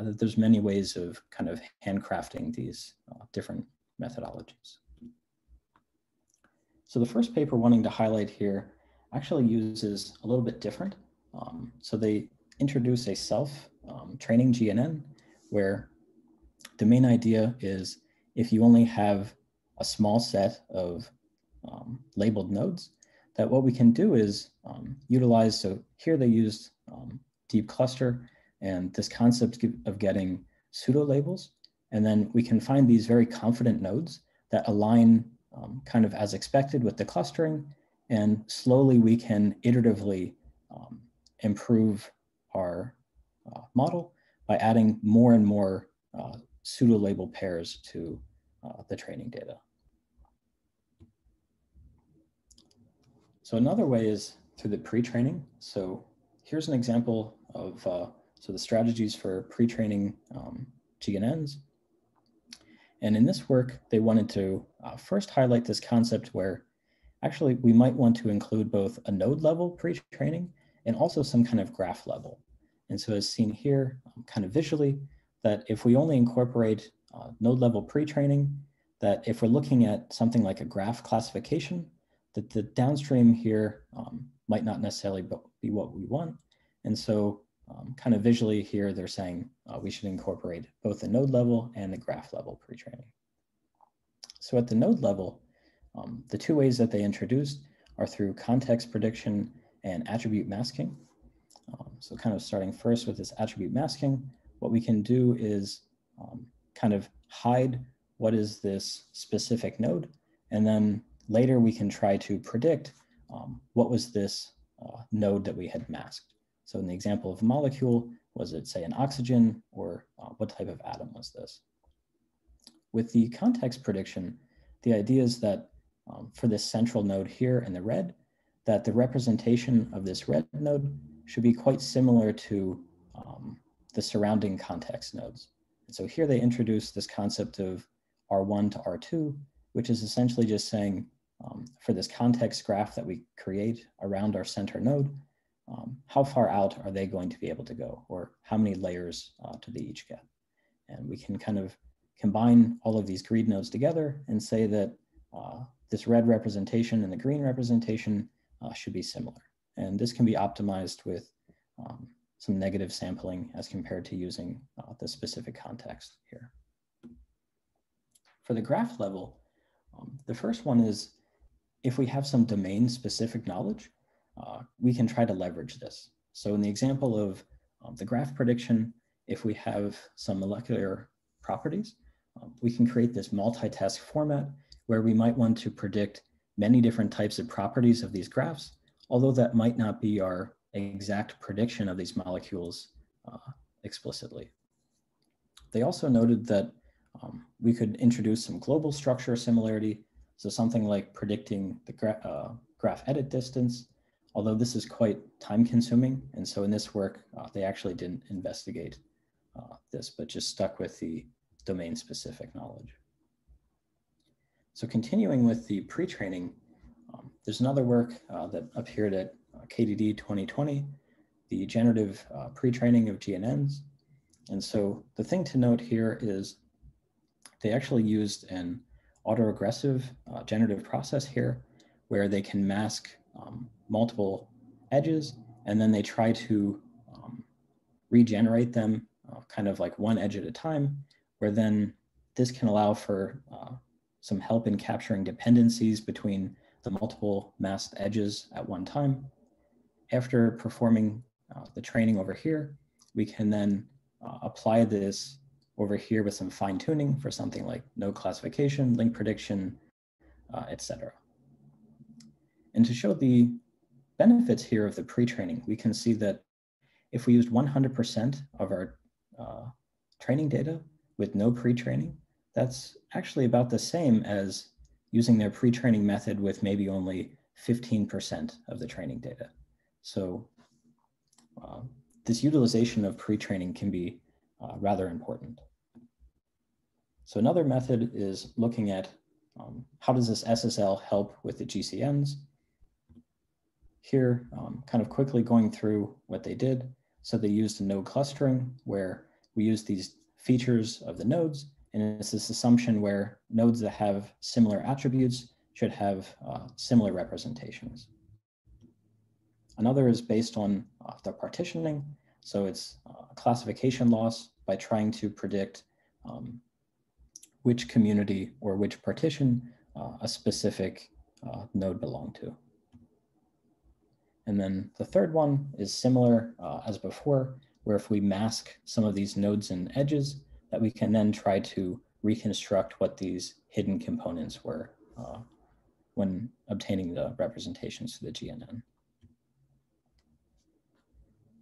There's many ways of kind of handcrafting these different methodologies. So the first paper wanting to highlight here actually uses a little bit different. So they introduce a self-training GNN where the main idea is if you only have a small set of labeled nodes, that what we can do is utilize, so here they used deep cluster and this concept of getting pseudo labels. And then we can find these very confident nodes that align kind of as expected with the clustering. And slowly we can iteratively improve our model by adding more and more pseudo label pairs to the training data. So another way is through the pre-training. So here's an example of so the strategies for pre-training GNNs. And in this work, they wanted to first highlight this concept where actually we might want to include both a node level pre-training and also some kind of graph level. And so as seen here, kind of visually, that if we only incorporate node level pre-training, that if we're looking at something like a graph classification, that the downstream here might not necessarily be what we want. And so kind of visually here, they're saying we should incorporate both the node level and the graph level pre-training. So at the node level, the two ways that they introduced are through context prediction and attribute masking. So kind of starting first with this attribute masking, what we can do is kind of hide what is this specific node, and then later we can try to predict what was this node that we had masked. So in the example of a molecule, was it say an oxygen, or what type of atom was this? With the context prediction, the idea is that for this central node here in the red, that the representation of this red node should be quite similar to the surrounding context nodes. And so here they introduce this concept of R1 to R2, which is essentially just saying for this context graph that we create around our center node, how far out are they going to be able to go, or how many layers do they each get? And we can kind of combine all of these grid nodes together and say that this red representation and the green representation should be similar. And this can be optimized with some negative sampling as compared to using the specific context here. For the graph level, the first one is if we have some domain specific knowledge, we can try to leverage this. So in the example of the graph prediction, if we have some molecular properties, we can create this multitask format where we might want to predict many different types of properties of these graphs, although that might not be our exact prediction of these molecules explicitly. They also noted that we could introduce some global structure similarity, so something like predicting the graph edit distance, although this is quite time consuming. And so in this work, they actually didn't investigate this, but just stuck with the domain specific knowledge. So continuing with the pre-training, there's another work that appeared at KDD 2020, the generative pre-training of GNNs. And so the thing to note here is they actually used an autoaggressive generative process here where they can mask multiple edges, and then they try to regenerate them kind of like one edge at a time, where then this can allow for some help in capturing dependencies between the multiple masked edges at one time. After performing the training over here, we can then apply this over here with some fine tuning for something like node classification, link prediction, etc. And to show the benefits here of the pre-training, we can see that if we used 100% of our training data with no pre-training, that's actually about the same as using their pre-training method with maybe only 15% of the training data. So this utilization of pre-training can be rather important. So another method is looking at how does this SSL help with the GCNs? Here, kind of quickly going through what they did. So they used a node clustering where we use these features of the nodes, and it's this assumption where nodes that have similar attributes should have similar representations. Another is based on the partitioning. So it's a classification loss by trying to predict which community or which partition a specific node belonged to. And then the third one is similar as before, where if we mask some of these nodes and edges, that we can then try to reconstruct what these hidden components were when obtaining the representations to the GNN.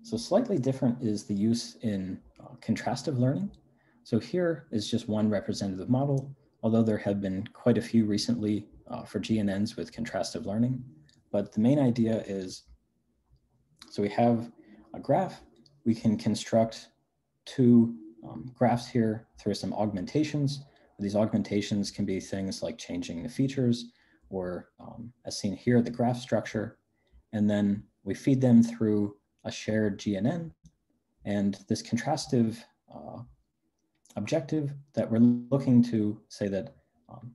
So slightly different is the use in contrastive learning. So here is just one representative model, although there have been quite a few recently for GNNs with contrastive learning. But the main idea is, so we have a graph, we can construct two graphs here through some augmentations. These augmentations can be things like changing the features or as seen here, the graph structure. And then we feed them through a shared GNN. And this contrastive objective that we're looking to say that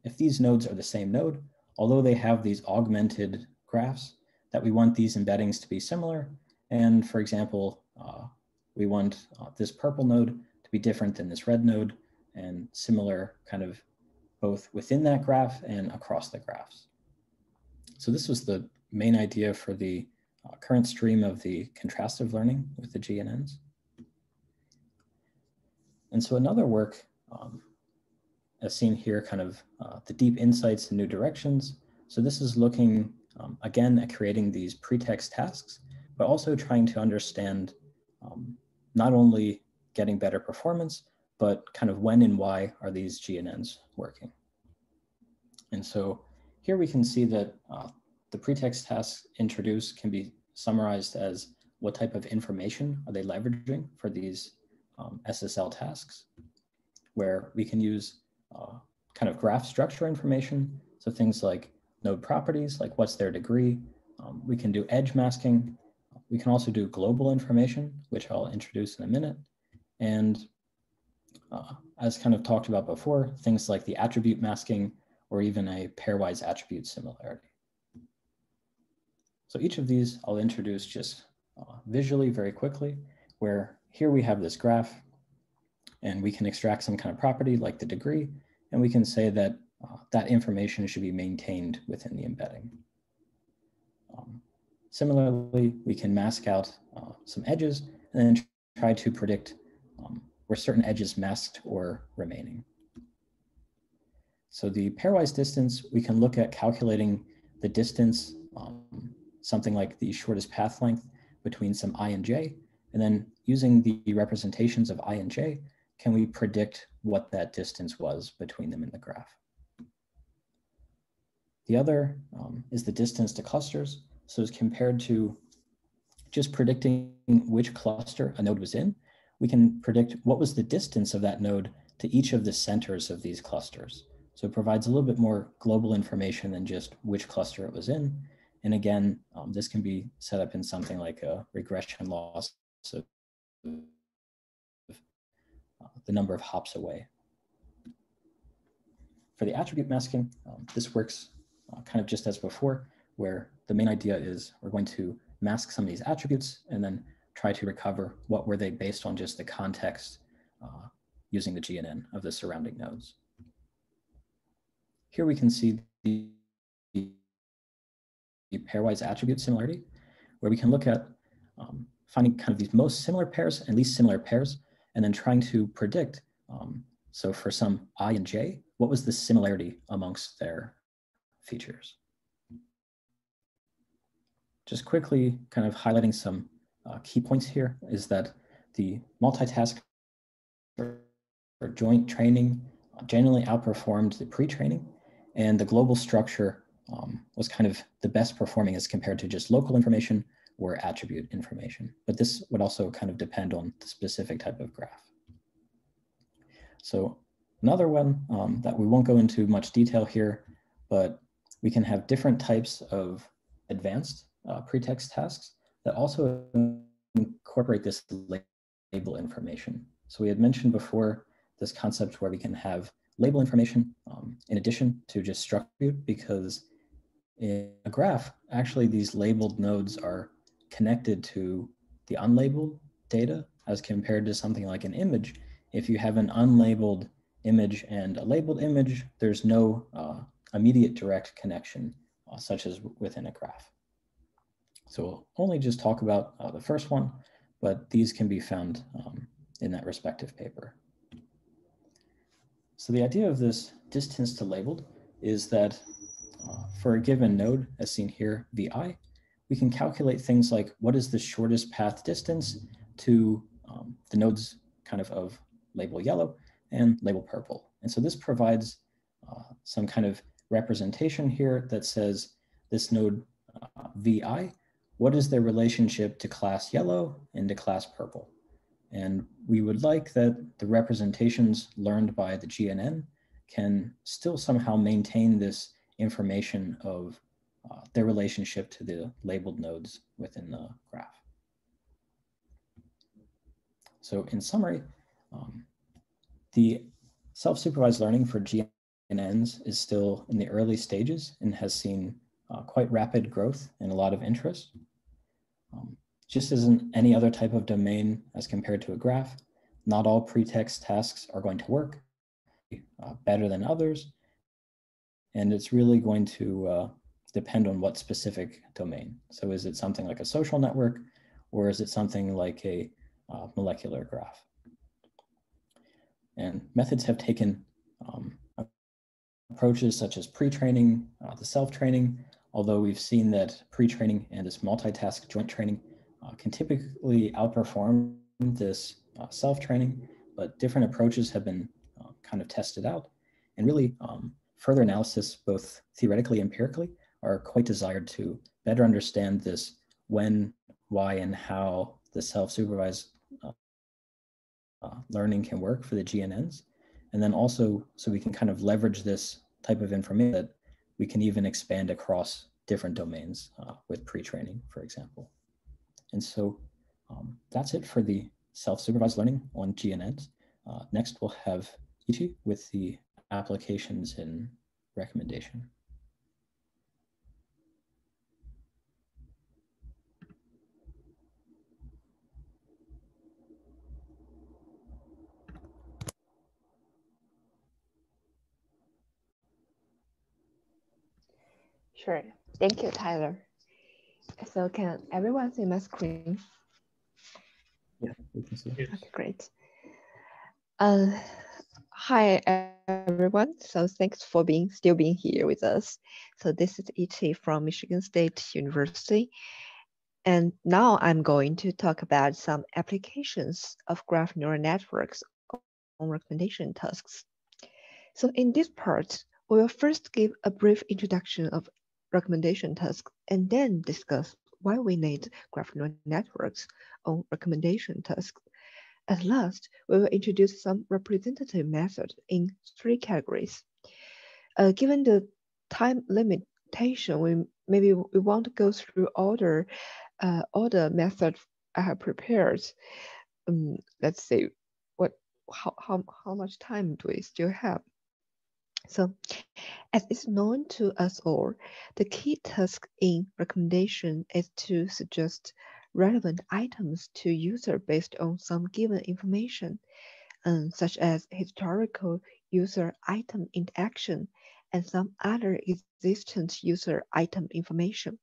if these nodes are the same node, although they have these augmented graphs, that we want these embeddings to be similar. And for example, we want this purple node to be different than this red node and similar kind of both within that graph and across the graphs. So this was the main idea for the current stream of the contrastive learning with the GNNs. And so another work, as seen here, kind of the deep insights in new directions. So this is looking, again, at creating these pretext tasks, but also trying to understand not only getting better performance, but kind of when and why are these GNNs working. And so here we can see that the pretext tasks introduced can be summarized as what type of information are they leveraging for these SSL tasks, where we can use kind of graph structure information. So things like node properties, like what's their degree. We can do edge masking. We can also do global information, which I'll introduce in a minute. And as kind of talked about before, things like the attribute masking or even a pairwise attribute similarity. So each of these I'll introduce just visually very quickly, where here we have this graph and we can extract some kind of property like the degree, and we can say that that information should be maintained within the embedding. Similarly, we can mask out some edges and then try to predict were certain edges masked or remaining. So the pairwise distance, we can look at calculating the distance, something like the shortest path length between some I and j, and then using the representations of I and j, can we predict what that distance was between them in the graph? The other is the distance to clusters. So as compared to just predicting which cluster a node was in, we can predict what was the distance of that node to each of the centers of these clusters. So it provides a little bit more global information than just which cluster it was in. And again, this can be set up in something like a regression loss, so the number of hops away. For the attribute masking, this works kind of just as before, where the main idea is we're going to mask some of these attributes and then try to recover what were they based on just the context using the GNN of the surrounding nodes. Here we can see the pairwise attribute similarity, where we can look at finding kind of these most similar pairs and least similar pairs, and then trying to predict, so for some I and j, what was the similarity amongst their features. Just quickly kind of highlighting some key points here is that the multitask or joint training generally outperformed the pre-training, and the global structure was kind of the best performing as compared to just local information or attribute information. But this would also kind of depend on the specific type of graph. So another one that we won't go into much detail here, but we can have different types of advanced pretext tasks that also incorporate this label information. So we had mentioned before this concept where we can have label information in addition to just structure, because in a graph, actually these labeled nodes are connected to the unlabeled data as compared to something like an image. If you have an unlabeled image and a labeled image, there's no immediate direct connection, such as within a graph. So we'll only just talk about the first one, but these can be found in that respective paper. So the idea of this distance to labeled is that for a given node, as seen here, vi, we can calculate things like what is the shortest path distance to the nodes kind of label yellow and label purple. And so this provides some kind of representation here that says this node vi, what is their relationship to class yellow and to class purple? And we would like that the representations learned by the GNN can still somehow maintain this information of their relationship to the labeled nodes within the graph. So in summary, the self-supervised learning for GNNs is still in the early stages and has seen quite rapid growth and a lot of interest. Just as in any other type of domain as compared to a graph, not all pretext tasks are going to work better than others. And it's really going to depend on what specific domain. So is it something like a social network, or is it something like a molecular graph? And methods have taken approaches such as pre-training, the self-training, although we've seen that pre-training and this multitask joint training can typically outperform this self-training, but different approaches have been kind of tested out. And really, further analysis, both theoretically and empirically, are quite desired to better understand this when, why, and how the self-supervised learning can work for the GNNs. And then also, so we can kind of leverage this type of information that we can even expand across different domains with pre-training, for example. And so that's it for the self-supervised learning on GNNs. Next, we'll have Ichi with the applications and recommendation. Sure. Thank you, Tyler. So can everyone see my screen? Yeah, we can see. Yes. Okay, great. Hi, everyone. So thanks for still being here with us. So this is Ichi from Michigan State University. And now I'm going to talk about some applications of graph neural networks on recommendation tasks. So in this part, we will first give a brief introduction of recommendation tasks and then discuss why we need graph neural networks on recommendation tasks. At last, we will introduce some representative methods in 3 categories. Given the time limitation, we want to go through all the methods I have prepared. Let's see how much time do we still have? So, as is known to us all, the key task in recommendation is to suggest relevant items to user based on some given information, such as historical user item interaction and some other existent user item information.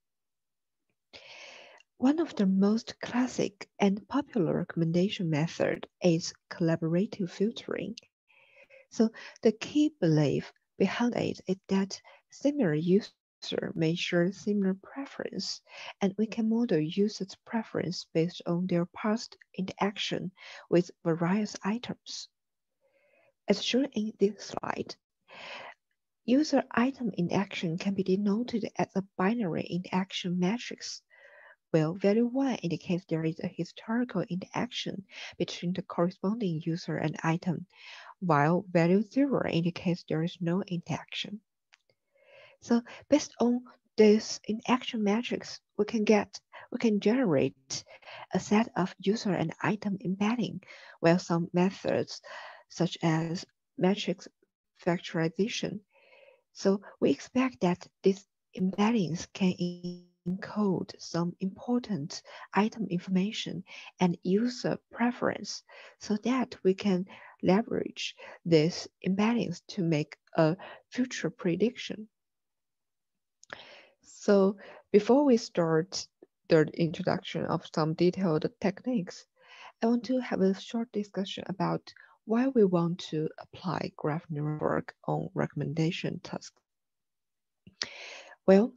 One of the most classic and popular recommendation method is collaborative filtering. So the key belief behind it is that similar users may share similar preference, and we can model users' preference based on their past interaction with various items. As shown in this slide, user item interaction can be denoted as a binary interaction matrix. Well, value 1 indicates there is a historical interaction between the corresponding user and item, while value 0 indicates there is no interaction. So based on this interaction matrix, we can generate a set of user and item embedding, while some methods such as matrix factorization. So we expect that these embeddings can encode some important item information and user preference so that we can leverage these embeddings to make a future prediction. So before we start the introduction of some detailed techniques, I want to have a short discussion about why we want to apply graph neural network on recommendation tasks. Well,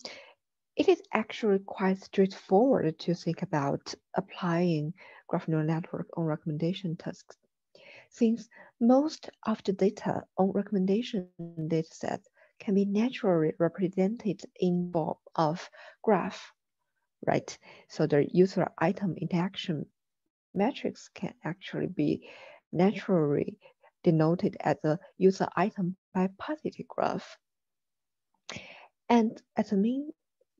it is actually quite straightforward to think about applying graph neural network on recommendation tasks, since most of the data on recommendation datasets can be naturally represented in form of graph, right? So the user item interaction matrix can actually be naturally denoted as a user item by positive graph. And as a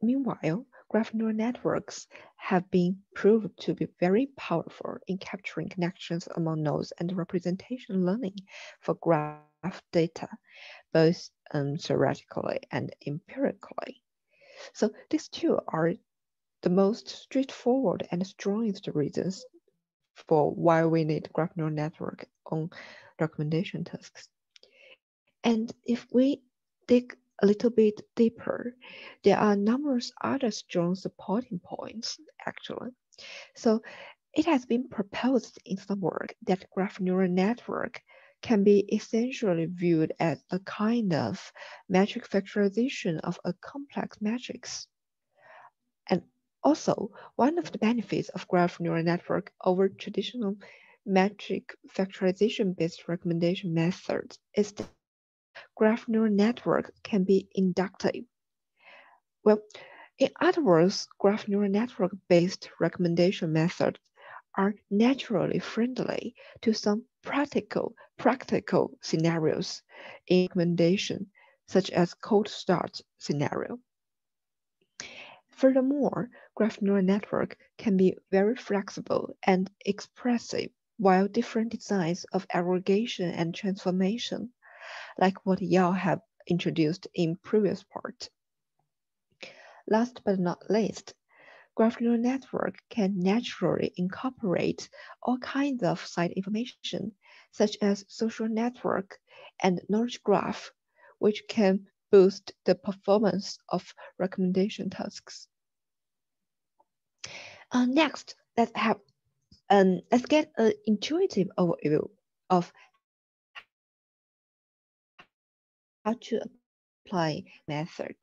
meanwhile, graph neural networks have been proved to be very powerful in capturing connections among nodes and representation learning for graph data, both theoretically and empirically. So these two are the most straightforward and strongest reasons for why we need graph neural network on recommendation tasks. And if we dig a little bit deeper, there are numerous other strong supporting points, actually. So it has been proposed in some work that graph neural network can be essentially viewed as a kind of metric factorization of a complex matrix. And also, one of the benefits of graph neural network over traditional metric factorization-based recommendation methods is that graph neural network can be inductive. Well, in other words, graph neural network-based recommendation methods are naturally friendly to some practical scenarios in recommendation, such as cold start scenario. Furthermore, graph neural network can be very flexible and expressive, while different designs of aggregation and transformation, like what y'all have introduced in previous part. Last but not least, graph neural network can naturally incorporate all kinds of site information, such as social network and knowledge graph, which can boost the performance of recommendation tasks. Next, let's get an intuitive overview of how to apply method.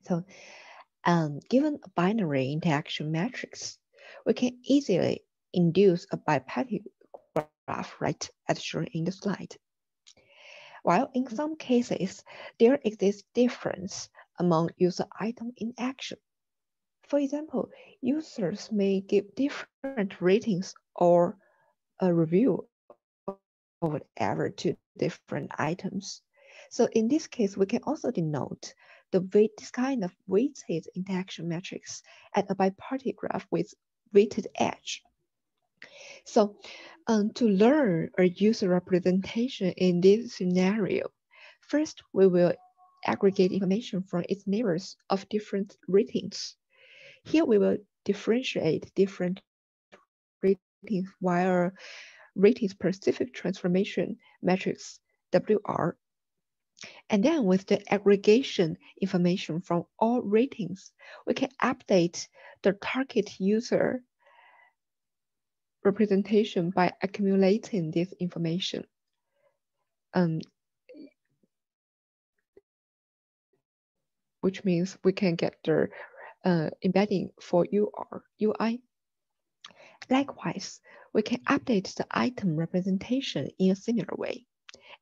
So given a binary interaction matrix, we can easily induce a bipartite graph, right, as shown in the slide. While in some cases, there exists difference among user item in action. For example, users may give different ratings or a review or whatever to different items. So in this case, we can also denote this kind of weighted interaction matrix at a bipartite graph with weighted edge. So to learn a user representation in this scenario, first we will aggregate information from its neighbors of different ratings. Here we will differentiate different ratings via rating-specific transformation matrix WR. And then with the aggregation information from all ratings, we can update the target user representation by accumulating this information. Which means we can get the embedding for UI. Likewise, we can update the item representation in a similar way.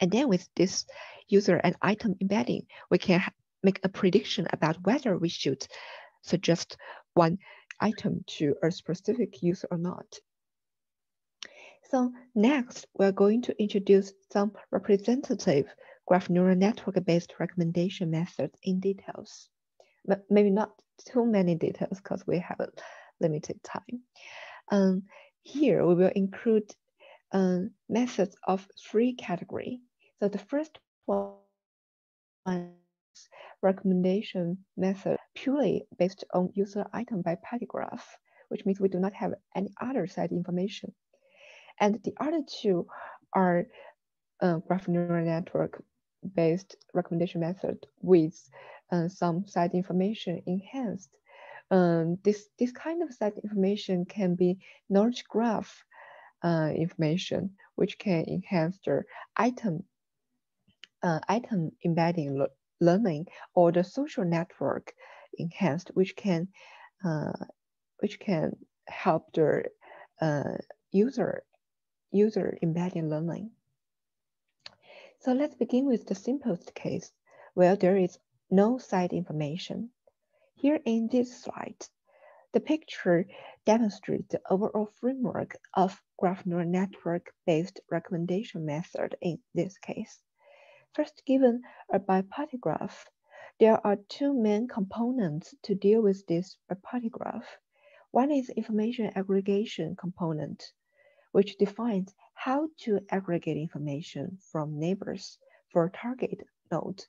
And then with this user and item embedding, we can make a prediction about whether we should suggest one item to a specific user or not. So next, we're going to introduce some representative graph neural network-based recommendation methods in details. But maybe not too many details because we have a limited time. Here, we will include methods of 3 categories. So the first one is recommendation method purely based on user item by party graph, which means we do not have any other side information. And the other 2 are graph neural network based recommendation method with some side information enhanced. This kind of side information can be knowledge graph information, which can enhance the item embedding learning, or the social network enhanced, which can help the user embedding learning. So let's begin with the simplest case, where there is no side information. Here in this slide, the picture demonstrates the overall framework of graph neural network-based recommendation method in this case. First, given a bipartite graph, there are 2 main components to deal with this bipartite graph. One is information aggregation component, which defines how to aggregate information from neighbors for a target node.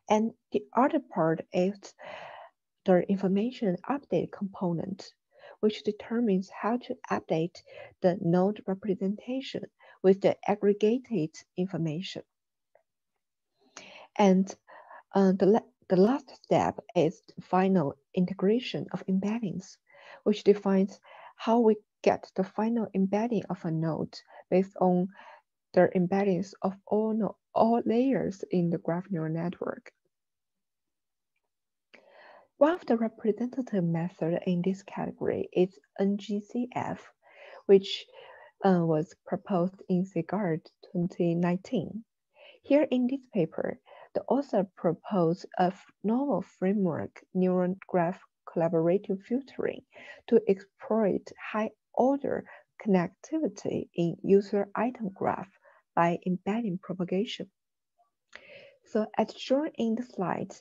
And the other part is the information update component, which determines how to update the node representation with the aggregated information. And the last step is the final integration of embeddings, which defines how we get the final embedding of a node based on the embeddings of all layers in the graph neural network. One of the representative methods in this category is NGCF, which was proposed in Sigard 2019. Here in this paper, the author proposed a novel framework, neural graph collaborative filtering, to exploit high-order connectivity in user item graph by embedding propagation. So as shown in the slide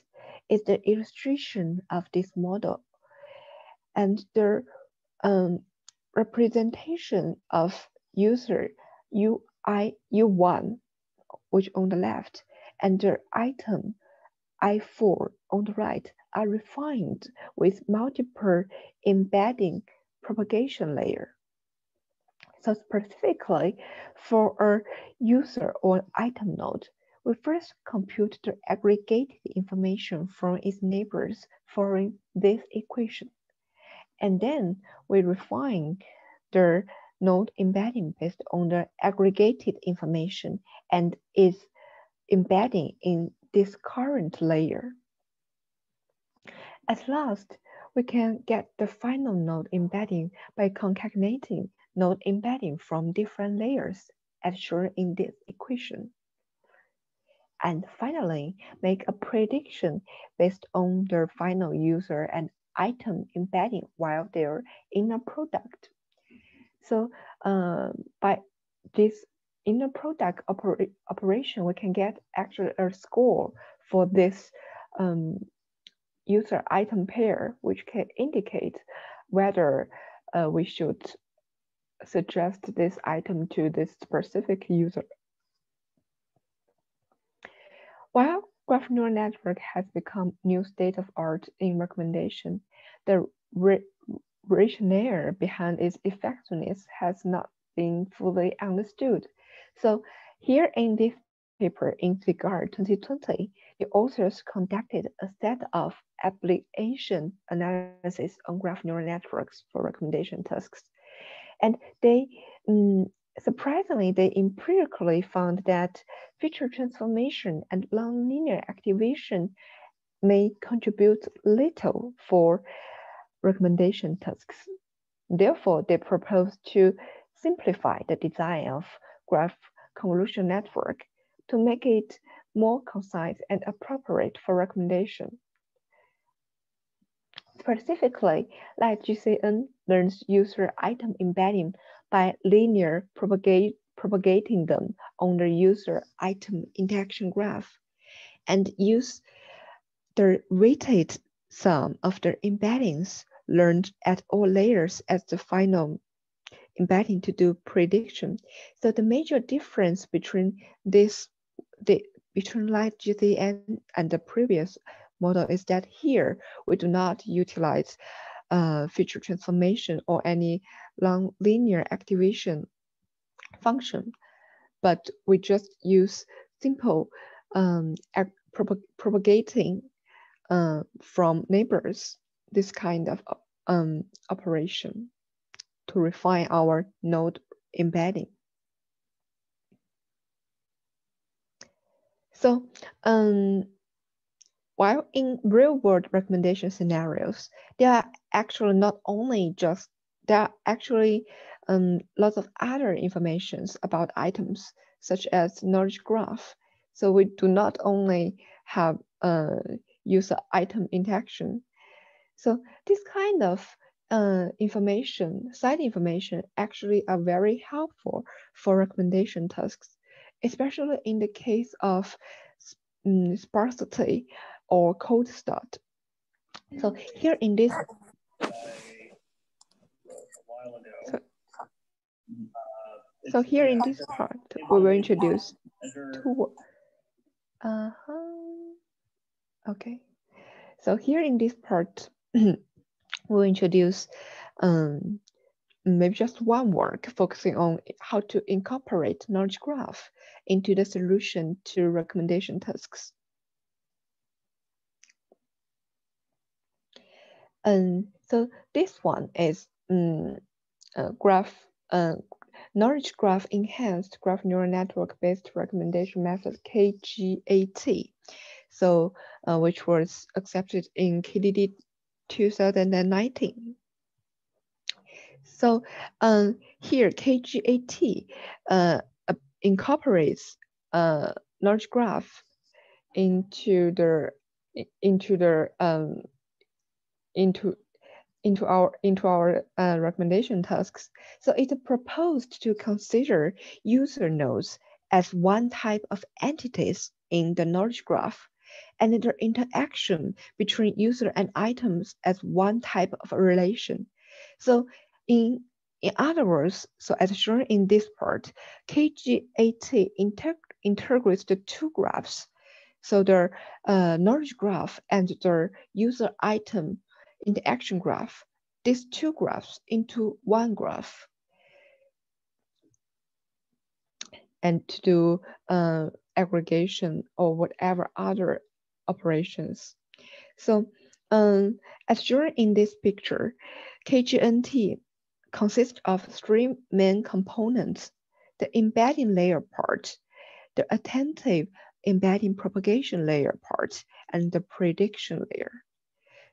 is the illustration of this model, and the representation of user U1, which on the left, and the item I4 on the right are refined with multiple embedding propagation layer. So specifically for a user or item node, we first compute the aggregated information from its neighbors following this equation. And then we refine the node embedding based on the aggregated information and its embedding in this current layer. At last, we can get the final node embedding by concatenating node embedding from different layers as shown in this equation. And finally, make a prediction based on their final user and item embedding while they're in a product. So by this inner product operation, we can get actually a score for this user item pair, which can indicate whether we should suggest this item to this specific user. While graph neural network has become new state of art in recommendation, the rationale behind its effectiveness has not been fully understood. So here in this paper in Figure 2020, the authors conducted a set of application analysis on graph neural networks for recommendation tasks. And they, surprisingly, they empirically found that feature transformation and nonlinear activation may contribute little for recommendation tasks. Therefore, they proposed to simplify the design of graph convolution network to make it more concise and appropriate for recommendation. Specifically, like GCN learns user item embedding by linear propagating them on the user item interaction graph and use the weighted sum of the embeddings learned at all layers as the final embedding to do prediction. So the major difference between between light GCN and the previous model is that here we do not utilize feature transformation or any linear activation function, but we just use simple propagating from neighbors, this kind of operation to refine our node embedding. So while in real-world recommendation scenarios, there are actually not only just, there are actually lots of other informations about items, such as knowledge graph. So we do not only have user item interaction. So this kind of information, side information, actually are very helpful for recommendation tasks, especially in the case of sparsity or cold start. So here in this, so here in this part, we will introduce two. Okay. So here in this part, we'll introduce maybe just one work focusing on how to incorporate knowledge graph into the solution to recommendation tasks. So this one is knowledge graph enhanced graph neural network based recommendation method KGAT. So which was accepted in KDD 2019. So here KGAT incorporates knowledge graph into our recommendation tasks. So it proposed to consider user nodes as one type of entities in the knowledge graph, and the interaction between user and items as one type of relation. So in other words, so as shown in this part, KGAT integrates the two graphs, so the knowledge graph and the user item interaction graph, these two graphs into one graph, and to do aggregation or whatever other operations. So as shown in this picture, KGNT consists of three main components: the embedding layer part, the attentive embedding propagation layer part and the prediction layer.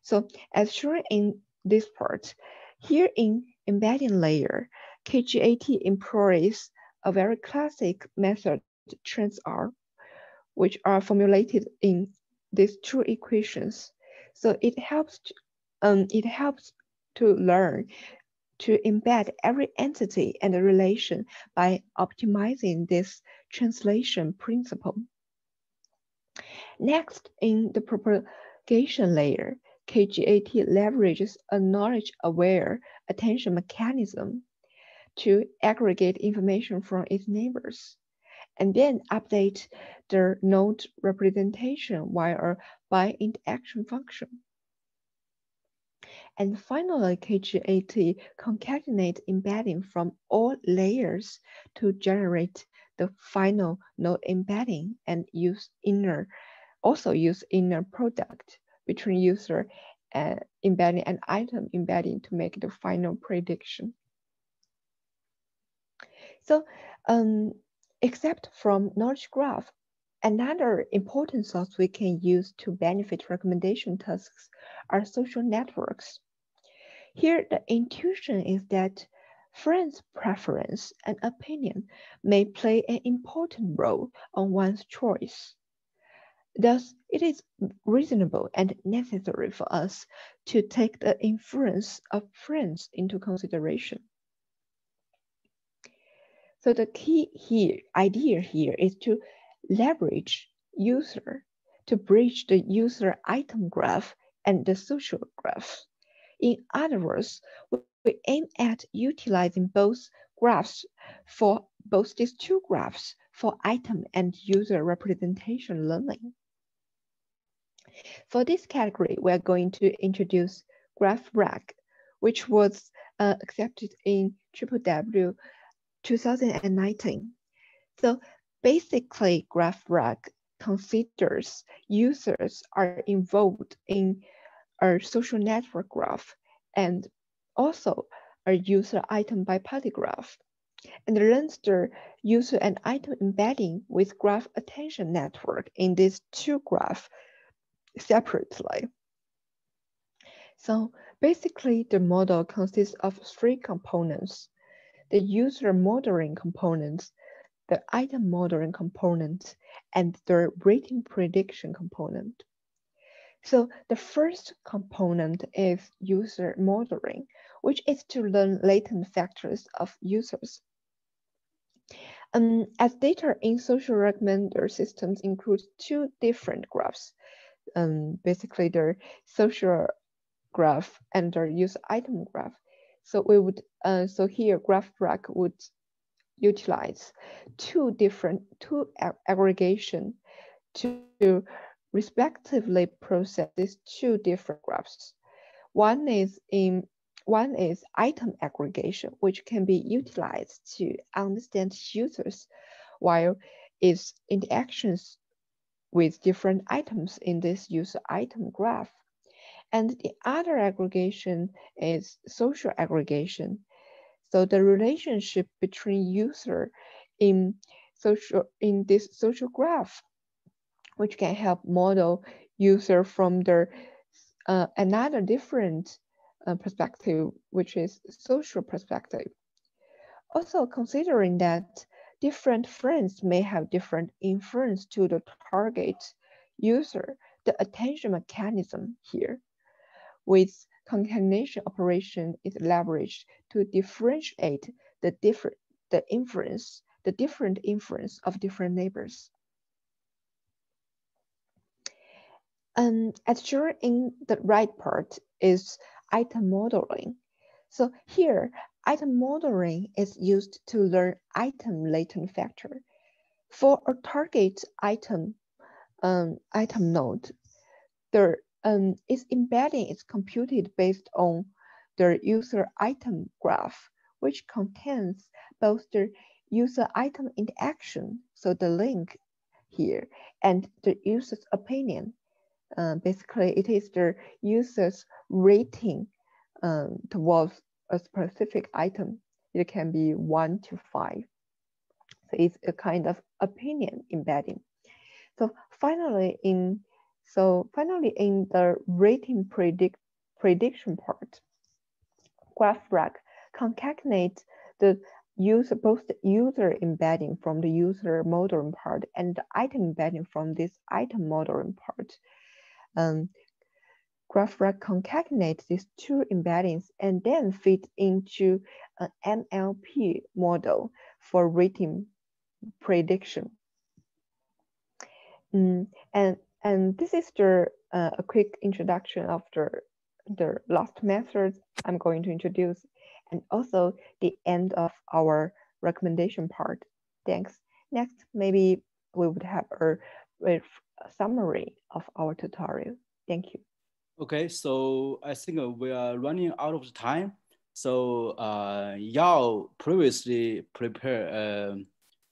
So as shown in this part, here in embedding layer, KGAT employs a very classic method, trans R, which are formulated in these two equations. So it helps to learn to embed every entity and relation by optimizing this translation principle. Next, in the propagation layer, KGAT leverages a knowledge-aware attention mechanism to aggregate information from its neighbors, and then update the node representation via a by-interaction function. And finally, KGAT concatenates embedding from all layers to generate the final node embedding and also use inner product between user embedding and item embedding to make the final prediction. So except from knowledge graph, another important source we can use to benefit recommendation tasks are social networks. Here, the intuition is that friends' preference and opinion may play an important role on one's choice. Thus, it is reasonable and necessary for us to take the influence of friends into consideration. So the key idea here is to leverage user to bridge the user item graph and the social graph. In other words, we aim at utilizing both these two graphs for item and user representation learning. For this category, we are going to introduce GraphRag, which was accepted in WWW 2019. So basically, GraphRag considers users are involved in a social network graph and also a user item bi-party graph, and runs the user and item embedding with graph attention network in these two graphs separately. So basically, the model consists of three components: the user modeling component, the item modeling component, and the rating prediction component. So the first component is user modeling, which is to learn latent factors of users. As data in social recommender systems includes two different graphs, basically the social graph and the user item graph. So we would, so here GraphRag would utilize two aggregation to respectively process these two different graphs. One is item aggregation, which can be utilized to understand users while its interactions with different items in this user item graph. And the other aggregation is social aggregation. So the relationship between user in this social graph, which can help model user from the another different perspective, which is social perspective. Also considering that different friends may have different inference to the target user, the attention mechanism here with concatenation operation is leveraged to differentiate the different inference of different neighbors. As shown in the right part is item modeling. So here, item modeling is used to learn item latent factor. For a target item node, its embedding is computed based on the user item graph, which contains both the user item interaction, so the link here, and the user's opinion. Basically, it is the user's rating towards a specific item. It can be 1 to 5. So it's a kind of opinion embedding. So finally, in the rating prediction part, GraphRag concatenates the both the user embedding from the user modeling part and the item embedding from this item modeling part. GraphRag concatenates these two embeddings and then feeds into an NLP model for rating prediction. And this is a quick introduction of the last methods I'm going to introduce, and also the end of our recommendation part. Thanks. Next, maybe we would have a summary of our tutorial. Thank you. Okay, so I think we are running out of time. So Yao previously prepared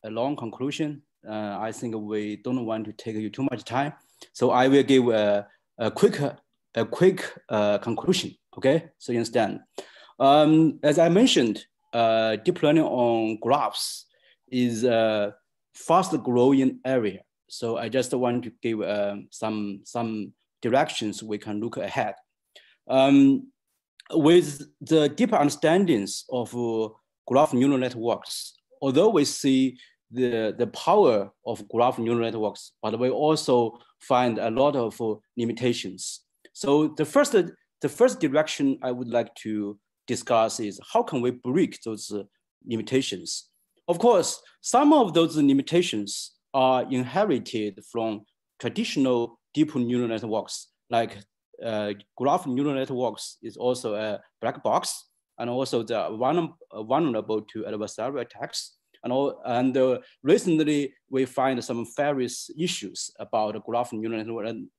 a long conclusion. I think we don't want to take you too much time. So I will give a quick conclusion, okay? So you understand. As I mentioned, deep learning on graphs is a fast growing area. So I just want to give some directions we can look ahead. With the deeper understandings of graph neural networks, although we see the power of graph neural networks, but we also find a lot of limitations. So the first direction I would like to discuss is how can we break those limitations? Of course, some of those limitations are inherited from traditional deep neural networks, like graph neural networks is also a black box, and also they are vulnerable to adversarial attacks. And recently we find some various issues about graph neural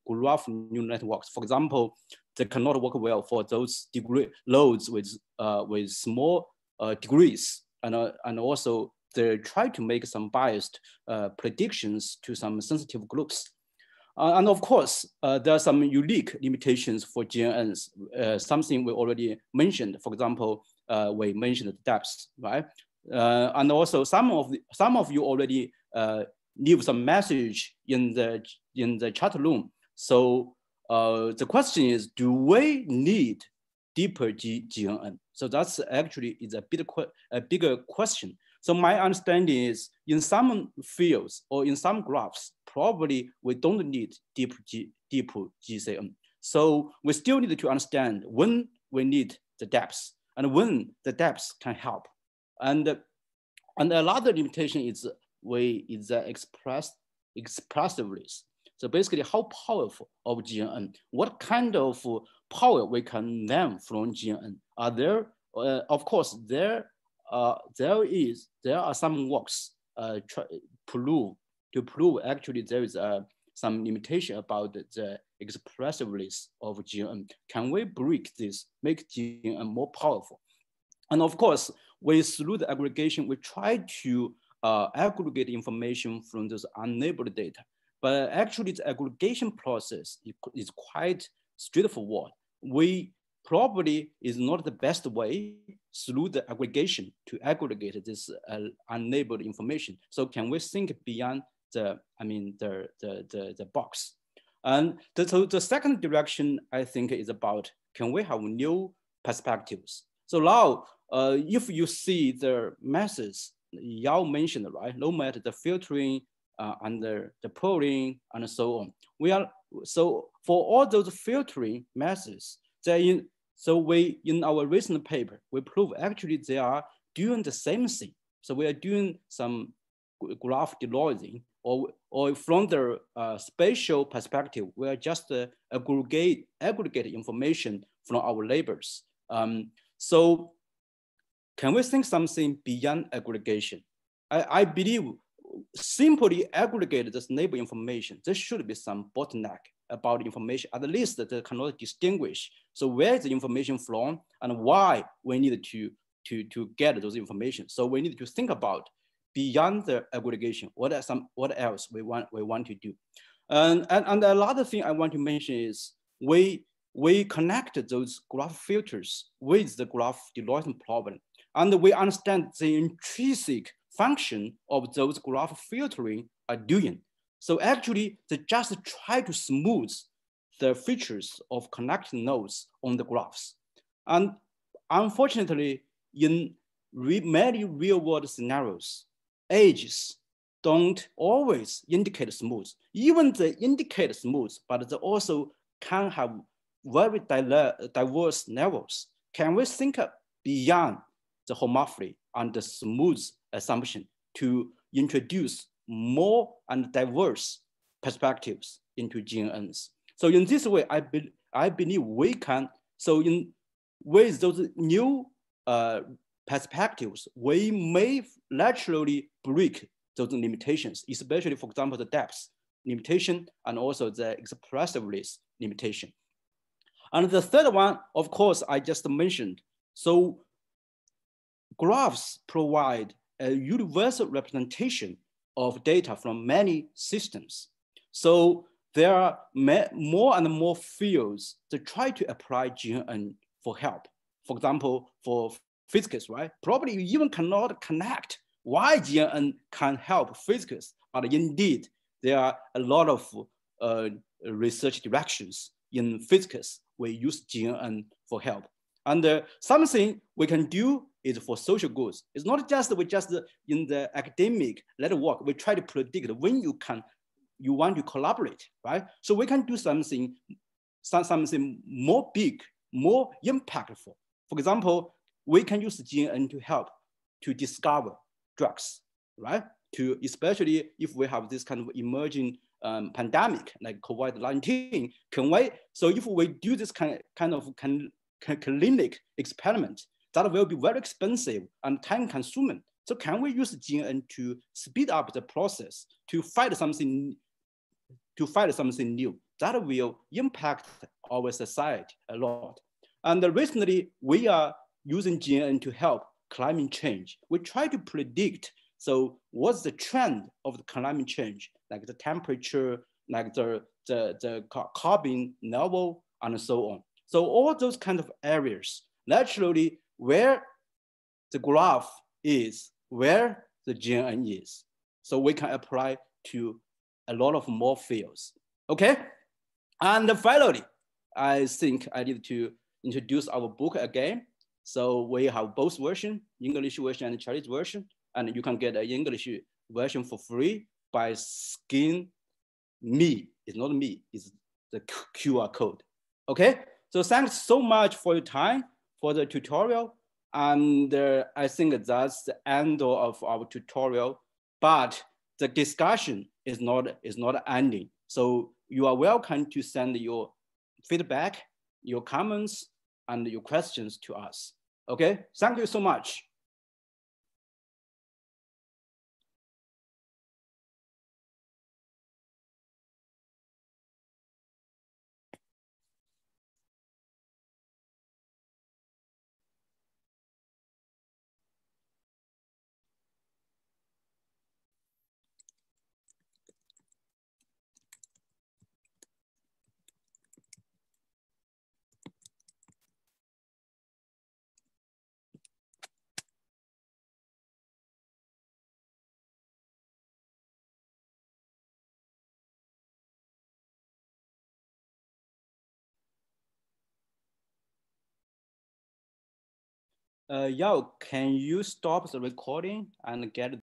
networks. For example, they cannot work well for those loads with small degrees, and also they try to make some biased predictions to some sensitive groups. And of course, there are some unique limitations for GNNs, something we already mentioned. For example, we mentioned the depths, right? And also some of you already leave some message in the chat room. So the question is, do we need deeper GNN? So that's actually is a bigger question. So my understanding is in some fields or in some graphs, probably we don't need deep GCN. So we still need to understand when we need the depths and when the depths can help. And another limitation is expressiveness. So basically how powerful of GNN, what kind of power we can learn from GNN. Are there, of course, there are some works to prove actually there is some limitation about the expressiveness of GNN. Can we break this, make GNN more powerful? And of course, through the aggregation, we try to aggregate information from those unlabeled data. But actually the aggregation process is quite straightforward. We probably is not the best way through the aggregation to aggregate this unlabeled information. So can we think beyond the box? And so the second direction I think is about, can we have new perspectives? So now, if you see the methods Yao mentioned, right? No matter the filtering and the polling and so on. So for all those filtering methods, in our recent paper, we prove actually they are doing the same thing. So we are doing some graph delousing, or from the spatial perspective, we are just aggregate information from our labels. So can we think something beyond aggregation? I believe simply aggregate this neighbor information, there should be some bottleneck about information, at least they cannot distinguish. So where is the information from and why we need to get those information. So we need to think about beyond the aggregation, what else we want to do. And another thing I want to mention is we connect those graph filters with the graph delousing problem. And we understand the intrinsic function of those graph filtering are doing. So actually, they just try to smooth the features of connecting nodes on the graphs. And unfortunately, in many real-world scenarios, edges don't always indicate smooth. Even they indicate smooth, but they also can have very diverse levels. Can we think beyond the homomorphy and the smooth assumption to introduce more and diverse perspectives into GNNs? So in this way, I believe we can, so with those new perspectives, we may naturally break those limitations, especially, for example, the depth limitation and also the expressiveness limitation. And the third one, of course, I just mentioned. So graphs provide a universal representation of data from many systems. So there are more and more fields that try to apply GNN for help. For example, for physics, right? Probably you even cannot connect why GNN can help physics, but indeed, there are a lot of research directions in physics. We use GNN for help. And something we can do is for social goods. It's not just we just in the academic work, we try to predict when you want to collaborate, right? So we can do something more big, more impactful. For example, we can use GNN to help to discover drugs, right? To especially if we have this kind of emerging pandemic like COVID-19, so if we do this kind of clinic experiment, that will be very expensive and time consuming. So can we use GNN to speed up the process to find something new that will impact our society a lot? And recently we are using GNN to help climate change. We try to predict, so what's the trend of the climate change, like the temperature, like the carbon level, and so on. So all those kind of areas, naturally, where the graph is, where the GNN is. So we can apply to a lot of more fields, okay? And finally, I think I need to introduce our book again. So we have both versions, English version and Chinese version, and you can get an English version for free by scanning me. It's not me, it's the QR code, okay? So thanks so much for your time for the tutorial. And I think that's the end of our tutorial, but the discussion is not ending. So you are welcome to send your feedback, your comments, and your questions to us. Okay, thank you so much. Yao, can you stop the recording and get